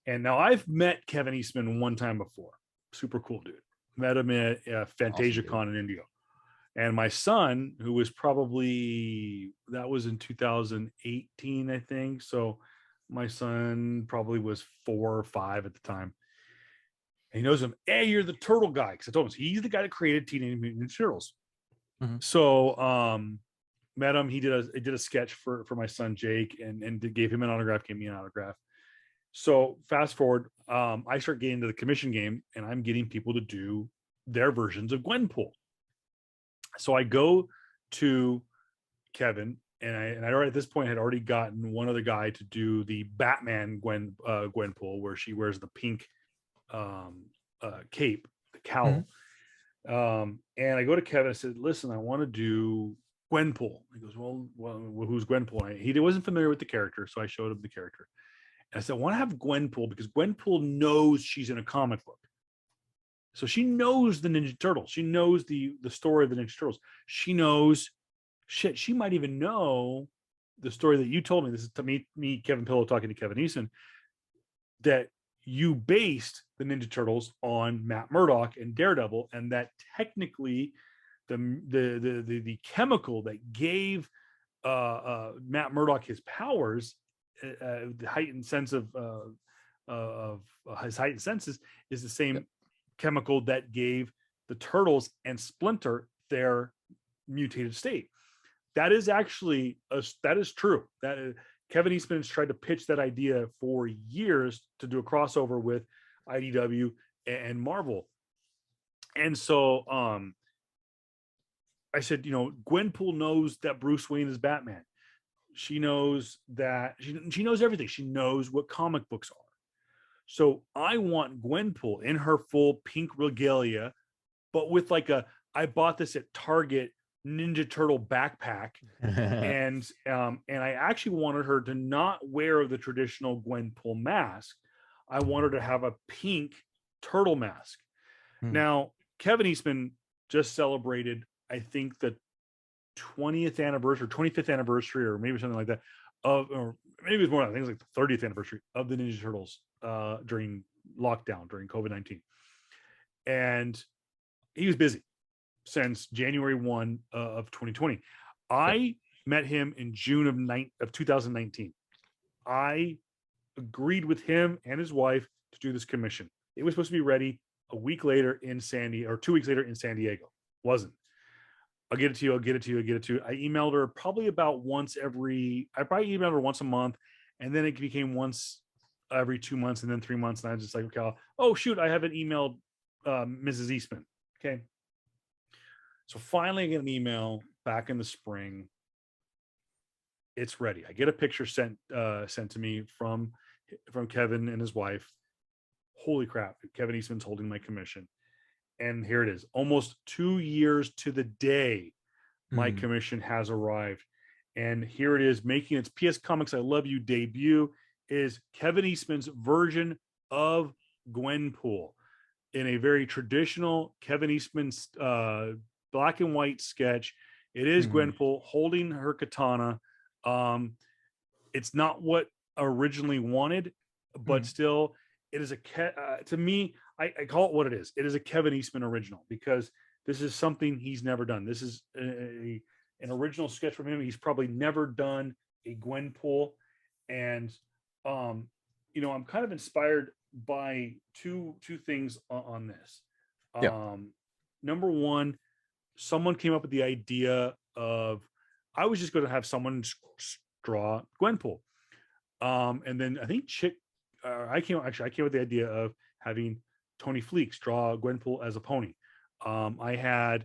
And now I've met Kevin Eastman one time before. Super cool dude. Met him at FantasiaCon Awesome, in Indio. And my son, who was probably, that was in 2018, I think. So my son probably was 4 or 5 at the time. And he knows him. Hey, you're the turtle guy. Because I told him he's the guy that created Teenage Mutant Ninja Turtles. Mm-hmm. So met him. He did a sketch for my son Jake and gave him an autograph, gave me an autograph. So fast forward, I start getting into the commission game, and I'm getting people to do their versions of Gwenpool. So I go to Kevin, and I already at this point had already gotten one other guy to do the Batman Gwenpool, where she wears the pink cape, the cowl. Mm-hmm. And I go to Kevin. I said, "Listen, I want to do Gwenpool." He goes, "Well, who's Gwenpool?" He wasn't familiar with the character, so I showed him the character. And I said, "I want to have Gwenpool because Gwenpool knows she's in a comic book. So she knows the Ninja Turtles. She knows the story of the Ninja Turtles. She knows shit. She might even know the story that you told me. This is to me, Kevin Pillow talking to Kevin Easton, that you based the Ninja Turtles on Matt Murdock and Daredevil, and that technically the chemical that gave Matt Murdock his powers, the heightened sense of his heightened senses, is the same chemical that gave the Turtles and Splinter their mutated state. That is actually that is true. That Kevin Eastman has tried to pitch that idea for years to do a crossover with IDW and Marvel. And so I said, Gwenpool knows that Bruce Wayne is Batman. She knows that she knows everything. She knows what comic books are. So I want Gwenpool in her full pink regalia, but with I bought this at Target Ninja Turtle backpack, and I actually wanted her to not wear the traditional Gwenpool mask. I wanted her to have a pink turtle mask. Now, Kevin Eastman just celebrated, I think, the 20th anniversary, 25th anniversary, or maybe something like that, or maybe it was more. I think it was like the 30th anniversary of the Ninja Turtles during lockdown, during COVID-19, and he was busy since January 1 of 2020. I met him in June of 2019. I agreed with him and his wife to do this commission. It was supposed to be ready a week later in 2 weeks later in San Diego. Wasn't. I'll get it to you. I'll get it to you. I'll get it to you. I emailed her probably about I probably emailed her once a month, and then it became once every 2 months, and then 3 months. And I was just like, okay, oh shoot, I haven't emailed Mrs. Eastman. Okay. So finally I get an email back in the spring. It's ready. I get a picture sent to me from Kevin and his wife. Holy crap. Kevin Eastman's holding my commission. And here it is. Almost 2 years to the day my commission has arrived. And here it is, making its PS Comics I Love You debut, is Kevin Eastman's version of Gwenpool in a very traditional Kevin Eastman's black and white sketch. It is Gwenpool holding her katana. It's not what originally wanted, but still, it is to me, I call it what it is. It is a Kevin Eastman original, because this is something he's never done. This is an original sketch from him. He's probably never done a Gwenpool, and I'm kind of inspired by two things on this. Number one, someone came up with the idea of, I was just going to have someone draw Gwenpool, and then I think I came up with the idea of having Tony Fleeks draw Gwenpool as a pony. I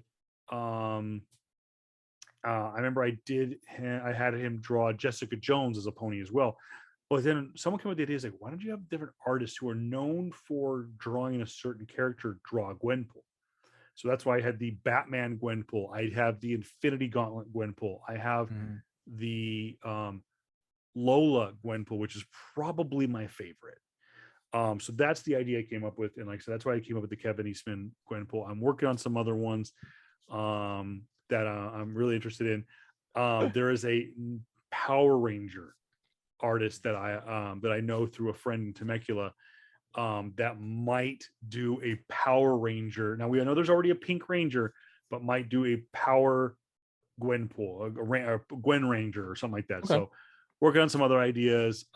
remember I had him draw Jessica Jones as a pony as well. But then someone came up with the idea, like, why don't you have different artists who are known for drawing a certain character draw Gwenpool? So that's why I had the Batman Gwenpool. I have the Infinity Gauntlet Gwenpool. I have the Lola Gwenpool, which is probably my favorite. So that's the idea I came up with. And like I said, that's why I came up with the Kevin Eastman Gwenpool. I'm working on some other ones. that I'm really interested in. There is a Power Ranger artist that I know through a friend in Temecula, that might do a Power Ranger. Now we know there's already a Pink Ranger, but might do a Power Gwenpool, a Gwen Ranger or something like that. Okay. So working on some other ideas.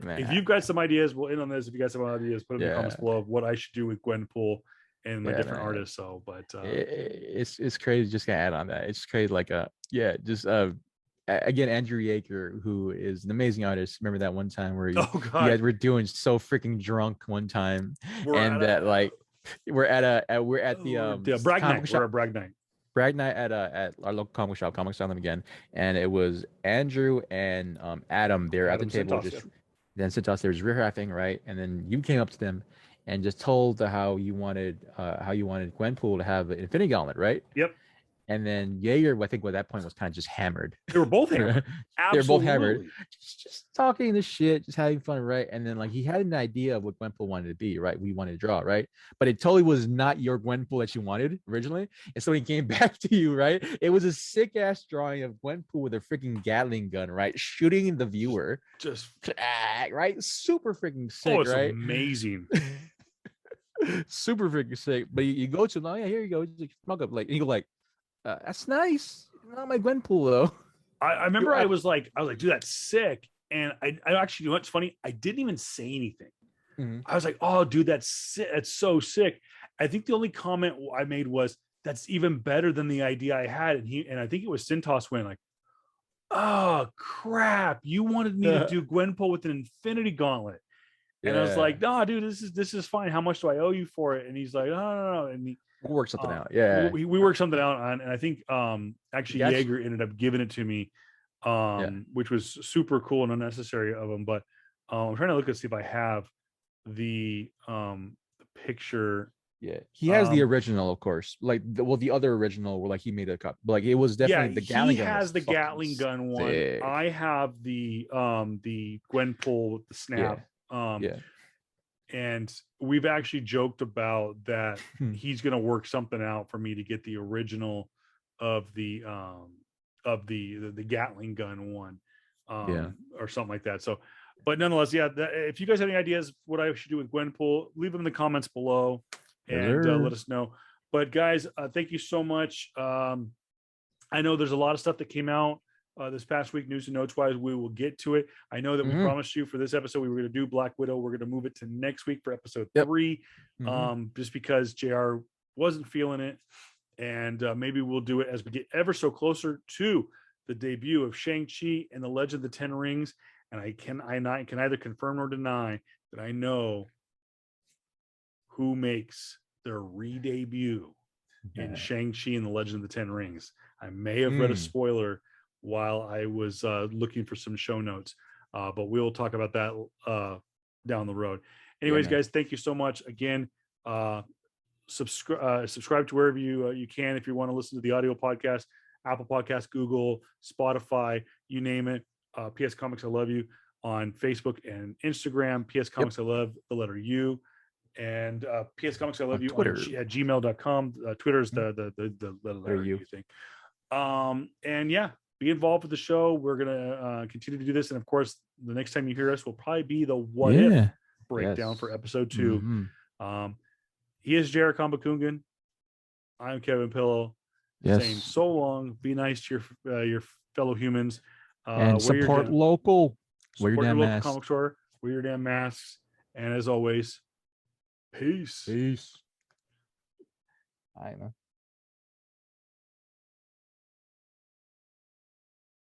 If you've got some ideas, we'll end on this. If you got some ideas, put them in the comments below of what I should do with Gwenpool and my different artists. So, but it's crazy. Just gonna add on that. It's crazy. Like again, Andrew Yeager, who is an amazing artist. Remember that one time where you guys were doing so freaking drunk one time, we're at the Bragg comic Night. shop. We're at Bragg Night. Bragg Night at our local comic shop, Comic Salem again, and it was Andrew and Adam there at the table. Then Cintas, there was riffing, right? And then you came up to them and just told how you wanted Gwenpool to have an Infinity Gauntlet, right? Yep. And then Yeager, I think, at that point was kind of just hammered. They were both hammered. They were both hammered. Just talking this shit, just having fun, right? And then like he had an idea of what Gwenpool wanted to be, right? We wanted to draw, right? But it totally was not your Gwenpool that you wanted originally. And so he came back to you, right? It was a sick ass drawing of Gwenpool with a freaking Gatling gun, right? Shooting the viewer. Just right? Super freaking sick, it's right? Amazing. Super freaking sick. But you go to him, oh yeah, here you go. He's like, smoke up, like, and you go like, that's nice. Not my Gwenpool though. I remember I was like, dude, that's sick. And I actually, you know what's funny? I didn't even say anything. Mm-hmm. I was like, oh, dude, that's sick. That's so sick. I think the only comment I made was, that's even better than the idea I had. And I think it was Cintas went like, oh crap, you wanted me to do Gwenpool with an Infinity Gauntlet. And I was like, no, dude, this is fine. How much do I owe you for it? And he's like, no. And we'll work something out. Yeah, we worked something out on, and I think actually Yeager ended up giving it to me, which was super cool and unnecessary of him. But I'm trying to look and see if I have the picture. Yeah, he has the original, of course. Like the other original, where like he made a cut. Like it was definitely the Gatling gun. He has the Gatling gun one. Sick. I have the Gwenpool with the snap. And we've actually joked about that he's going to work something out for me to get the original of the Gatling gun one, or something like that. So, but nonetheless, if you guys have any ideas what I should do with Gwenpool, leave them in the comments below and let us know. But guys, thank you so much. I know there's a lot of stuff that came out this past week, news and notes wise. We will get to it. I know that we promised you for this episode we were going to do Black Widow. We're going to move it to next week for episode 3, just because JR wasn't feeling it, and maybe we'll do it as we get ever so closer to the debut of Shang Chi and the Legend of the Ten Rings. And I can either confirm or deny that I know who makes their re-debut in Shang Chi and the Legend of the Ten Rings. I may have read a spoiler while I was looking for some show notes, but we'll talk about that down the road. Anyways, guys, thank you so much again. Subscribe to wherever you can if you want to listen to the audio podcast, Apple Podcasts, Google, Spotify, you name it. PS Comics I Love You on Facebook and Instagram. PS Comics I Love the letter U, and PS Comics I Love You Twitter at gmail.com. Twitter's the letter U thing. And be involved with the show. We're gonna continue to do this, and of course, the next time you hear us will probably be the what if breakdown for episode 2. He is Jared Cabacungan. I'm Kevin Pillow. Saying so long. Be nice to your fellow humans. And support local. Wear your damn local comic store. Wear your damn masks. And as always, peace. I know.